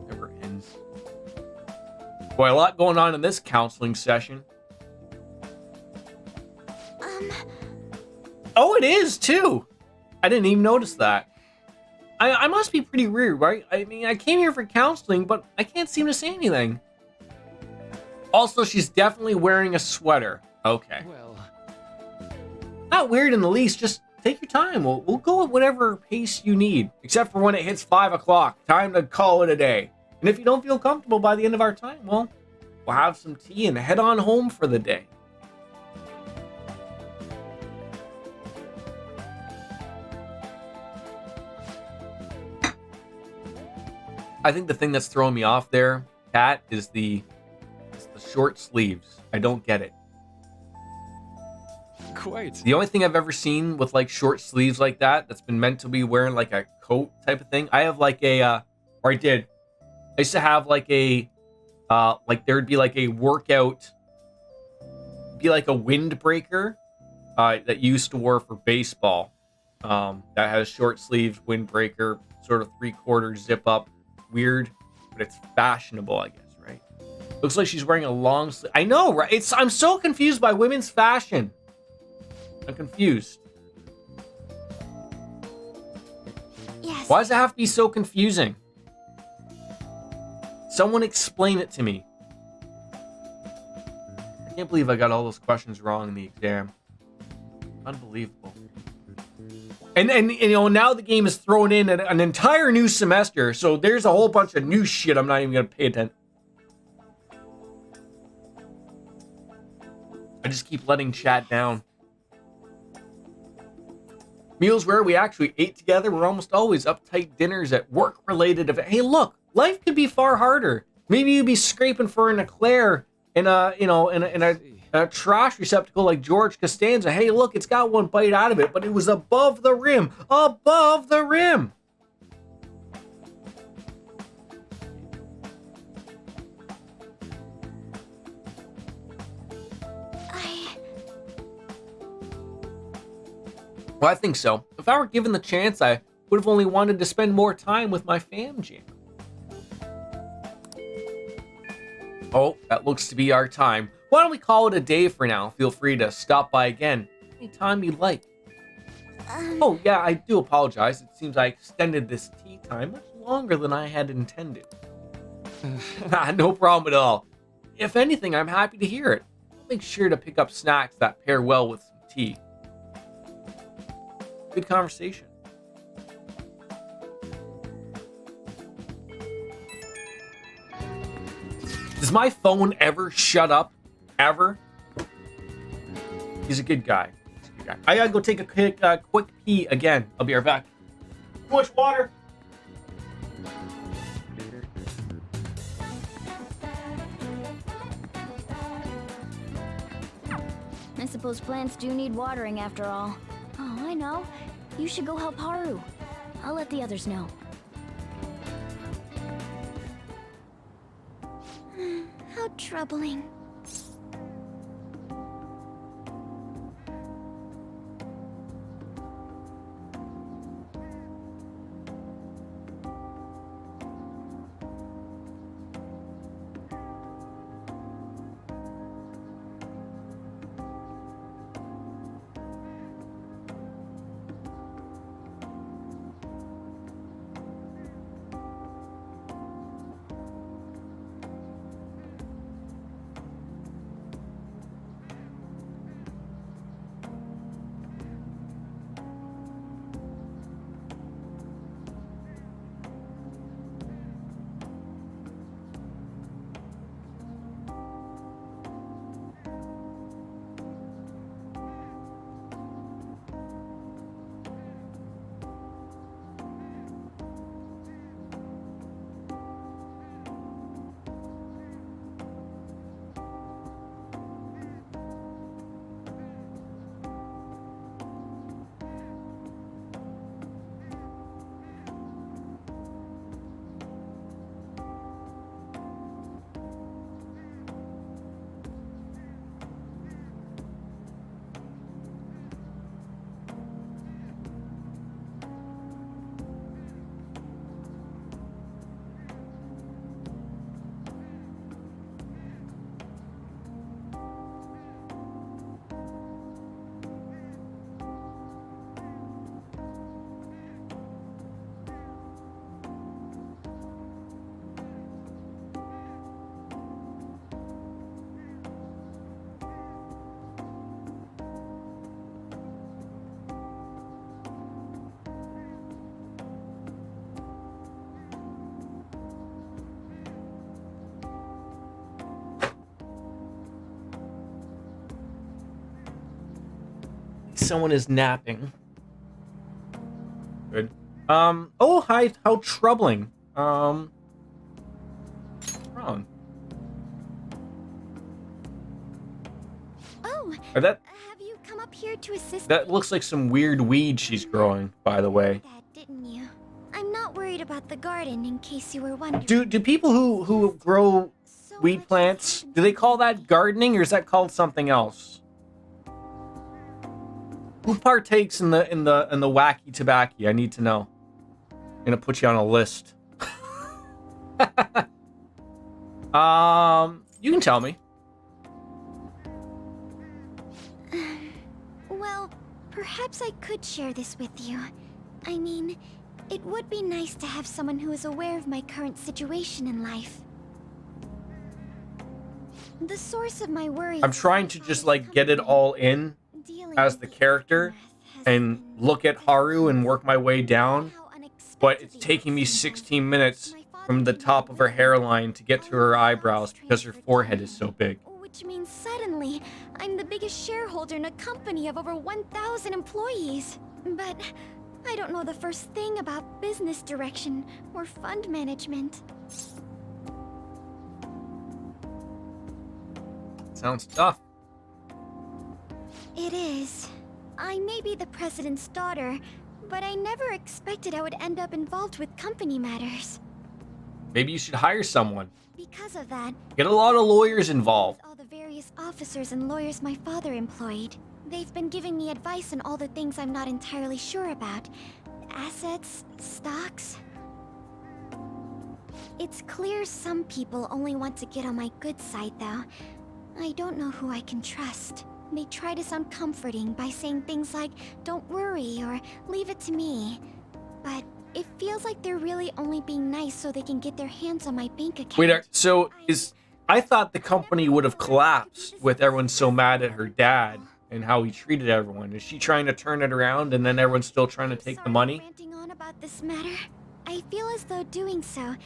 Never ends. Boy, a lot going on in this counseling session. Oh, it is, too. I didn't even notice that. I must be pretty weird, right? I mean, I came here for counseling, but I can't seem to say anything. Also, she's definitely wearing a sweater. Okay. Well, not weird in the least. Just take your time. We'll go at whatever pace you need. Except for when it hits 5 o'clock. Time to call it a day. And if you don't feel comfortable by the end of our time, well, we'll have some tea and head on home for the day. I think the thing that's throwing me off there, Kat, is the short sleeves. I don't get it. quite. The only thing I've ever seen with like short sleeves like that's been meant to be wearing like a coat type of thing. I have like I used to have like a like there'd be like a workout, be like a windbreaker that you used to wear for baseball. That has short sleeves, windbreaker, sort of 3/4 zip up. Weird, but it's fashionable, I guess, right? Looks like she's wearing a long sleeve. I know, right? I'm so confused by women's fashion. I'm confused. Yes. Why does it have to be so confusing? Someone explain it to me. I can't believe I got all those questions wrong in the exam. Unbelievable. And you know, now the game is throwing in an entire new semester, so there's a whole bunch of new shit I'm not even gonna pay attention. I just keep letting chat down. Meals where we actually ate together were almost always uptight dinners at work-related events. Hey, look, life could be far harder. Maybe you'd be scraping for an eclair in a trash receptacle like George Costanza. Hey, look, it's got one bite out of it, but it was above the rim. Above the rim. Well, I think so. If I were given the chance, I would have only wanted to spend more time with my fam jam. Oh, that looks to be our time. Why don't we call it a day for now? Feel free to stop by again anytime you'd like. Oh, yeah, I do apologize. It seems I extended this tea time much longer than I had intended. No problem at all. If anything, I'm happy to hear it. I'll make sure to pick up snacks that pair well with some tea. Good conversation. Does my phone ever shut up? Ever? He's a good guy. I gotta go take a quick pee again. I'll be right back. Too much water. I suppose plants do need watering after all. Oh, I know. You should go help Haru. I'll let the others know. How troubling. Someone is napping. Good. Oh, hi, how troubling. What's wrong? Oh, Are that have you come up here to assist that me? looks like some weird weed she's growing, by the way. That, didn't you? I'm not worried about the garden, in case you were wondering. Do people who grow weed plants, do they call that gardening or is that called something else? Who partakes in the wacky tobacco? I need to know. I'm gonna put you on a list. You can tell me. Well, perhaps I could share this with you. I mean, it would be nice to have someone who is aware of my current situation in life. The source of my worries. I'm trying to just like get it all in as the character and look at Haru and work my way down, but it's taking me 16 minutes from the top of her hairline to get to her eyebrows because her forehead is so big. Which means suddenly, I'm the biggest shareholder in a company of over 1,000 employees. But I don't know the first thing about business direction or fund management. Sounds tough. It is. I may be the president's daughter, but I never expected I would end up involved with company matters. Maybe you should hire someone. Because of that, Get a lot of lawyers involved. all the various officers and lawyers my father employed. They've been giving me advice on all the things I'm not entirely sure about. Assets, stocks. It's clear some people only want to get on my good side, though. I don't know who I can trust. They try to sound comforting by saying things like, "Don't worry," or "Leave it to me." But it feels like they're really only being nice so they can get their hands on my bank account. Wait, so I thought the company would have collapsed with everyone so mad at her dad and how he treated everyone. Is she trying to turn it around and then everyone's still trying to take the money? Ranting on about this matter. I feel as though doing so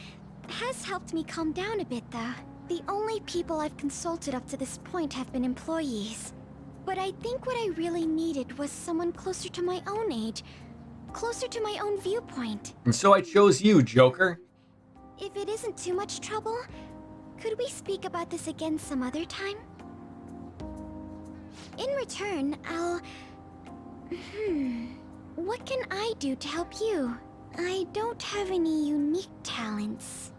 has helped me calm down a bit, though. The only people I've consulted up to this point have been employees. But I think what I really needed was someone closer to my own age, closer to my own viewpoint. And so I chose you, Joker. If it isn't too much trouble, could we speak about this again some other time? In return, I'll... What can I do to help you? I don't have any unique talents.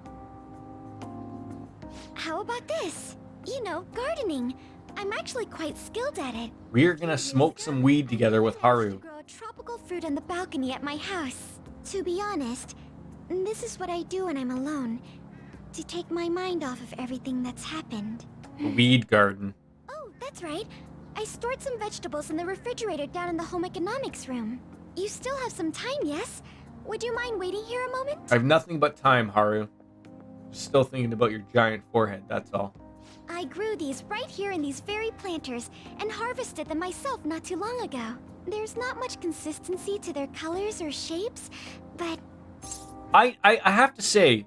How about this? You know, gardening. I'm actually quite skilled at it. We're gonna smoke some weed together with Haru. Grow a tropical fruit on the balcony at my house. To be honest, this is what I do when I'm alone. To take my mind off of everything that's happened. A weed garden. Oh, that's right. I stored some vegetables in the refrigerator down in the home economics room. You still have some time, yes? Would you mind waiting here a moment? I have nothing but time, Haru. Still thinking about your giant forehead, that's all. I grew these right here in these very planters and harvested them myself not too long ago. There's not much consistency to their colors or shapes, but... I have to say,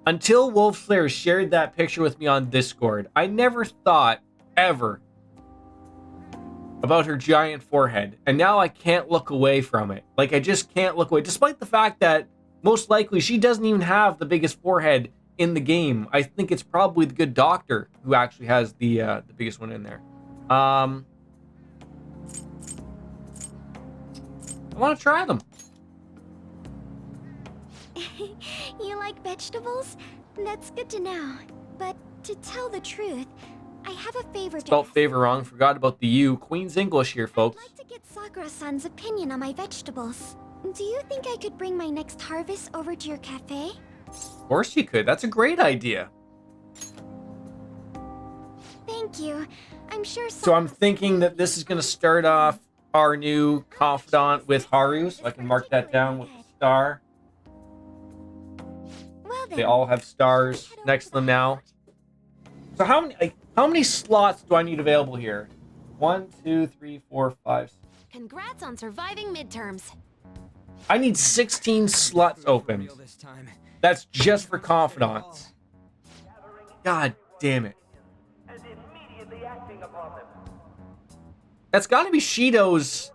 until Wolfslayer shared that picture with me on Discord, I never thought, ever, about her giant forehead. And now I can't look away from it. Like, I just can't look away. Despite the fact that, most likely, she doesn't even have the biggest forehead in the game. I think it's probably the good doctor who actually has the biggest one in there. I want to try them. You like vegetables? That's good to know. But to tell the truth, I have a favor to Spelled ask. favor wrong. Forgot about the U. Queen's English here, folks. I'd like to get Sakura-san's opinion on my vegetables. Do you think I could bring my next harvest over to your cafe? Of course you could. That's a great idea. Thank you. I'm sure So I'm thinking that this is going to start off our new confidant with Haru, so I can mark that down with a star. Well then, They all have stars next to them now. So how many slots do I need available here? 1, 2, 3, 4, 5. Congrats on surviving midterms. I need 16 slots open. That's just for confidants. God damn it. That's got to be Shido's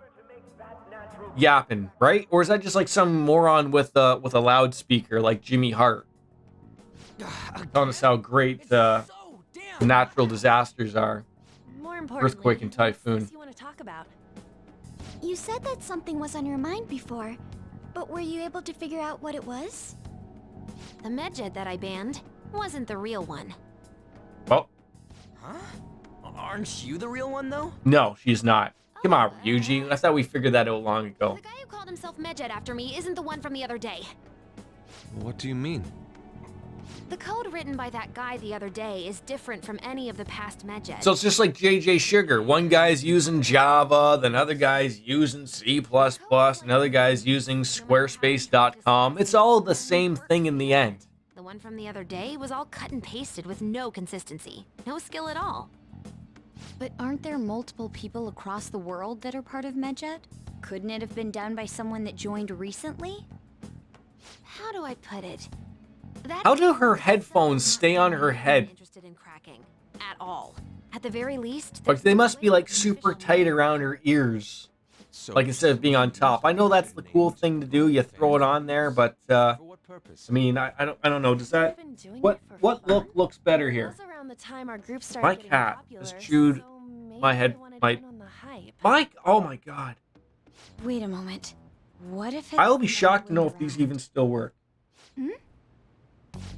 yapping, right? Or is that just like some moron with a loudspeaker like Jimmy Hart? Telling us how great natural disasters are. More importantly, Earthquake and typhoon. what you want to talk about? you said that something was on your mind before, but were you able to figure out what it was? The medjet that I banned wasn't the real one. Oh, Huh? Aren't you the real one, though? no, she's not. Come on, Ryuji. I thought we figured that out long ago. The guy who called himself Medjed after me isn't the one from the other day. What do you mean? The code written by that guy the other day is different from any of the past Medjed. So it's just like JJ Sugar. One guy's using Java, then other guy's using C++, another guy's using Squarespace.com. It's all the same thing in the end. The one from the other day was all cut and pasted with no consistency. No skill at all. But aren't there multiple people across the world that are part of Medjed? Couldn't it have been done by someone that joined recently? How do I put it? That How do her headphones stay on her head? Interested in cracking at all. At the very least, Like they must be like super tight around her ears. Like instead of being on top. I know that's the cool thing to do. You throw it on there, but I mean, I don't know. Does that what looks better here? Around the time our group started My getting cat popular, has chewed so maybe my head. they wanna My join on the hype. Mike. Oh my god. Wait a moment. What if I will be shocked to know if these even still work.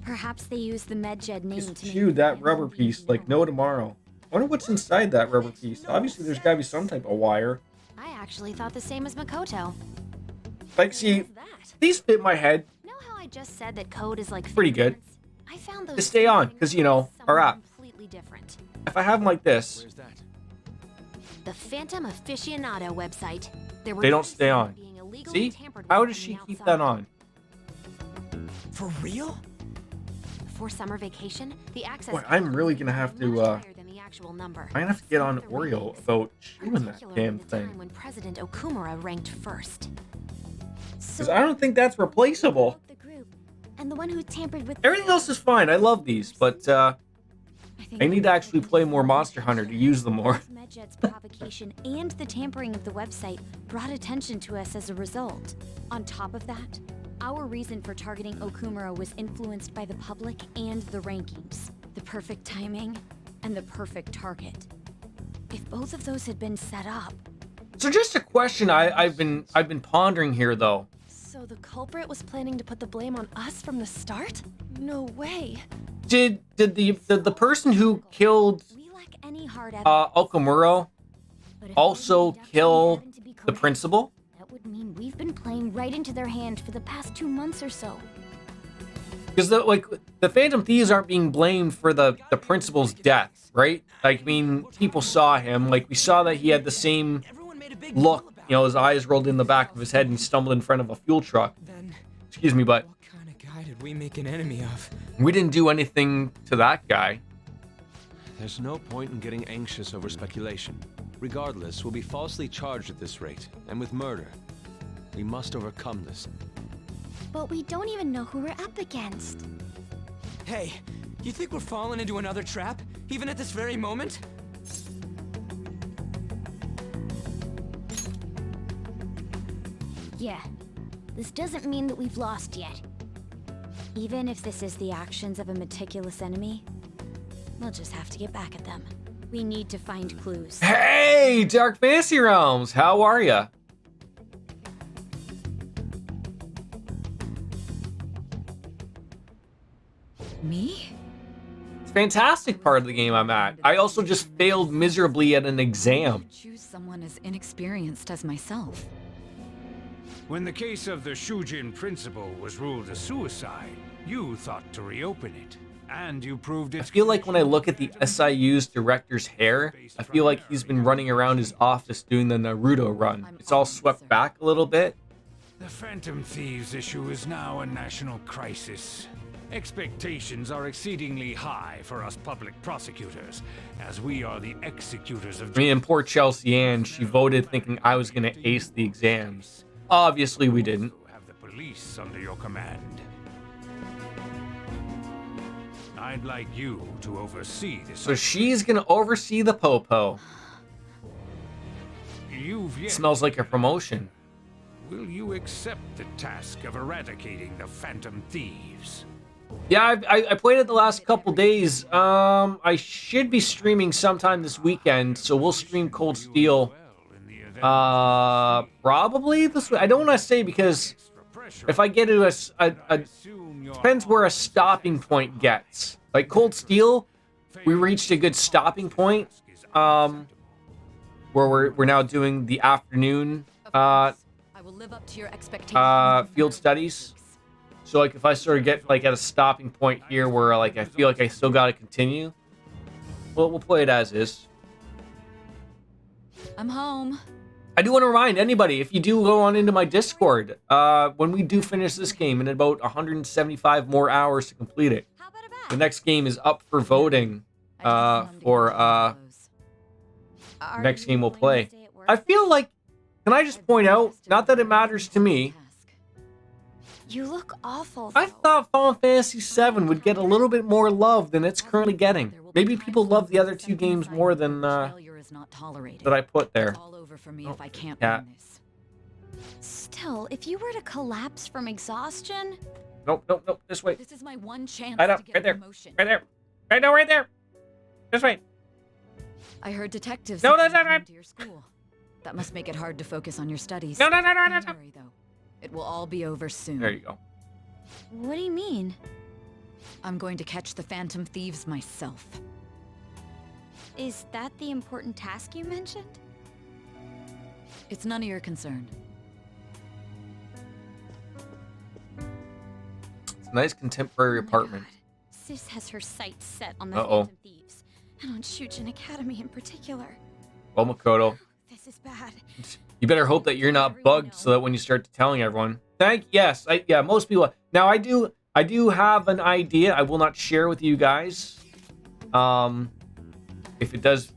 Perhaps they use the Medjed name Just to make chewed that rubber piece like no tomorrow. I wonder what's inside that rubber piece. Obviously, there's gotta be some type of wire. I actually thought the same as Makoto. Like, see, these fit my head Know how I just said that code is like pretty good. I found those To stay on, because, you know, our app. completely different. If I have them like this, The Phantom Aficionado website. There were they don't notices stay of on. being illegally See? tampered How with does from she the keep outside. that on? For real? For summer vacation, the access Boy, I'm really gonna have to, much higher than the actual number. I'm gonna have to get on The Oreo ratings, about chewing that particularly damn the time thing. when President Okumura ranked first. Because I don't think that's replaceable. The group, and the one who tampered with Everything else is fine. I love these, but I need to actually play more Monster Hunter to use them more. Medjed's provocation and the tampering of the website brought attention to us as a result. On top of that, our reason for targeting Okumura was influenced by the public and the rankings, the perfect timing, and the perfect target. If both of those had been set up, So just a question I've been pondering here though. So the culprit was planning to put the blame on us from the start? No way. Did the person who killed we lack any hard Okamura but if also they actually kill happen to be the correct, principal? that would mean we've been playing right into their hand for the past 2 months or so. Because the Phantom Thieves aren't being blamed for the principal's death, right? Like, I mean, people saw him. Like, we saw that he had the same look. You know, his eyes rolled in the back of his head and he stumbled in front of a fuel truck. Then Excuse me, but what kind of guy did we make an enemy of? we didn't do anything to that guy. There's no point in getting anxious over speculation. Regardless, we'll be falsely charged at this rate, and with murder. We must overcome this. But we don't even know who we're up against. Hey, you think we're falling into another trap? Even at this very moment? Yeah, this doesn't mean that we've lost yet. Even if this is the actions of a meticulous enemy, we'll just have to get back at them. We need to find clues. Hey, Dark Fantasy Realms, how are ya? Me? It's a fantastic part of the game I'm at. I also just failed miserably at an exam. Choose someone as inexperienced as myself. When the case of the Shujin principal was ruled a suicide, you thought to reopen it, and you proved I its feel like when I look at the SIU's director's hair, I feel like he's been running around his office doing the Naruto run. It's all swept back a little bit. The Phantom Thieves issue is now a national crisis. Expectations are exceedingly high for us public prosecutors, as we are the executors of I mean, and poor Chelsea Ann, she voted thinking I was gonna ace the exams. Obviously we didn't. have the police under your command. I'd like you to oversee this. So she's gonna oversee the popo. You've yet Smells like a promotion. Will you accept the task of eradicating the Phantom Thieves? Yeah, I played it the last couple days. I should be streaming sometime this weekend, so we'll stream Cold Steel. Probably this week. I don't want to say because if I get to depends where a stopping point gets. Like Cold Steel, we reached a good stopping point. where we're now doing the afternoon I will live up to your expectations. field studies. So like if I sort of get like at a stopping point here where like I feel like I still got to continue, well, we'll play it as is. I'm home. I do want to remind anybody, if you do go on into my Discord, when we do finish this game in about 175 more hours to complete it, the next game is up for voting for next game we'll play. I feel like, can I just point out, not that it matters to me, You look awful. I thought Final Fantasy VII would get a little bit more love than it's currently getting. Maybe people love the other two games more than that I put there. Yeah. Still, if you were to collapse from exhaustion... Nope, this way. This is my one chance Right to up, get right there, promotion. right there. This way. I heard detectives No, to your school. That must make it hard to focus on your studies. No. Don't worry, though. It will all be over soon. There you go. What do you mean? I'm going to catch the Phantom Thieves myself. Is that the important task you mentioned? It's none of your concern. It's a nice contemporary apartment. Sis has her sights set on the Uh-oh. Phantom Thieves, and on Shujin Academy in particular. Well, Makoto, This is bad. you better hope that you're not bugged so that when you start telling everyone. Yeah, most people. Now I do have an idea. I will not share with you guys. If it does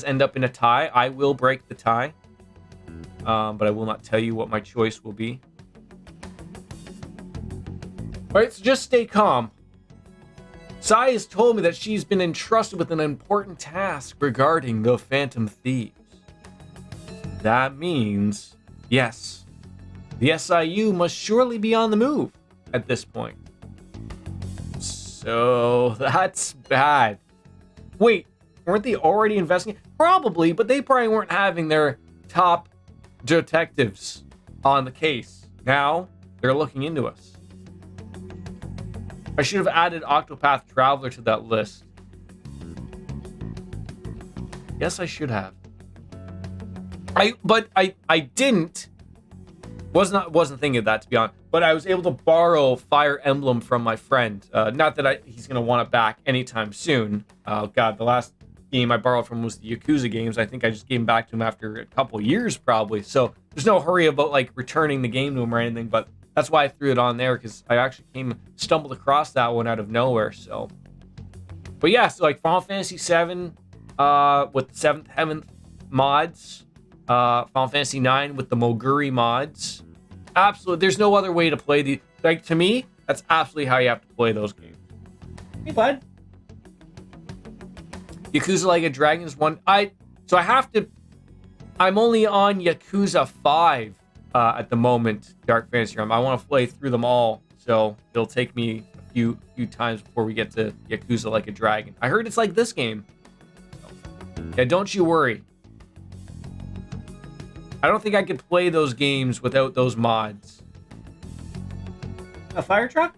end up in a tie, I will break the tie. But I will not tell you what my choice will be. Alright, so just stay calm. Sai has told me that she's been entrusted with an important task regarding the Phantom Thieves. That means, yes, the SIU must surely be on the move at this point. So that's bad. Wait, weren't they already investigating? Probably, but they probably weren't having their top detectives on the case. Now they're looking into us. I should have added Octopath Traveler to that list. Yes, I should have. I didn't. Wasn't thinking of that, to be honest. But I was able to borrow Fire Emblem from my friend. Not that he's gonna want it back anytime soon. Oh god, the last game I borrowed from was the Yakuza games. I think I just gave him back to him after a couple years, probably. So there's no hurry about like returning the game to him or anything. But that's why I threw it on there, because I actually stumbled across that one out of nowhere. So, but yeah, so like Final Fantasy VII, with 7th Heaven mods, Final Fantasy 9 with the Moguri mods. Absolutely, there's no other way to play the. Like to me, that's absolutely how you have to play those games. Hey, bud. Yakuza Like a Dragon is one. I'm only on Yakuza 5 at the moment. Dark Fantasy Realm. I want to play through them all, so it'll take me a few times before we get to Yakuza Like a Dragon. I heard it's like this game. Yeah, don't you worry. I don't think I could play those games without those mods. A fire truck?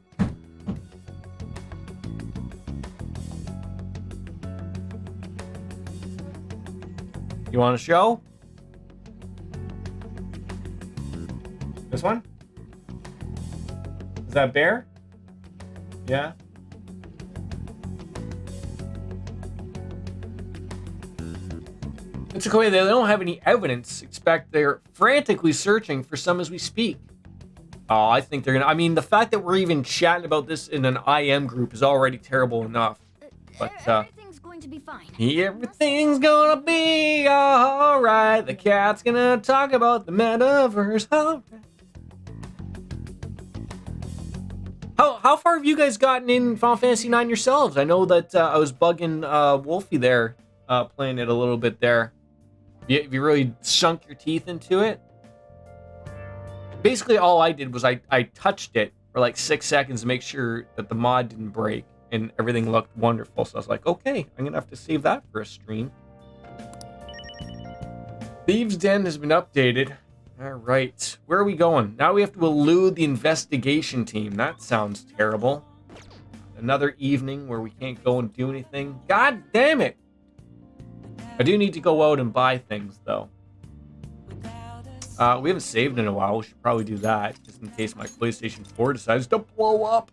You want to show? This one? Is that a bear? Yeah. It's okay, they don't have any evidence. Expect they're frantically searching for some as we speak. Oh, I think they're gonna. I mean, the fact that we're even chatting about this in an IM group is already terrible enough. But everything's going to be fine. Everything's gonna be alright. The cat's gonna talk about the metaverse. Alright. How far have you guys gotten in Final Fantasy 9 yourselves? I know that I was bugging Wolfie there, playing it a little bit there. Have you really sunk your teeth into it? Basically, all I did was I touched it for like 6 seconds to make sure that the mod didn't break and everything looked wonderful. So I was like, okay, I'm gonna have to save that for a stream. Thieves' Den has been updated. All right, where are we going? Now we have to elude the investigation team. That sounds terrible. Another evening where we can't go and do anything. God damn it! I do need to go out and buy things, though. We haven't saved in a while. We should probably do that, just in case my PlayStation 4 decides to blow up.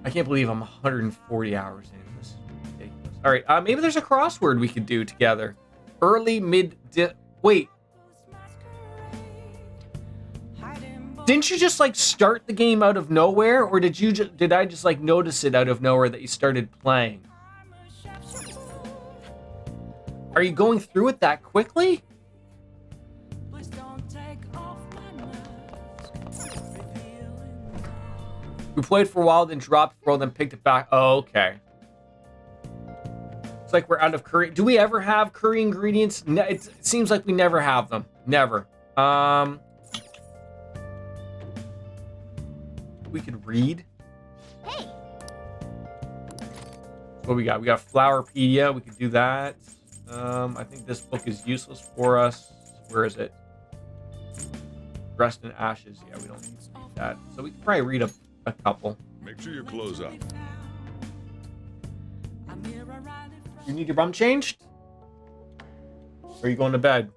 I can't believe I'm 140 hours in. This is ridiculous. All right, maybe there's a crossword we could do together. Early, mid, wait. Didn't you just like start the game out of nowhere, or did I just like notice it out of nowhere that you started playing? Are you going through it that quickly? We played for a while, then dropped for a while, then picked it back. Oh, okay. It's like we're out of curry. Do we ever have curry ingredients? No, it seems like we never have them. Never. We could read. Hey. What we got? We got Flowerpedia. We could do that. I think this book is useless for us. Where is it? Rest in Ashes. Yeah, we don't need to read that. So we could probably read a couple. Make sure you close up. You need your bum changed? Or are you going to bed?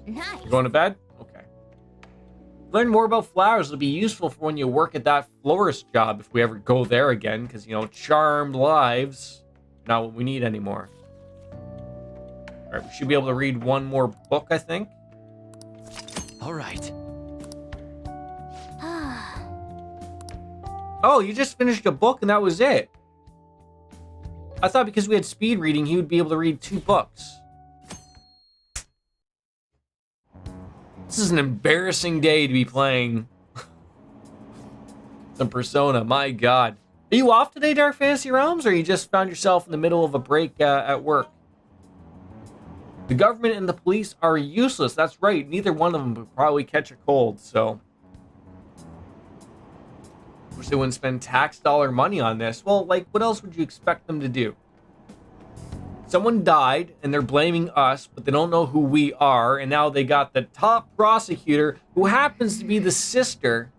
Nice. You going to bed? Okay. Learn more about flowers. It'll be useful for when you work at that florist job if we ever go there again, because, you know, charmed lives, not what we need anymore. All right, we should be able to read one more book, I think. All right. Oh, you just finished a book and that was it. I thought because we had speed reading, he would be able to read 2 books. This is an embarrassing day to be playing some Persona. My God. Are you off today, Dark Fantasy Realms, or you just found yourself in the middle of a break at work? The government and the police are useless. That's right. Neither one of them would probably catch a cold, so... Wish they wouldn't spend tax dollar money on this. Well, like, what else would you expect them to do? Someone died, and they're blaming us, but they don't know who we are, and now they got the top prosecutor, who happens to be the sister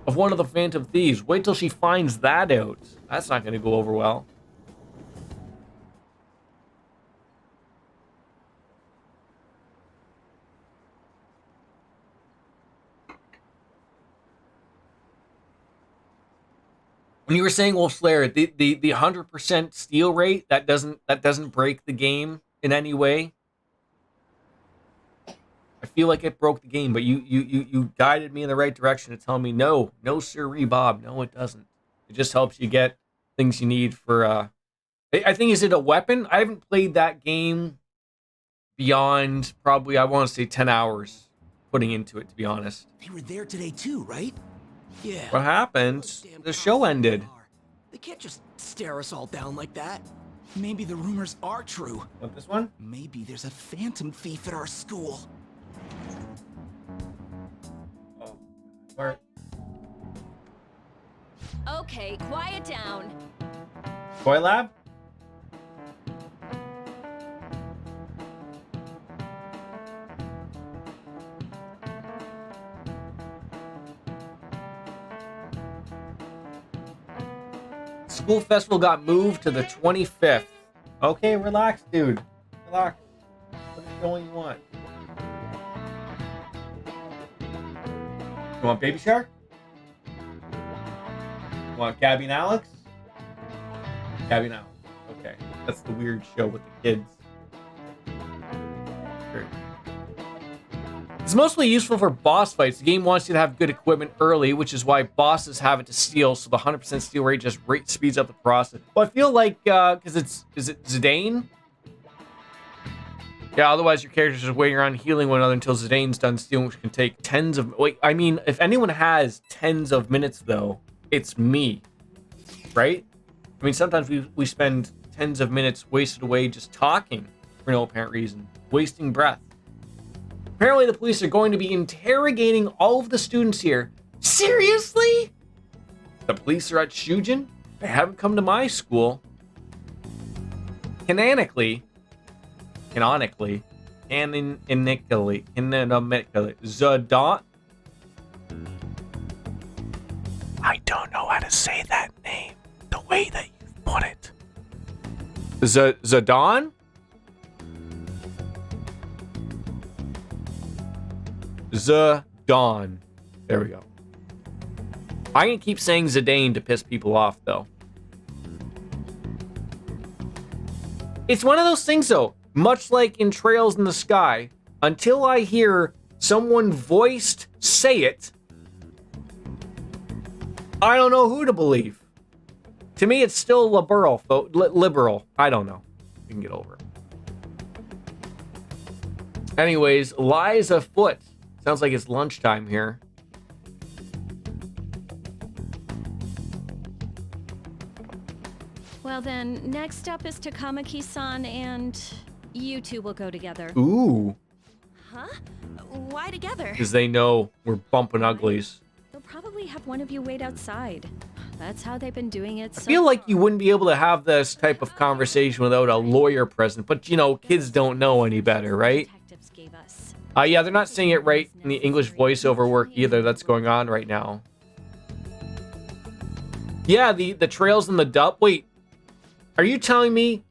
of one of the Phantom Thieves. Wait till she finds that out. That's not going to go over well. When you were saying Wolf Slayer, the 100% steal rate, that doesn't break the game in any way. I feel like it broke the game, but you guided me in the right direction to tell me no sirree, Bob, no it doesn't. It just helps you get things you need for I think, is it a weapon? I haven't played that game beyond probably, I want to say 10 hours putting into it, to be honest. They were there today too, right? Yeah. What happened? The show ended. They can't just stare us all down like that. Maybe the rumors are true. Want this one? Maybe there's a phantom thief at our school. Oh, where? Okay, quiet down. Toy Lab? School festival got moved to the 25th. Okay, relax, dude. Relax. What show you want? You want Baby Shark? You want Gabby and Alex? Gabby and Alex. Okay. That's the weird show with the kids. Sure. It's mostly useful for boss fights. The game wants you to have good equipment early, which is why bosses have it to steal, so the 100% steal rate just speeds up the process. Well, I feel like, because is it Zidane? Yeah, otherwise your character's just waiting around healing one another until Zidane's done stealing, which can take tens of... Wait, I mean, if anyone has tens of minutes, though, it's me. Right? I mean, sometimes we spend tens of minutes wasted away just talking for no apparent reason. Wasting breath. Apparently the police are going to be interrogating all of the students here. Seriously? The police are at Shujin? They haven't come to my school. Canonically, Zadon. I don't know how to say that name the way that you've Zidane? Zidane. There we go. I'm gonna keep saying Zidane to piss people off, though. It's one of those things, though, much like in Trails in the Sky, until I hear someone voiced say it, I don't know who to believe. To me, it's still liberal. Liberal. I don't know. We can get over it. Anyways, lies afoot. Sounds like it's lunchtime here. Well then, next up is Takamaki-san, and you two will go together. Ooh. Huh? Why together? Because they know we're bumping uglies. They'll probably have one of you wait outside. That's how they've been doing it. I feel like you wouldn't be able to have this type of conversation without a lawyer present, but you know, kids don't know any better, right? Yeah, they're not saying it right in the English voiceover work either that's going on right now. Yeah, the trails in the dub. Wait, are you telling me?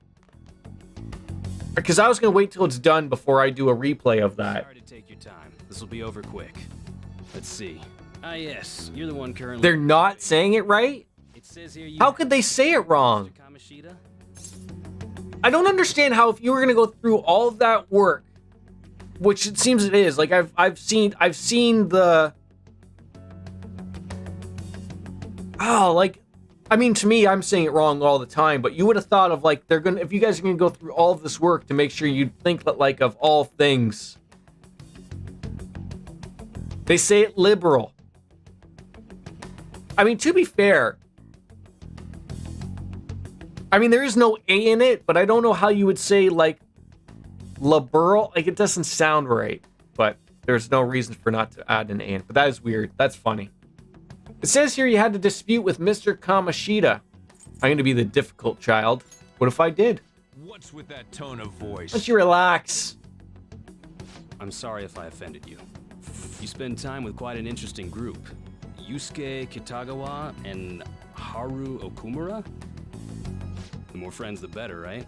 Because I was going to wait till it's done before I do a replay of that. Sorry to take your time. This will be over quick. Let's see. Ah, yes, you're the one currently. They're not saying it right? It says here How could they say it wrong? I don't understand how if you were going to go through all of that work, which it seems it is. Like I've seen the I mean, to me, I'm saying it wrong all the time, but you would have thought of like if you guys are gonna go through all of this work to make sure you think that like of all things. They say it liberal. I mean, to be fair, I mean there is no A in it, but I don't know how you would say like liberal. Like it doesn't sound right, but there's no reason for not to add an A in. But that is weird. That's funny. It says here you had to dispute with Mr. Kamashita. I'm going to be the difficult child. What if I did? What's with that tone of voice? Why don't you relax? I'm sorry if I offended you. You spend time with quite an interesting group. Yusuke Kitagawa and Haru Okumura? The more friends, the better, right?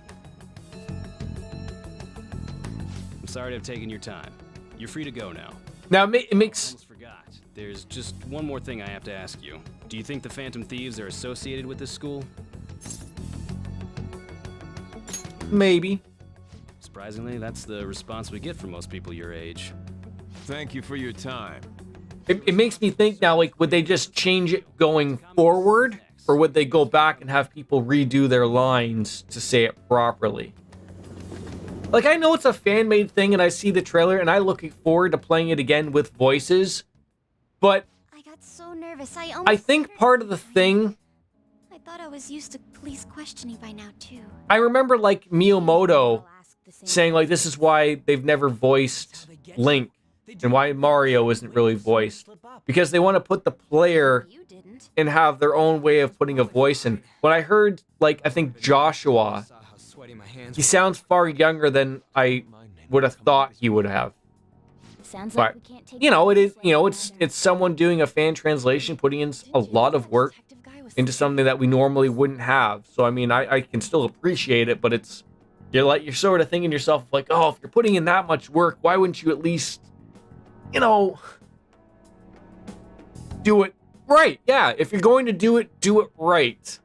I'm sorry to have taken your time. You're free to go now. Now, it makes... I almost forgot. There's just one more thing I have to ask you. Do you think the Phantom Thieves are associated with this school? Maybe. Surprisingly, that's the response we get from most people your age. Thank you for your time. It makes me think now, like, would they just change it going forward? Or would they go back and have people redo their lines to say it properly? Like, I know it's a fan-made thing, and I see the trailer, and I'm looking forward to playing it again with voices, but... I got so nervous, I think part of the thing... I thought I was used to police questioning by now, too. I remember, like, Miyamoto saying, like, this is why they've never voiced Link, and why Mario isn't really voiced. Because they want to put the player and have their own way of putting a voice in. When I heard, like, I think Joshua... He sounds far younger than I would have thought he would have. Sounds but, you know, it is, you know, it's someone doing a fan translation, putting in a lot of work into something that we normally wouldn't have. So, I mean, I can still appreciate it, but it's, you're sort of thinking to yourself, like, oh, if you're putting in that much work, why wouldn't you at least, you know, do it right? Yeah, if you're going to do it right.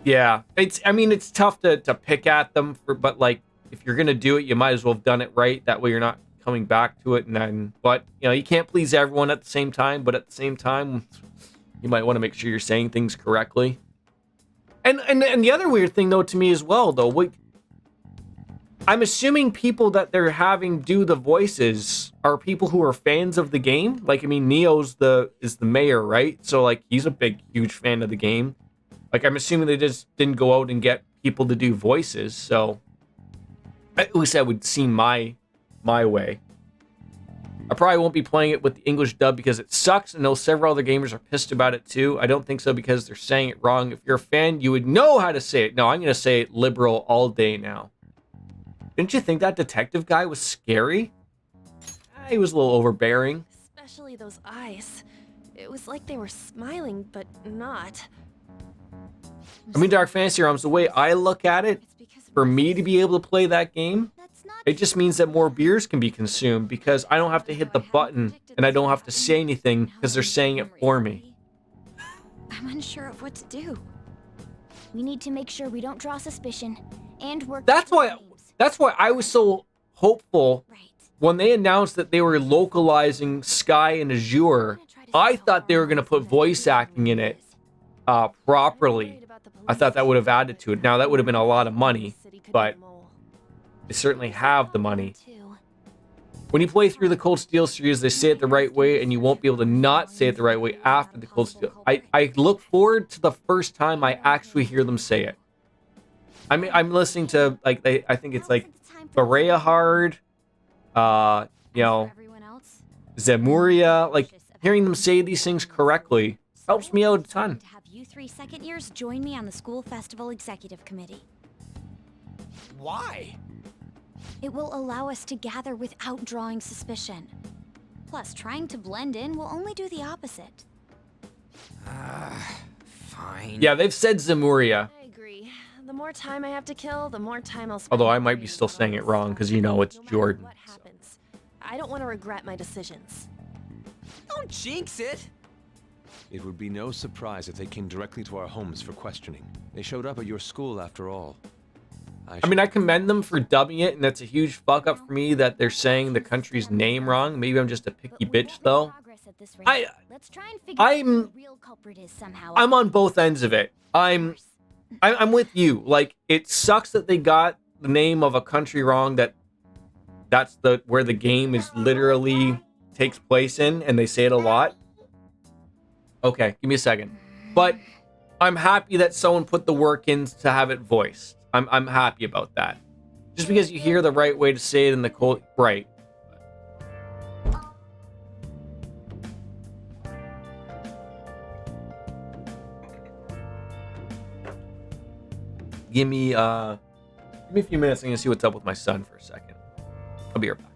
Yeah, I mean, it's tough to pick at them, but like, if you're gonna do it, you might as well have done it right. That way you're not coming back to it, and then, but, you know, you can't please everyone at the same time, but at the same time, you might want to make sure you're saying things correctly. And the other weird thing, though, to me as well, though, I'm assuming people that they're having do the voices are people who are fans of the game. Like, I mean, Neo's is the mayor, right? So, like, he's a big, huge fan of the game. Like, I'm assuming they just didn't go out and get people to do voices, so at least that would seem my way. I probably won't be playing it with the English dub because it sucks. I know several other gamers are pissed about it too. I don't think so because they're saying it wrong. If you're a fan, you would know how to say it. No, I'm going to say it liberal all day now. Didn't you think that detective guy was scary? He was a little overbearing. Especially those eyes. It was like they were smiling, but not. I mean, Dark Fantasy Realms, the way I look at it, for me to be able to play that game, it just means that more beers can be consumed because I don't have to hit the button and I don't have to say anything because they're saying it for me. I'm unsure of what to do. We need to make sure we don't draw suspicion and work. That's why I was so hopeful when they announced that they were localizing Sky and Azure. I thought they were going to put voice acting in it properly. I thought that would have added to it. Now, that would have been a lot of money, but they certainly have the money. When you play through the Cold Steel series, they say it the right way, and you won't be able to not say it the right way after the Cold Steel. I look forward to the first time I actually hear them say it. I mean, I'm listening to, like, I think it's like Berea Hard, you know, Zemuria, like, hearing them say these things correctly helps me out a ton. To have you 3 second years join me on the school festival executive committee. Why? It will allow us to gather without drawing suspicion. Plus, trying to blend in will only do the opposite. Fine. Yeah, they've said Zemuria. I agree. The more time I have to kill, the more time I'll spend. Although I might be still saying it wrong because, you know, it's Jordan. What happens? I don't want to regret my decisions. Don't jinx it. It would be no surprise if they came directly to our homes for questioning. They showed up at your school after all. I mean, I commend them for dubbing it, and that's a huge fuck up for me that they're saying the country's name wrong. Maybe I'm just a picky bitch, though. I'm on both ends of it. I'm with you. Like, it sucks that they got the name of a country wrong. That's where the game is literally takes place in, and they say it a lot. Okay, give me a second. But I'm happy that someone put the work in to have it voiced. I'm happy about that. Just because you hear the right way to say it in the cold, right? Give me a few minutes. I'm gonna see what's up with my son for a second. I'll be right back.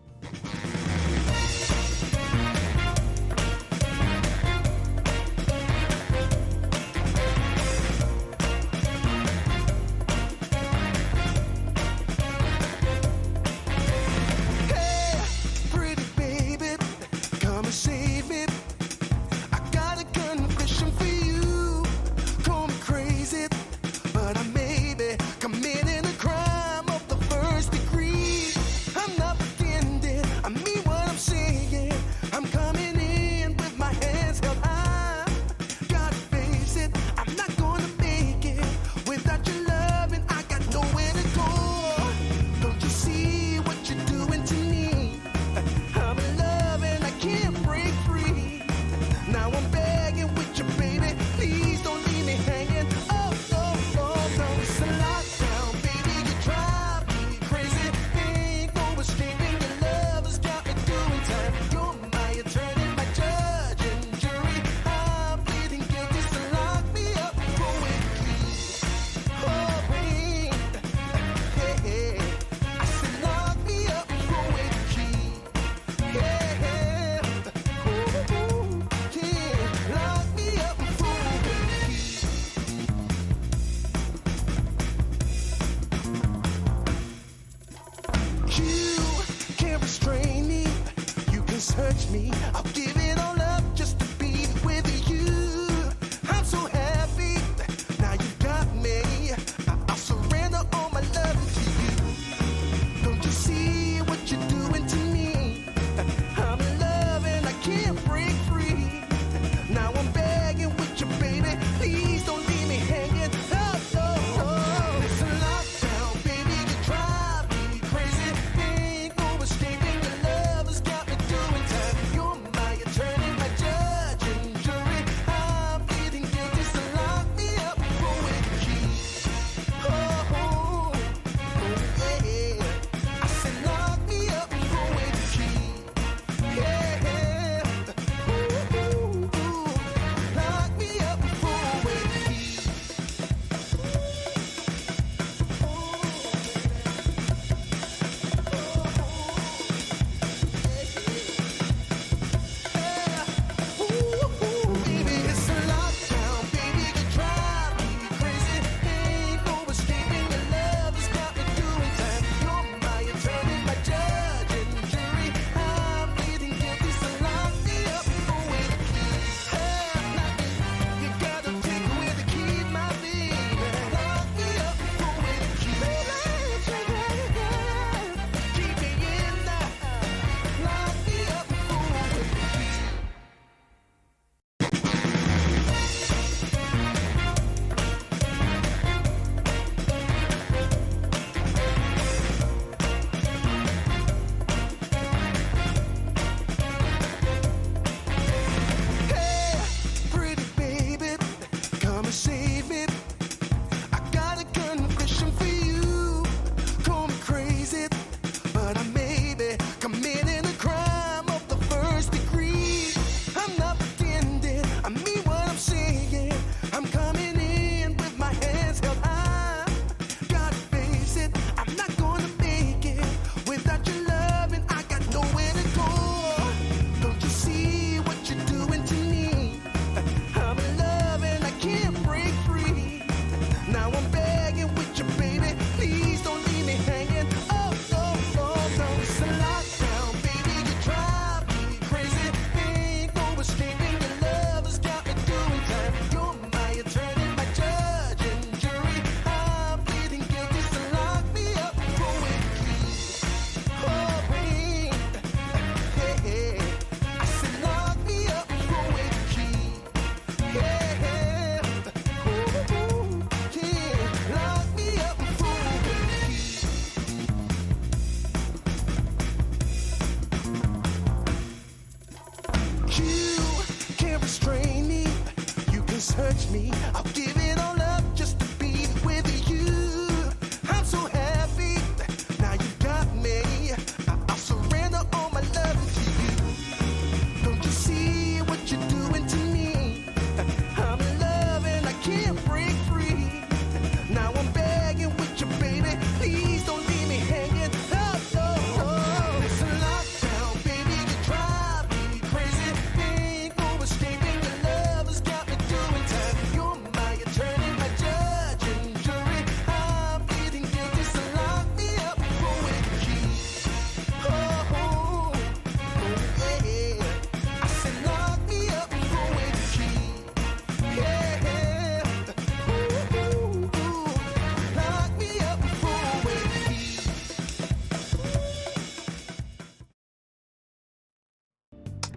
Search me, I'll give it all up just to be with you. I'm so happy, now you got me. I'll surrender all my love to you. Don't you see what you're doing to me? I'm in love and I can't break free. Now I'm begging with you, baby. Please don't leave me hanging. Oh, it's a lockdown, baby. You drive me crazy. Ain't no escaping your love has got me doing time. You're my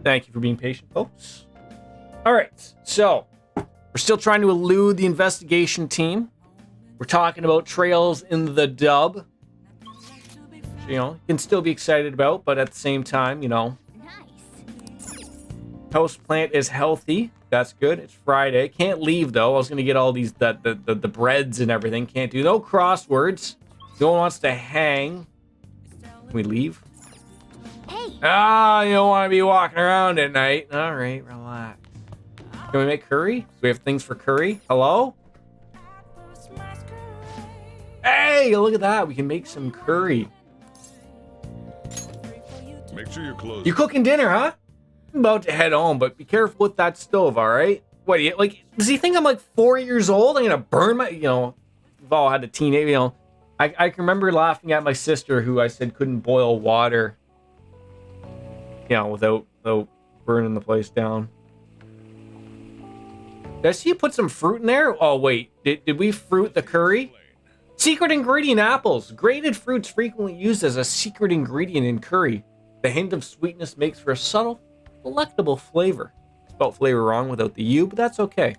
Thank you for being patient, folks. All right, so we're still trying to elude the investigation team. We're talking about trails in the dub. You know, you can still be excited about, but at the same time, you know. House plant is healthy. That's good. It's Friday. Can't leave though. I was gonna get all these the breads and everything. Can't do no crosswords. No one wants to hang. Can we leave? Hey. Ah, you don't want to be walking around at night. All right, relax. Can we make curry? Do we have things for curry? Hello? Hey, look at that. We can make some curry. Make sure your clothes. You cooking dinner, huh? I'm about to head home, but be careful with that stove, all right? What do you like? Does he think I'm like 4 years old? I'm gonna burn my, you know. We've all had a teenage, you know. I can remember laughing at my sister, who I said couldn't boil water, you know, without burning the place down. Did I see you put some fruit in there? Oh wait, did we fruit the curry? Secret ingredient: apples. Grated fruits frequently used as a secret ingredient in curry. The hint of sweetness makes for a subtle, delectable flavor. Spelled flavor wrong without the U, but that's okay.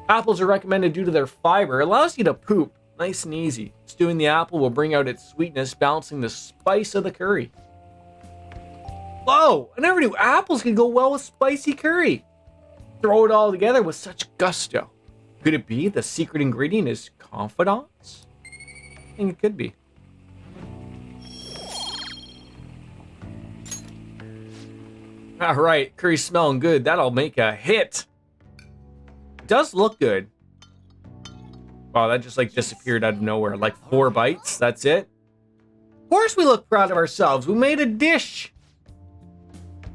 Apples are recommended due to their fiber. It allows you to poop nice and easy. Stewing the apple will bring out its sweetness, balancing the spice of the curry. Whoa! I never knew apples could go well with spicy curry. Throw it all together with such gusto. Could it be the secret ingredient is confidence? I think it could be. All right, curry's smelling good. That'll make a hit. It does look good. Wow, that just like disappeared out of nowhere. Like 4 bites, that's it. Of course we look proud of ourselves. We made a dish.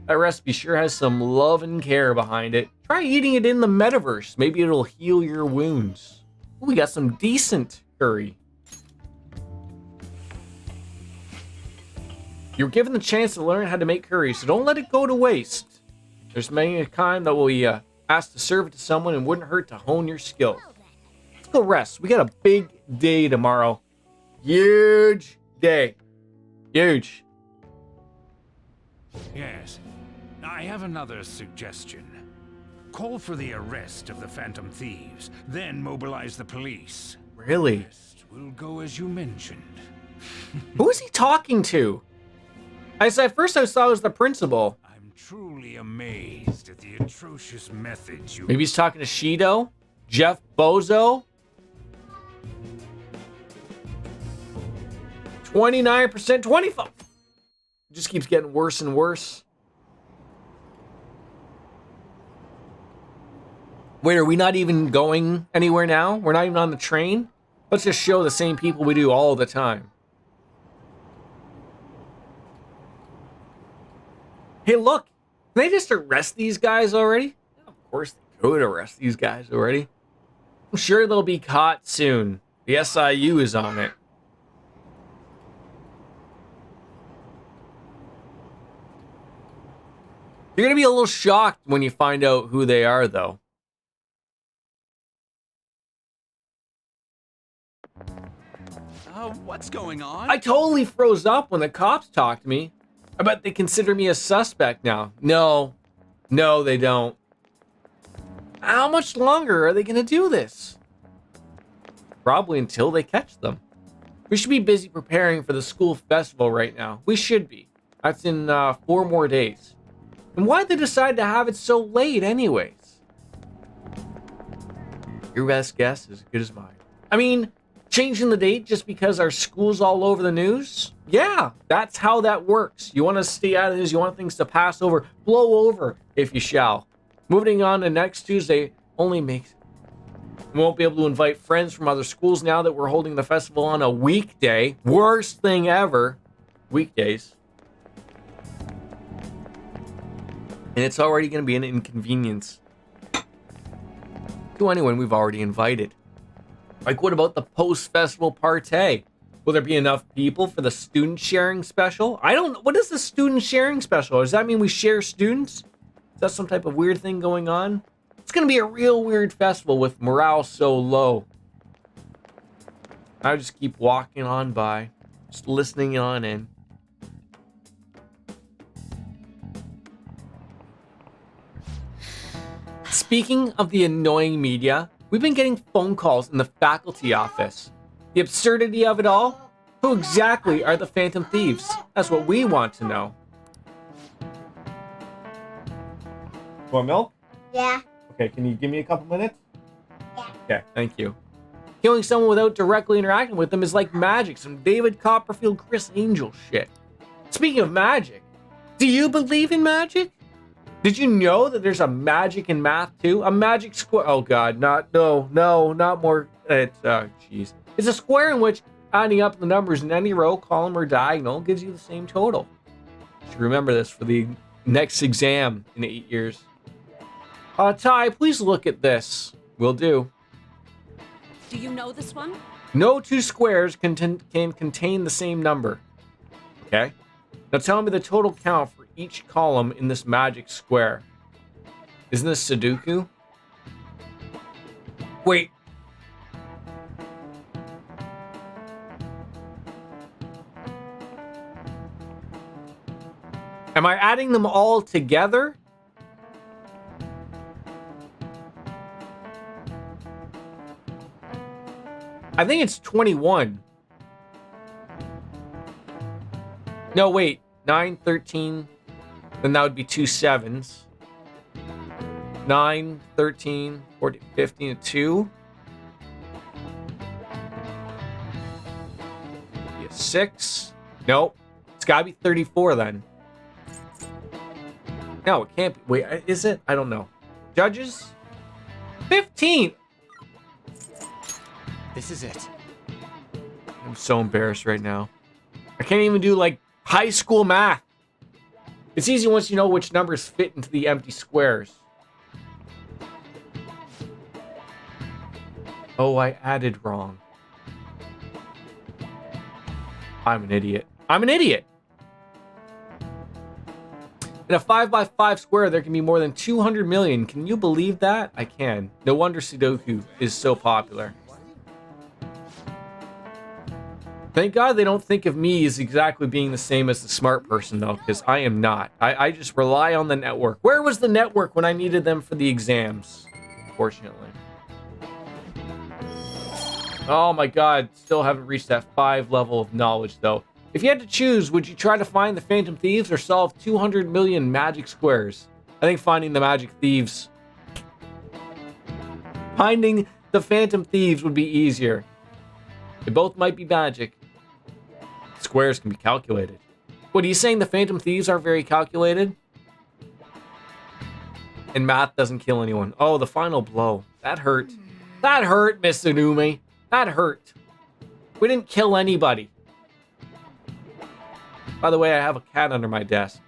That recipe sure has some love and care behind it. Try eating it in the metaverse. Maybe it'll heal your wounds. Ooh, we got some decent curry. You're given the chance to learn how to make curry, so don't let it go to waste. There's many a time that we'll be asked to serve it to someone and wouldn't hurt to hone your skills. Let's go rest. We got a big day tomorrow. Huge day. Huge. Yes. I have another suggestion. Call for the arrest of the Phantom Thieves, then mobilize the police. Really? The rest will go as you mentioned. Who is he talking to? At first I thought it was the principal. I'm truly amazed at the atrocious methods you... Maybe he's talking to Shido? Jeff Bozo? 29%, 25%. It just keeps getting worse and worse. Wait, are we not even going anywhere now? We're not even on the train? Let's just show the same people we do all the time. Hey, look. Can they just arrest these guys already? Of course they could arrest these guys already. I'm sure they'll be caught soon. The SIU is on it. You're going to be a little shocked when you find out who they are, though. What's going on? I totally froze up when the cops talked to me. I bet they consider me a suspect now. No, they don't. How much longer are they going to do this? Probably until they catch them. We should be busy preparing for the school festival right now. We should be. That's in 4 more days. And why'd they decide to have it so late anyways? Your best guess is as good as mine. I mean, changing the date just because our school's all over the news? Yeah, that's how that works. You want to stay out of this, you want things to pass over, blow over, if you shall. Moving on to next Tuesday only makes... We won't be able to invite friends from other schools now that we're holding the festival on a weekday. Worst thing ever. Weekdays. And it's already going to be an inconvenience to anyone we've already invited. Like, what about the post-festival party? Will there be enough people for the student sharing special? I don't know. What is the student sharing special? Does that mean we share students? Is that some type of weird thing going on? It's going to be a real weird festival with morale so low. I just keep walking on by, just listening on in. Speaking of the annoying media, we've been getting phone calls in the faculty office. The absurdity of it all? Who exactly are the Phantom Thieves? That's what we want to know. Want milk? Yeah. Okay, can you give me a couple minutes? Yeah. Okay, thank you. Killing someone without directly interacting with them is like magic, some David Copperfield, Chris Angel shit. Speaking of magic, do you believe in magic? Did you know that there's a magic in math too? A magic square. Oh god, not more. Jeez. It's a square in which adding up the numbers in any row, column, or diagonal gives you the same total. You should remember this for the next exam in 8 years. Ty, please look at this. Will do. Do you know this one? No two squares can contain the same number. Okay? Now tell me the total count for each column in this magic square. Isn't this Sudoku? Wait. Am I adding them all together? I think it's 21. No, wait. 9, 13. Then that would be 2 7s. 9, 13, 14, 15, and 2. Be a 6. Nope. It's gotta be 34 then. No, it can't be. Wait, is it? I don't know. Judges? 15! This is it. I'm so embarrassed right now. I can't even do, like, high school math. It's easy once you know which numbers fit into the empty squares. Oh, I added wrong. I'm an idiot. I'm an idiot! In a 5x5 square, there can be more than 200 million. Can you believe that? I can. No wonder Sudoku is so popular. Thank God they don't think of me as exactly being the same as the smart person, though, because I am not. I just rely on the network. Where was the network when I needed them for the exams? Unfortunately. Oh my God, still haven't reached that 5 level of knowledge, though. If you had to choose, would you try to find the Phantom Thieves or solve 200 million magic squares? I think finding the magic thieves. Finding the Phantom Thieves would be easier. They both might be magic. Squares can be calculated. What, are you saying the Phantom Thieves aren't very calculated? And math doesn't kill anyone. Oh, the final blow. That hurt. That hurt, Miss Tsunumi. That hurt. We didn't kill anybody. By the way, I have a cat under my desk.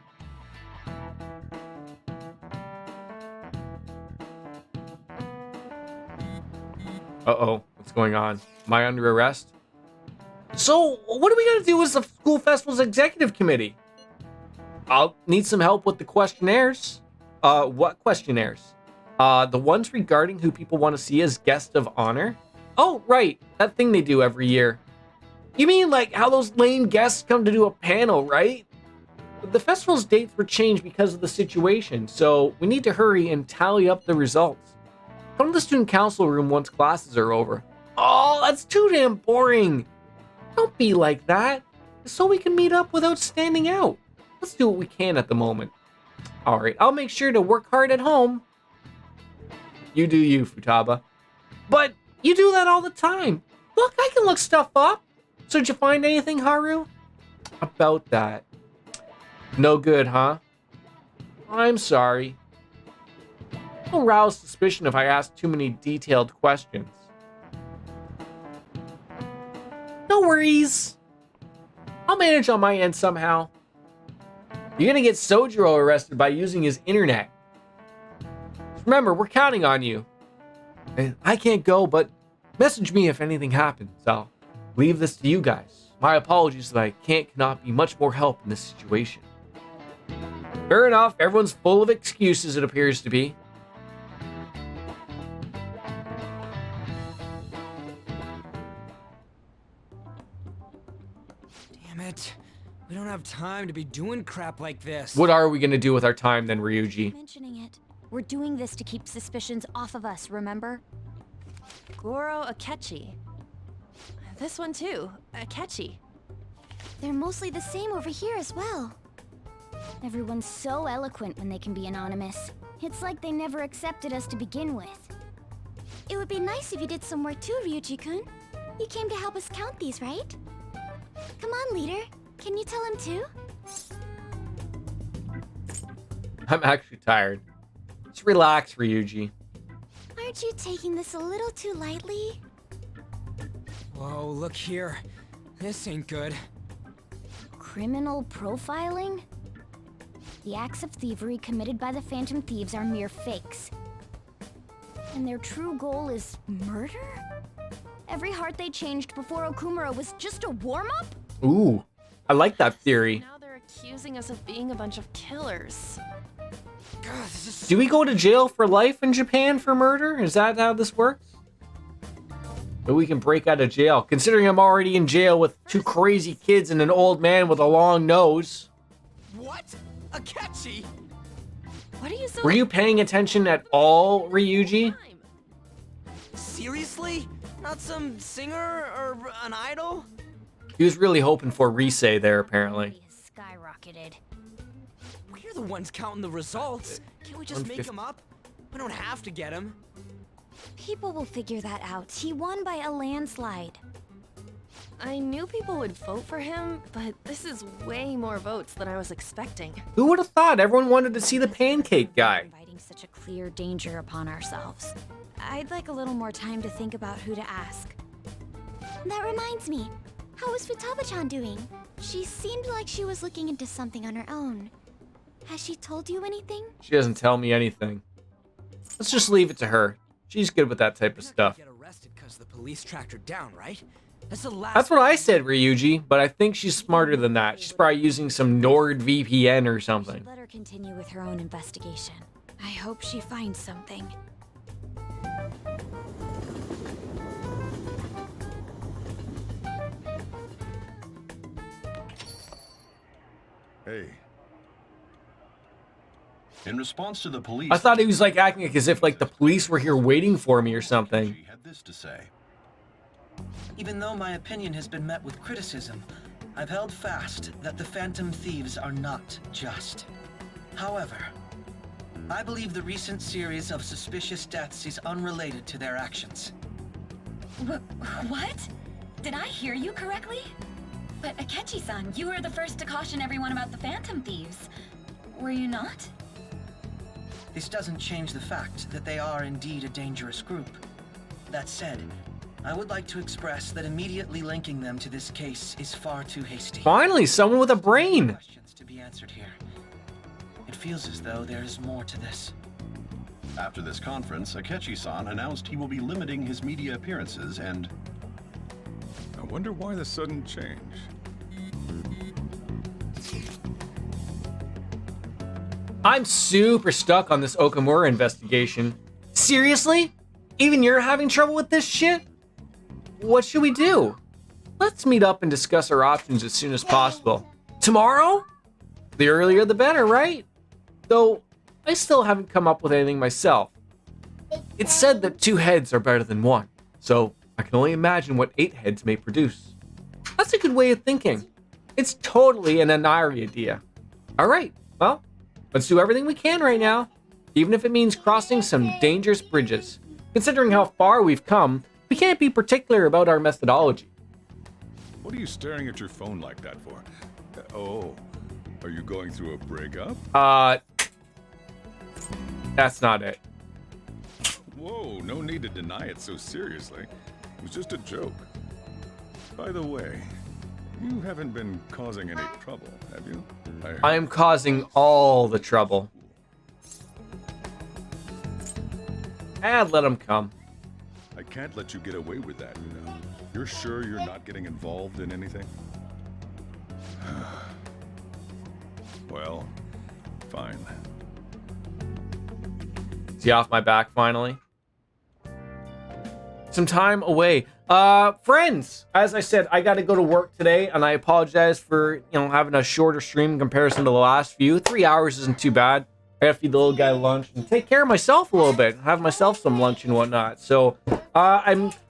Uh-oh. What's going on? Am I under arrest? So, what are we going to do as the school festival's executive committee? I'll need some help with the questionnaires. What questionnaires? The ones regarding who people want to see as guest of honor? Oh, right. That thing they do every year. You mean like how those lame guests come to do a panel, right? The festival's dates were changed because of the situation, so we need to hurry and tally up the results. Come to the student council room once classes are over. Oh, that's too damn boring. Don't be like that. So we can meet up without standing out. Let's do what we can at the moment. Alright, I'll make sure to work hard at home. You do you, Futaba. But you do that all the time. Look, I can look stuff up. So did you find anything, Haru? About that. No good, huh? I'm sorry. I'll rouse suspicion if I ask too many detailed questions. No worries. I'll manage on my end somehow. You're gonna get Sojiro arrested by using his internet. Remember, we're counting on you. And I can't go, but message me if anything happens. I'll leave this to you guys. My apologies that I cannot be much more help in this situation. Fair enough, everyone's full of excuses, it appears to be. Damn it. We don't have time to be doing crap like this. What are we gonna do with our time then, Ryuji? Mentioning it, We're doing this to keep suspicions off of us, remember? Goro Akechi. This one too, Akechi. They're mostly the same over here as well. Everyone's so eloquent when they can be anonymous. It's like they never accepted us to begin with. It would be nice if you did some work too, Ryuji-kun. You came to help us count these, right? Come on, leader. Can you tell him too? I'm actually tired. Just relax, Ryuji. Aren't you taking this a little too lightly? Whoa, look here. This ain't good. Criminal profiling? The acts of thievery committed by the Phantom Thieves are mere fakes. And their true goal is murder? Every heart they changed before Okumura was just a warm-up? Ooh, I like that theory. Now they're accusing us of being a bunch of killers. God, this is Do we go to jail for life in Japan for murder? Is that how this works? But we can break out of jail, considering I'm already in jail with 2 crazy kids and an old man with a long nose. What? Akechi? What are you so... Were you paying attention at all, Ryuji? Seriously? Not some singer or an idol? He was really hoping for Rise there, apparently. Skyrocketed. We're the ones counting the results. Can't we just make 150. him up? We don't have to get him. People will figure that out. He won by a landslide. I knew people would vote for him, but this is way more votes than I was expecting. Who would have thought everyone wanted to see the pancake guy? Inviting such a clear danger upon ourselves. I'd like a little more time to think about who to ask. That reminds me. How is Futaba-chan doing? She seemed like she was looking into something on her own. Has she told you anything? She doesn't tell me anything. Let's just leave it to her. She's good with that type of stuff. Get arrested because the police tracked her down, right? That's the last. That's what I said, Ryuji, but I think she's smarter than that. She's probably using some NordVPN or something. Let her continue with her own investigation. I hope she finds something. Hey. In response to the police, I thought he was like acting as if like the police were here waiting for me or something. she had this to say. Even though my opinion has been met with criticism, I've held fast that the Phantom Thieves are not just. However, I believe the recent series of suspicious deaths is unrelated to their actions. What? Did I hear you correctly? But Akechi-san, you were the first to caution everyone about the Phantom Thieves. Were you not? This doesn't change the fact that they are indeed a dangerous group. That said, I would like to express that immediately linking them to this case is far too hasty. Finally, someone with a brain. Questions to be answered here. It feels as though there is more to this. After this conference, Akechi-san announced he will be limiting his media appearances and... I wonder why the sudden change. I'm super stuck on this Okamura investigation. Seriously? Even you're having trouble with this shit? What should we do? Let's meet up and discuss our options as soon as possible. Tomorrow? The earlier the better, right? Though, I still haven't come up with anything myself. It's said that 2 heads are better than 1, so I can only imagine what 8 heads may produce. That's a good way of thinking. It's totally an Anari idea. Alright, well, let's do everything we can right now, even if it means crossing some dangerous bridges. Considering how far we've come, we can't be particular about our methodology. What are you staring at your phone like that for? Oh, are you going through a breakup? That's not it. Whoa, no need to deny it so seriously. It was just a joke. By the way, you haven't been causing any trouble, have you? I am causing all the trouble. And let him come. I can't let you get away with that, you know. You're sure you're not getting involved in anything? Well, fine. Is he off my back finally? Some time away. Friends, as I said, I got to go to work today, and I apologize for, having a shorter stream in comparison to the last few. 3 hours isn't too bad. I gotta feed the little guy lunch and take care of myself a little bit, have myself some lunch and whatnot. So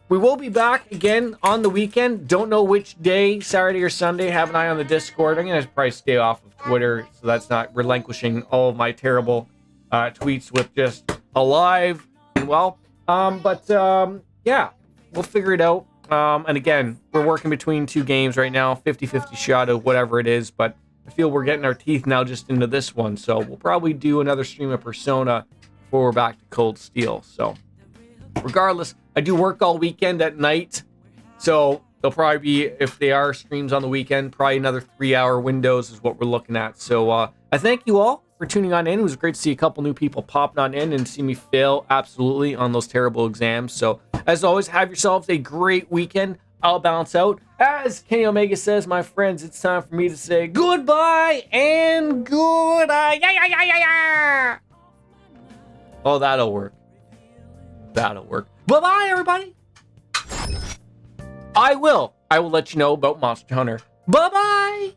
we will be back again on the weekend. Don't know which day, Saturday or Sunday. Have an eye on the Discord. I'm gonna probably stay off of Twitter, so that's not relinquishing all of my terrible tweets with just alive and well. Yeah, we'll figure it out. And again, we're working between two games right now, 50-50 shot of whatever it is, but I feel we're getting our teeth now just into this one, so we'll probably do another stream of Persona before we're back to Cold Steel. So regardless, I do work all weekend at night, so there'll probably be, if they are streams on the weekend, probably another 3-hour windows is what we're looking at. So I thank you all for tuning on in. It was great to see a couple new people popping on in and see me fail absolutely on those terrible exams. So as always, have yourselves a great weekend. I'll bounce out. As Kenny Omega says, my friends, it's time for me to say goodbye and good. Oh, that'll work. That'll work. Bye-bye, everybody. I will let you know about Monster Hunter. Bye-bye.